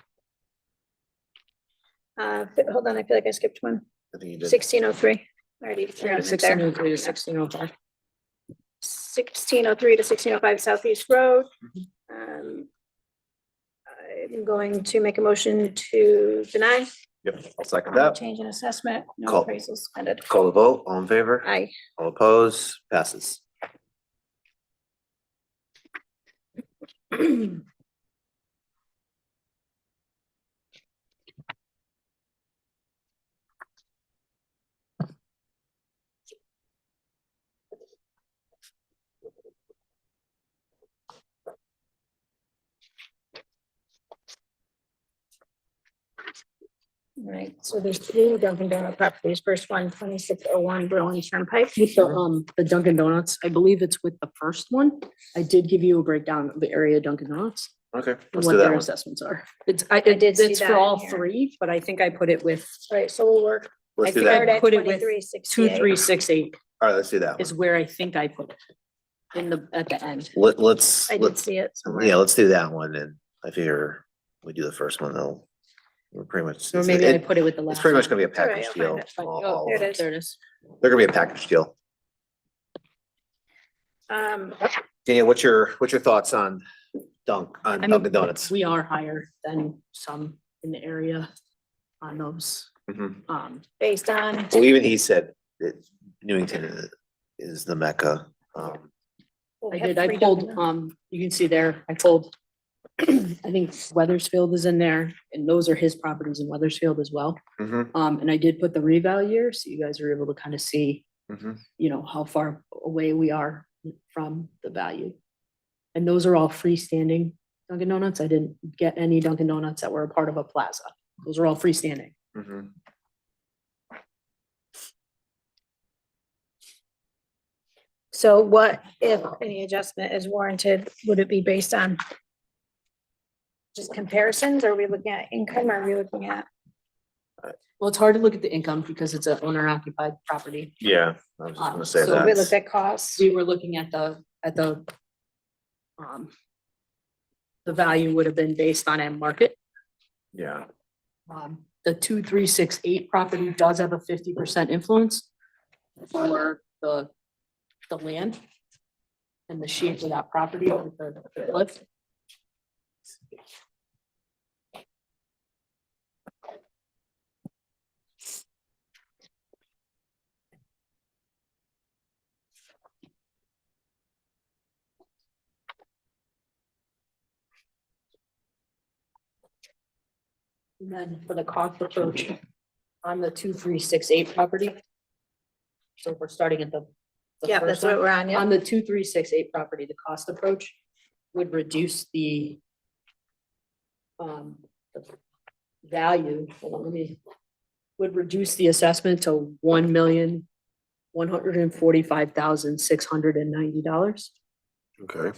hold on, I feel like I skipped one. I think you did. 1603. Already. forgot it Sixteen there. oh three to 1605. 1603 to 1605 Southeast Road. I'm going to make a motion to deny. Yep, I'll second No that. change in assessment, no Call. appraisal suspended. Call the vote, all in favor, Aye. all opposed, passes. All right, so there's 3 Dunkin' Donut properties. First one, 2601 Berlin Turnpike. With the Dunkin' Donuts, I believe it's with the first one. I did give you a breakdown of the area Dunkin' Donuts Okay, and let's what do that their one. assessments are. It's, I did see it's for that all here. 3, but I think I put it with All right, so we'll work. Let's do think I that. Start at put it with 2368. 2368 All right, let's do that is one. where I think I put it at the end. Let's, I did see it somewhere. yeah, let's do that one, and I figure we do the first one, though. We're pretty much. Or maybe I it- put it with the last. It's pretty much one. gonna be a all right, package I'll deal. find it. all- Oh, all there of it them. is. there it is. They're gonna be a package deal. Um, Daniel, what's your thoughts on I mean, Dunkin' Donuts? We are higher than some in the area on those. Mhm. based on, Well, even he said that Newington is the mecca. I did, I pulled, you can see there, I pulled, I think Weathersfield is in there, and those are his properties in Weathersfield as well. Mhm, And I did put the reval year, so you guys are able to kind of see, mhm. you know, how far away we are from the value. And those are all freestanding Dunkin' Donuts. I didn't get any Dunkin' Donuts that were a part of a plaza. Those are all freestanding. Mhm. so what if any adjustment is warranted, would it be based on just comparisons? Are we looking at income? Or are we looking at? Well, it's hard to look at the income because it's an owner occupied property. Yeah, I was just gonna say So So we that. looked at costs. We were looking at the value would have been based on end market. Yeah, The 2368 property does have a 50% influence for the land and the shape of that property with the cliff. And then for the cost approach on the 2368 property. So if we're starting at the. Yeah, first that's what one. we're on, yeah. On the 2368 property, the cost approach would reduce the the value, hold on, would reduce the assessment to $1,145,690. okay.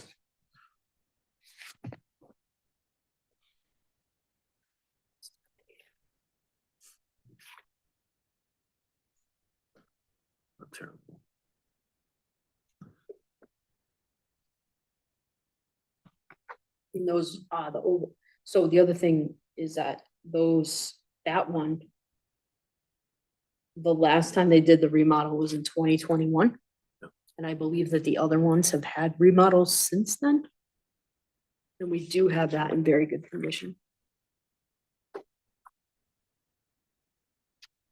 Not terrible. And those, so the other thing is that that one. The last time they did the remodel was in 2021. And I believe that the other ones have had remodels since then. And we do have that in very good condition.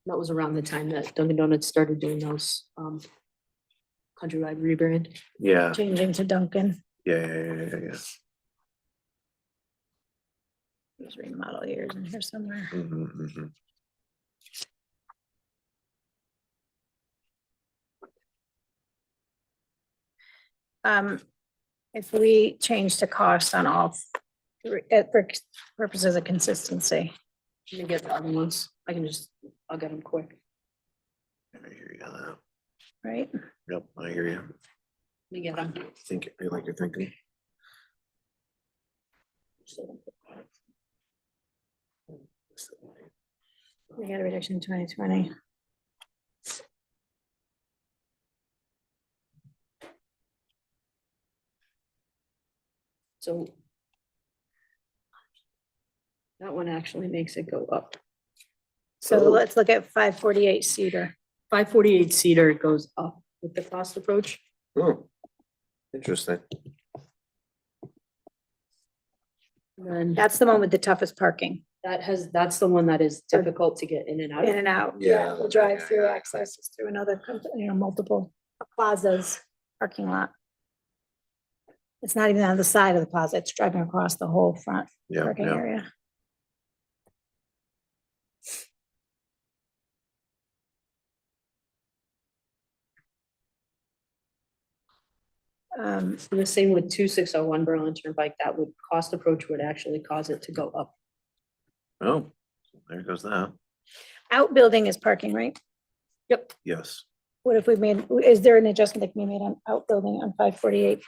That was around the time that Dunkin' Donuts started doing those, countrywide rebrand. Yeah, Changing to Dunkin'. yeah. There's remodel years in here somewhere. Mhm, mhm. If we change the cost on all, for purposes of consistency, Let me get the other ones. I'll get them quick. I hear you on that. right? Yep, I hear you. Let me get them. Think, I like you're thinking. We had a reduction in 2020. So that one actually makes it go up. So let's look at 548 Cedar. 548 Cedar goes up with the cost approach. Hmm. Interesting. And then That's the one with the toughest parking, that's the one that is difficult to get in and out in of. and out. Yeah. The drive-through access is through another, multiple plazas parking lot. It's not even on the side of the plaza, it's driving across the whole front Yeah, parking yeah. area. And the same with 2601 Berlin Turnpike, that would, cost approach would actually cause it to go up. Oh, there goes that. Outbuilding is parking, right? Yep. Yes. What if we made, is there an adjustment that can be made on outbuilding on 548?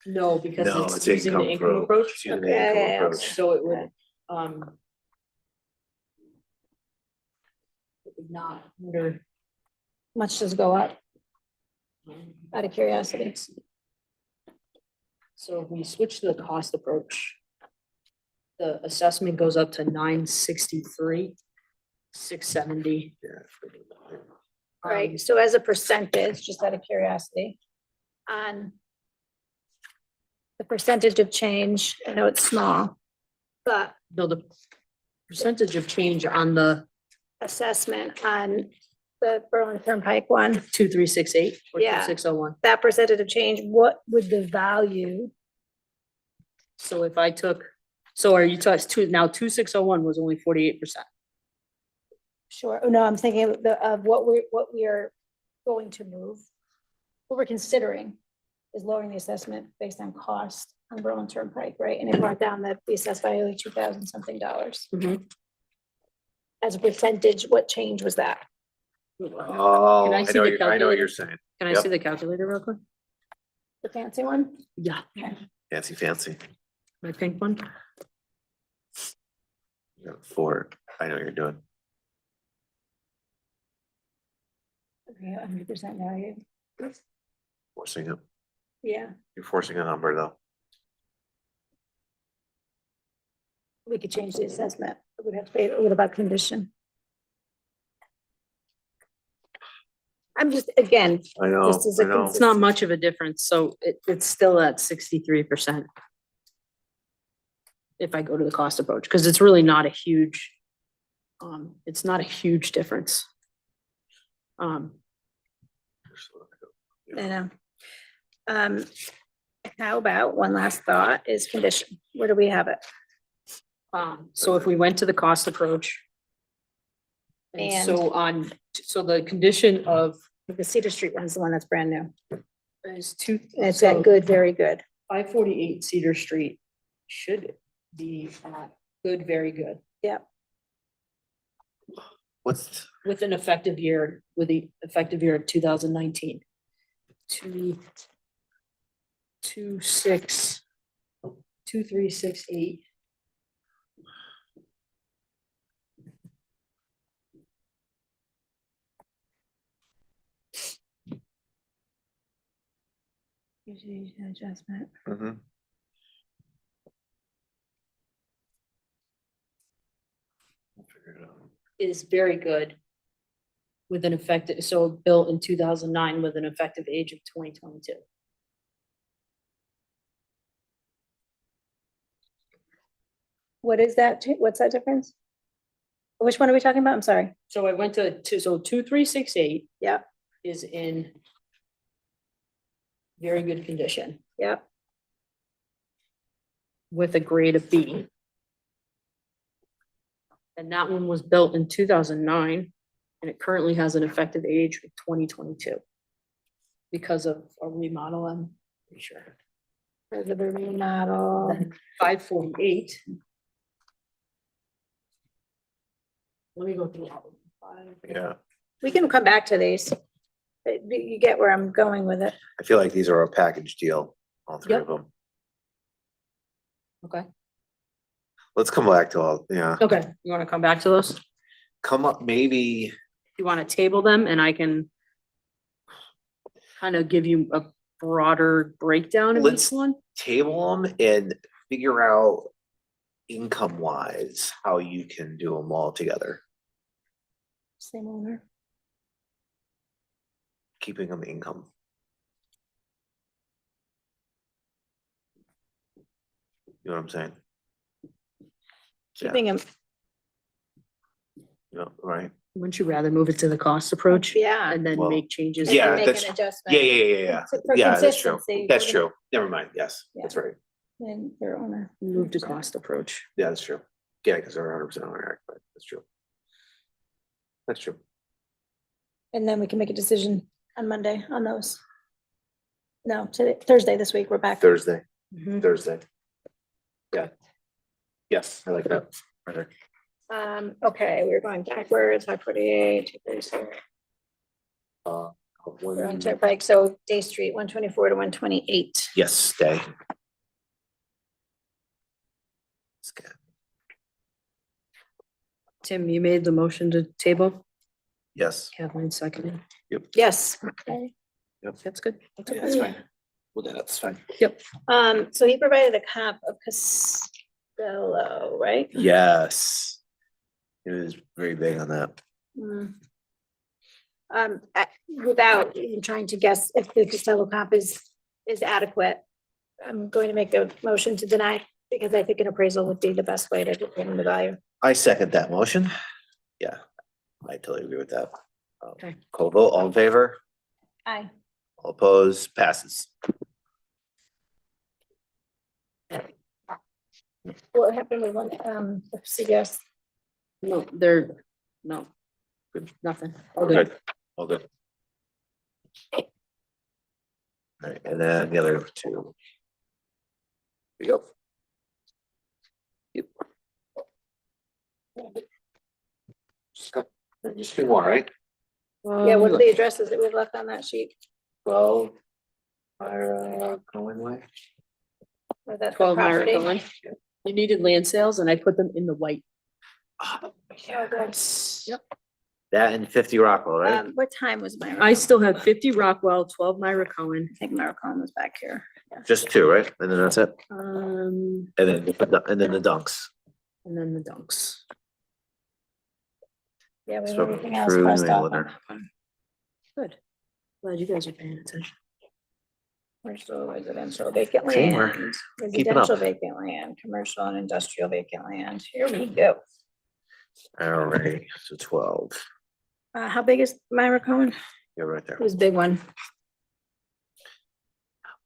No, because No, it's it's using the income income approach. approach, It's using the Okay, income yeah, yeah, approach. so it would, it would not under. Much does go up, out of curiosity. So if we switch to the cost approach, the assessment goes up to 963, 670. Right, so as a percentage, just out of curiosity, on the percentage of change, I know it's small, but No, the percentage of change on the assessment on the Berlin Turnpike one, 2368 or Yeah. 2601. that percentage of change, what would the value? So if I took, so are you talking now 2601 was only 48%. Sure, oh, no, I'm thinking of what we are going to move. What we're considering is lowering the assessment based on cost on Berlin Turnpike, right? And it brought down the assessed value like $2,000 something. Mhm. As a percentage, what change was that? Oh, Can I see the I know what calculator? you're saying. Can I Yep. see the calculator real quick? The fancy one? Yeah, Fancy, fancy. my pink one. Yeah, for, I know what you're doing. Okay, 100% value. Forcing it. Yeah, You're forcing a number though. we could change the assessment. We'd have to pay, what about condition? I'm just, again, I know, Just as a I know. It's not much of a difference, so it's still at 63%. If I go to the cost approach, because it's really not a huge, it's not a huge difference. I know. How about, one last thought is condition. Where do we have it? So if we went to the cost approach. And so the condition of The Cedar Street one's the one that's brand new. is two. And it's that good, very good. 548 Cedar Street should be good, very good, What's, with an effective year, with the effective year of 2019. 2368. Adjustment. mhm. We'll figure it out. Is very good. With an effective, so built in 2009 with an effective age of 2022. What is that? What's that difference? Which one are we talking about? I'm sorry. So I went to two, so 2368 Yeah, is in very good condition yeah. with a grade of B. And that one was built in 2009, and it currently has an effective age of 2022 because of a remodel, I'm pretty sure. For the remodel. Then 548. Let me go through all of them. Yeah, We can come back to these. But you get where I'm going with it. I feel like these are a package deal, all three of Yep. them. Okay, Let's come back to all, yeah, okay, you wanna come back to those? come up, maybe, You wanna table them and I can kind of give you a broader breakdown of each Let's- one? table them and figure out income wise, how you can do them all together, Same owner. keeping them income. You know what I'm saying? Yeah, Keeping him, yeah, right, Wouldn't you rather move it to the cost approach yeah. and then Well, make changes? and yeah, make that's- an adjustment. yeah. For Yeah, that's true. consistency, That's we're gonna- true. Never mind. Yes, that's right. And their owner. Move to cost approach. Yeah, that's true. Yeah, because they're 100% owner occupied. That's true. That's true. And then we can make a decision on Monday on those. No, today, Thursday this week, we're back. Thursday, Mhm. Thursday. Yeah. Yes, I like that. Better. Okay, we're going backwards, 548, 236. We're on Turnpike, so Day Street, 124 to 128. Yes, stay. It's good. Tim, you made the motion to table? Yes. Kathleen seconded. Yes. Okay. That's good. That's Yeah, okay. that's fine. Well, then that's fine. So he provided a comp of Costello, right? Yes. It was very big on that. Mm. Without even trying to guess if the Costello comp is adequate, I'm going to make a motion to deny because I think an appraisal would be the best way to determine the value. I second that motion. Yeah, I totally agree with that. Okay. Call vote, all in favor, Aye. all opposed, passes. What happened with one, CVS? No, no. Good, nothing. All Good, good. all good. All right, and then the other two. Here we go. Yep. Just two more, right? Yeah, what are the addresses that we've left on that sheet? 12. Cohen Way. Or that's the 12 Myra property? Cohen. You needed land sales and I put them in the white. Oh, Oh, that's- Yep. That and 50 Rockwell, right? What time was my? I still have 50 Rockwell, 12 Myra Cohen. I think Maricon was back here. Just two, right? And then that's it. And And then the dunks. then the dunks. Yeah, we have So everything else through crossed New off on Englander. that one. Good. Glad you guys are paying attention. Commercial, residential, vacant Same, we're land, keeping up. residential vacant land, commercial and industrial vacant land. Here we go. All right, so 12. How big is Myra Cohen? You're right there. It was a big one.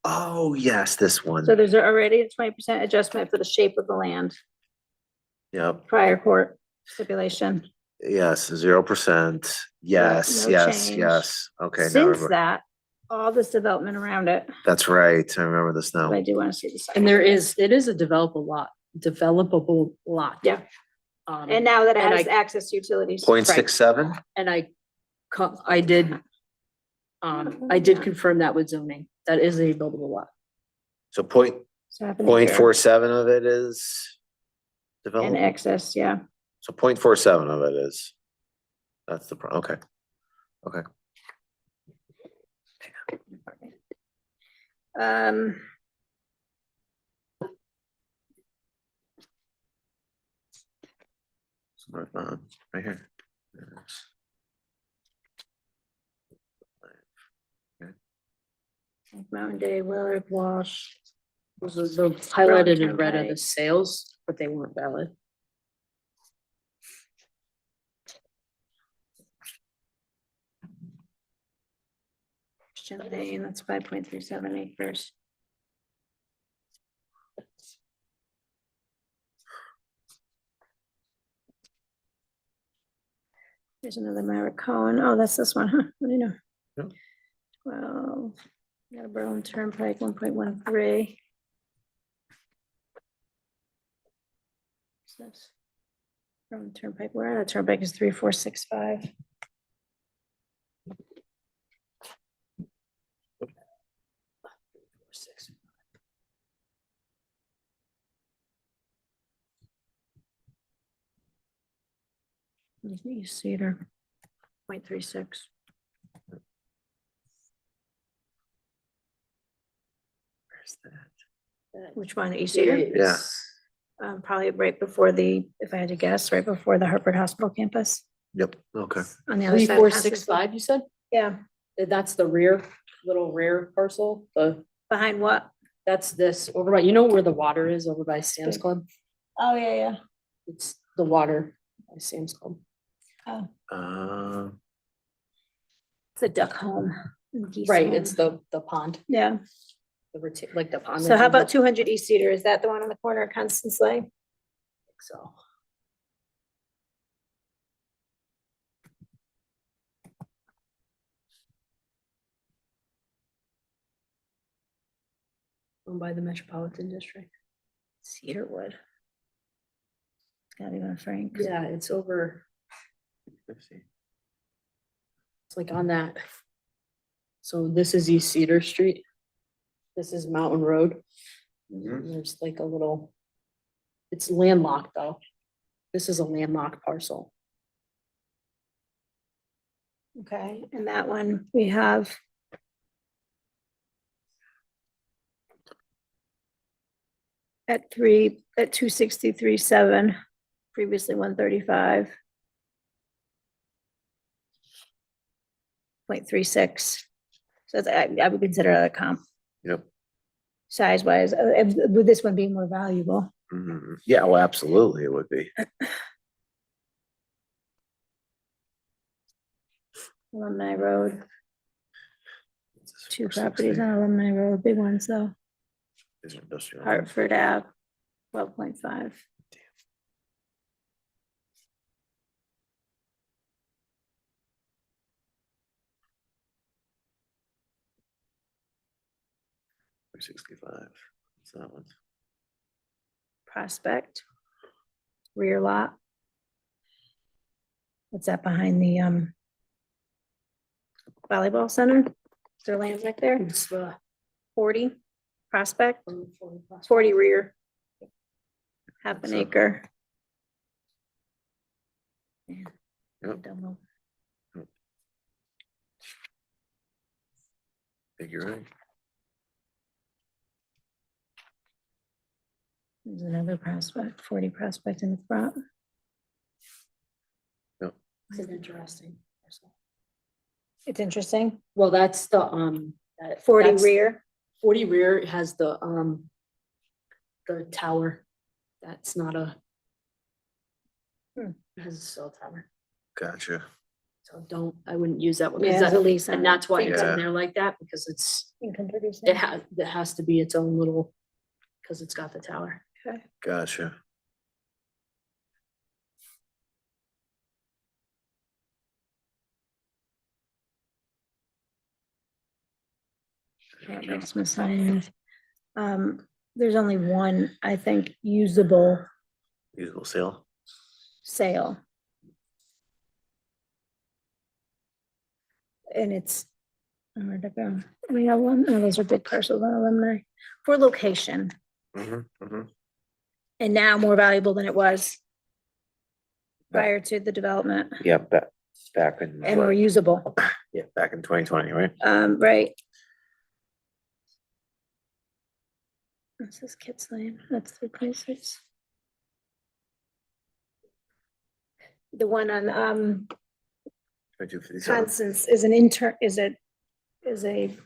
Oh, yes, this one. So there's already a 20% adjustment for the shape of the land, Yep, prior court stipulation. yes, 0%. Yes, no yes, change. yes. Okay, now I Since remember. that, all this development around it, That's right. I remember this now. I do want to see the. And it is a developable lot. Yeah. Um, And now that it And has I- access to utilities. 0.67? and I did confirm that with zoning. That is a buildable lot. So point, It's happening here. 0.47 of it is And developed. excess, yeah. So 0.47 of it is. That's the, okay. Okay. Um. So right here. Yes. Mountain Day, Willard, Walsh. Those are the highlighted in red are the Turnpike. sales, but they weren't valid. Christian Lane, that's 5.37 acres. There's another Maricone. Oh, that's this one, huh? What do you know? Yep. 12, got a Berlin Turnpike, 1.13. What's this? Berlin Turnpike, where are the turnpike is 3465. East Cedar, 0.36. Where's that? Which one, East Cedar? Yeah. Probably right before if I had to guess, right before the Hartford Hospital campus Yep, okay. on the other Three, side. of four, Huntsville. 6, 5, you said? Yeah, That's the rear, little rear parcel, behind what? that's this over by, you know where the water is over by Sam's Club? Oh, yeah, yeah. It's the water by Sam's Club. Uh, It's a duck home. and geese Right, home. it's the pond, Yeah, like the pond. so that how goes about up. 200 East Cedar? Is that the one on the corner of Constance Lane? So. Owned by the Metropolitan District. Cedarwood. It's gotta be on Frank. Yeah, it's over, let's see. it's like on that. So this is East Cedar Street. This is Mountain Road. And there's like a little, it's landlocked though. This is a landlocked parcel. Okay, and that one we have. At 263.7, previously 135. 0.36. So I would consider that a comp. Yep. Size wise, with this one being more valuable. Mhm. Yeah, well, absolutely, it would be. Alumni Road, This is 2 460. properties on Alumni Road, big ones though. These are industrial. Hartford Ave, 12.5. Three 65. What's that one? Prospect. Rear lot. What's that behind the volleyball center? Is there land right there? It's 40 Prospect, 40 plus. 40 rear. Half an So- acre. Yep. Double. I think you're right. There's another Prospect, 40 Prospect in the front. It's an interesting parcel. It's interesting. Well, that's the, 40 that's- rear. 40 rear has the tower. That's not a. Hmm. It has a cell tower, Gotcha. so I wouldn't use that one. Yeah, 'cause there's a that- lease on And it. that's why it's Yeah. in there like that, because it's, Income producing. it has to be its own little, because it's got the tower. Gotcha. Yeah, Christmas signs. There's only one, I think, usable Usable sale. sale. And it's, where'd it go? We have one, oh, those are big parcels on Alumni, for location, and now more valuable than it was prior to the development, Yeah, back in, and more usable, yeah, back in 2020, right? right? This is Kids Lane, that's 3.6. The one on, 2257. Constance is a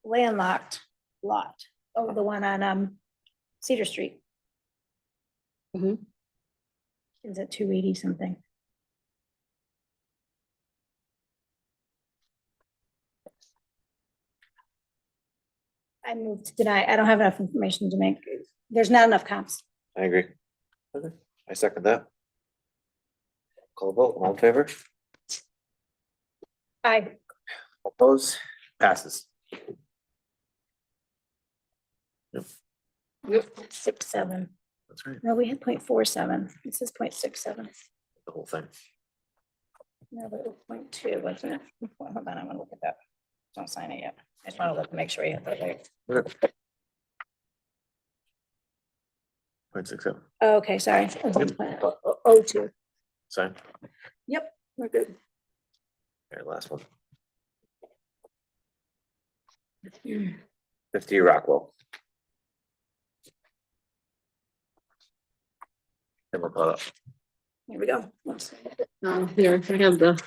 landlocked lot. Oh, the one on, Cedar Street. Mhm. Is it 280 something? I move to deny. I don't have enough information to make. There's not enough comps. I agree. Okay, I second that. Call vote, all in favor? I, Oppose, passes. 6.7. That's right, No, we had 0.47. This is 0.67. the whole thing. No, but it was 0.2, wasn't it? Hold on, I'm gonna look at that. Don't sign it yet. I just want to look, make sure you have that right. 0.67, Okay, sorry. 0.02. sign. Yep, we're good. Okay, last one. 50 Rockwell. Then we'll call up. Here we go. Here, I have the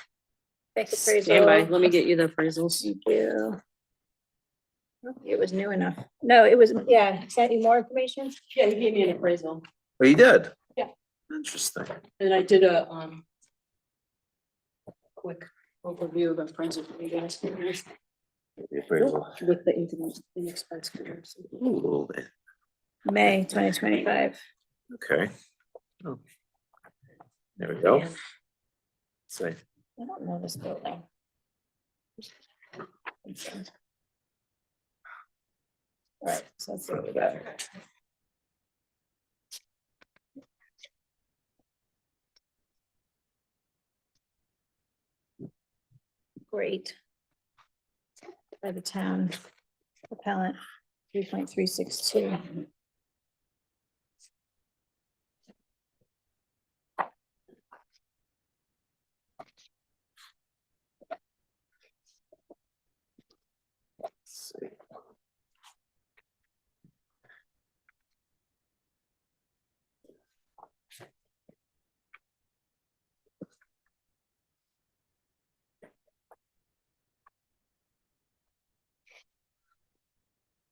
Thank you, standby. appraisal. Let me get you the appraisals. Thank you. It was new enough. No, it was, yeah, sent you more information? Yeah, you gave me an appraisal. Oh, you did? Yeah. Interesting. And I did a, quick overview of appraisal for you guys. The appraisal. With the income and expense comparison. Ooh, a little bit. May 2025. Okay. Oh. There we go. Man, Say, I don't know this building. Right, so let's see what we got. Great. By the town appellant, 3.362. let's see.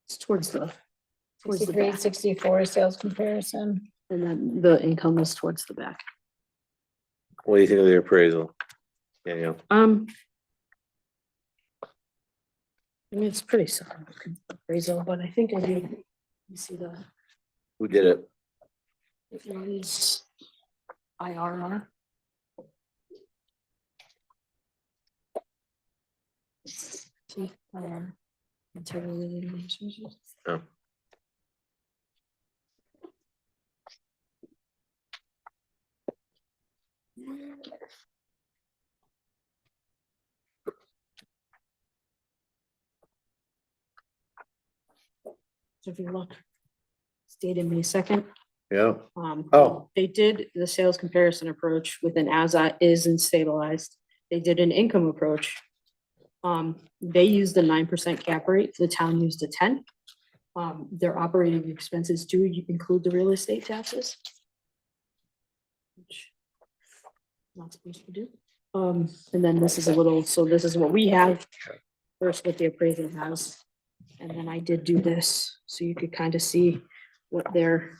It's towards the 63, back. 64 sales comparison. And then the income is towards the back. What do you think of the appraisal? Daniel? I mean, it's pretty solid appraisal, but I think I did, you see the, Who did it? it was IRR. See, integrated relationships. Oh. So if you look, it's dated May 2nd. Yeah. Oh. They did the sales comparison approach with an as is and stabilized. They did an income approach. They used a 9% cap rate. The town used a 10. Their operating expenses do include the real estate taxes. Which not supposed to do. And then this is a little, so this is what we have. First, what the appraisal has. And then I did do this, so you could kind of see what their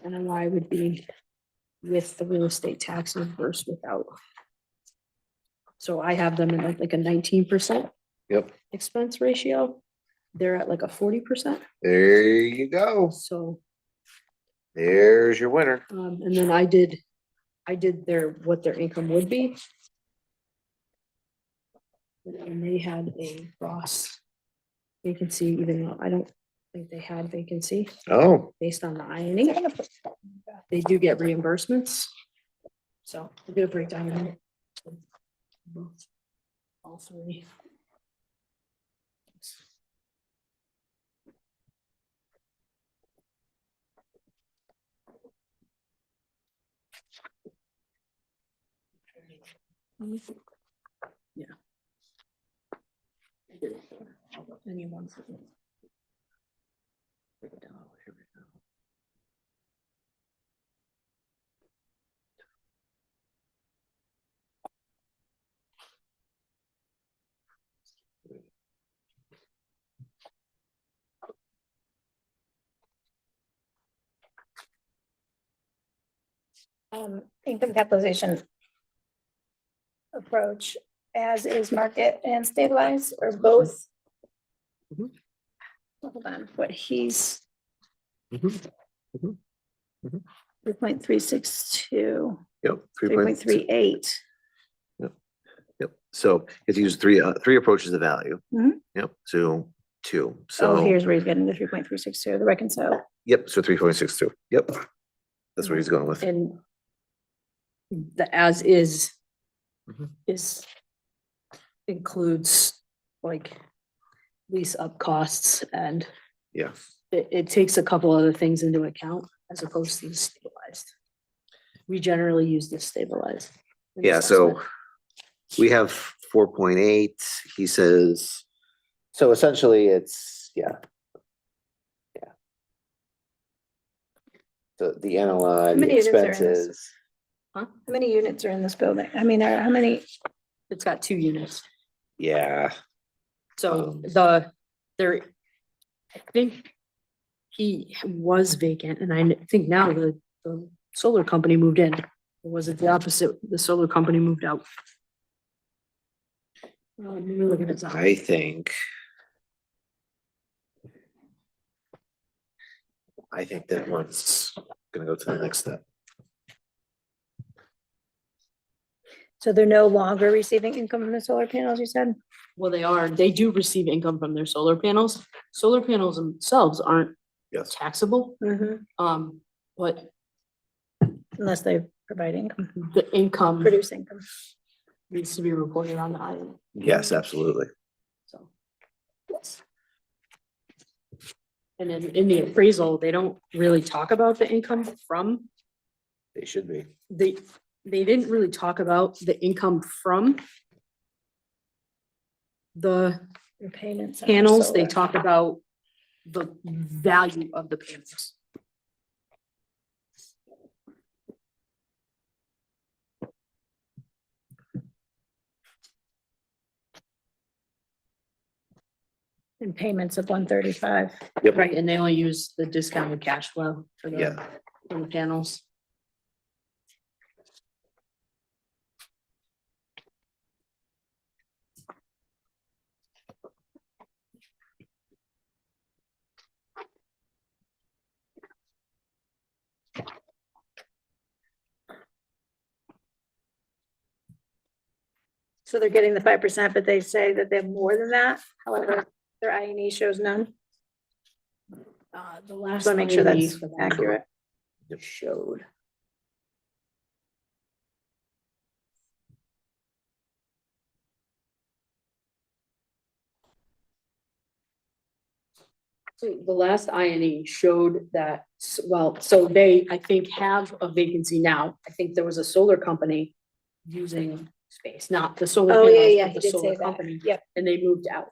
NOI would be with the real estate taxes versus without. So I have them in like a 19% Yep. expense ratio. They're at like a 40%, There you go. so, There's your winner. and then I did what their income would be. And they had a gross vacancy, even though I don't think they had vacancy Oh, based on the INE. They do get reimbursements. So we'll get a breakdown of it. All three. Yeah. Anyone. Income capitalization approach as is market and stabilize or both. Hold on, what he's. Mhm. Mhm. Mhm. 3.362, Yep. 3.38. Yep, so it's used three approaches to value. Mhm. Yep, so two, Oh, so, here's where he's getting the 3.362, the reconcile. yep, so 3.62. Yep. That's where he's going with. And the as is Mhm. is includes like lease up costs and Yeah, it takes a couple other things into account as opposed to the stabilized. We generally use this stabilized. in yeah, so assessment. we have 4.8, he says, so essentially it's, yeah. Yeah. The NOI, the many units are in this? expenses, Huh? How many units are in this building? I mean, how many? It's got 2 units. yeah, So Um, there, I think he was vacant and I think now the solar company moved in. Or was it the opposite? The solar company moved out. Let me look at it. I think. I think that one's gonna go to the next step. So they're no longer receiving income from the solar panels, you said? Well, they do receive income from their solar panels. Solar panels themselves aren't Yes. taxable. But Unless they provide income, the income produce income. needs to be reported on the island, Yes, absolutely. so. Yes. And then in the appraisal, they don't really talk about the income from, They should be. they didn't really talk about the income from the Repayments. on the panels, they solar. talk about the value of the panels. And payments of 135. Yep. Right, and they only use the discounted cash flow for Yeah. the panels. So they're getting the 5%, but they say that they have more than that. However, their INE shows none. The last. Just want to make sure INE that's for them accurate. Showed. So the last INE showed that, well, so they, I think, have a vacancy now. I think there was a solar company using space, not the solar Oh, panels, yeah, but he the did solar say that. company, Yep. and they moved out.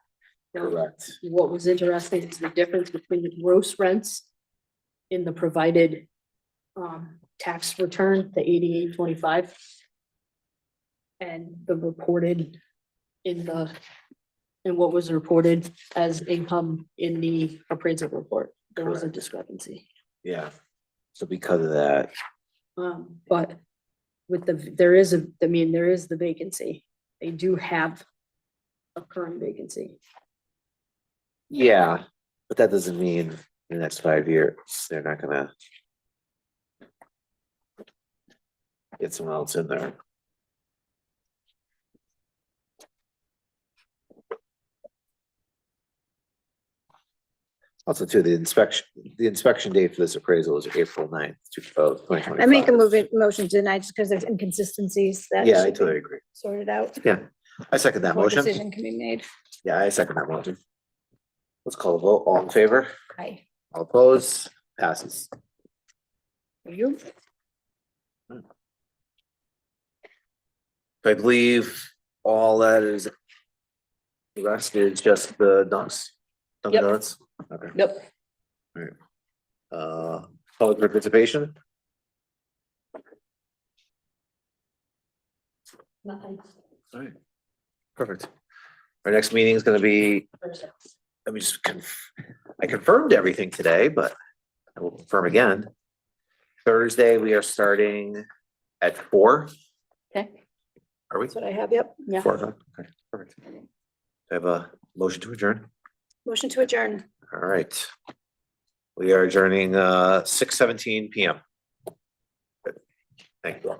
Now, Correct. what was interesting is the difference between the gross rents in the provided tax return, the 8825, and the reported in the, and what was reported as income in the appraisal report. There was a Correct. discrepancy. Yeah. So because of that, But with there is the vacancy. They do have a current vacancy. yeah, but that doesn't mean in the next 5 years, they're not gonna get someone else in there. Also, too, the inspection date for this appraisal is April 9th, 2025. I make a motion tonight just because there's inconsistencies that Yeah, I should be totally agree. sorted out. Yeah, I second that Before a motion. decision can be made. Yeah, I second that motion. Let's call a vote. All in favor? Aye. All opposed? Passes. You? I believe all that is. The rest is just the dunks. Dunkin' Yep. Donuts. Okay. Yep. Public participation? Nothing. Alright. Perfect. Our next meeting is gonna be, let me just I confirmed everything today, but I will confirm again. Thursday, we are starting at 4. Okay. Are we? That's what I have, yep. Yeah. 4, huh? Okay, perfect. I have a motion to adjourn. Motion to adjourn. All right. We are adjourning 6:17 PM. Good. Thank you all.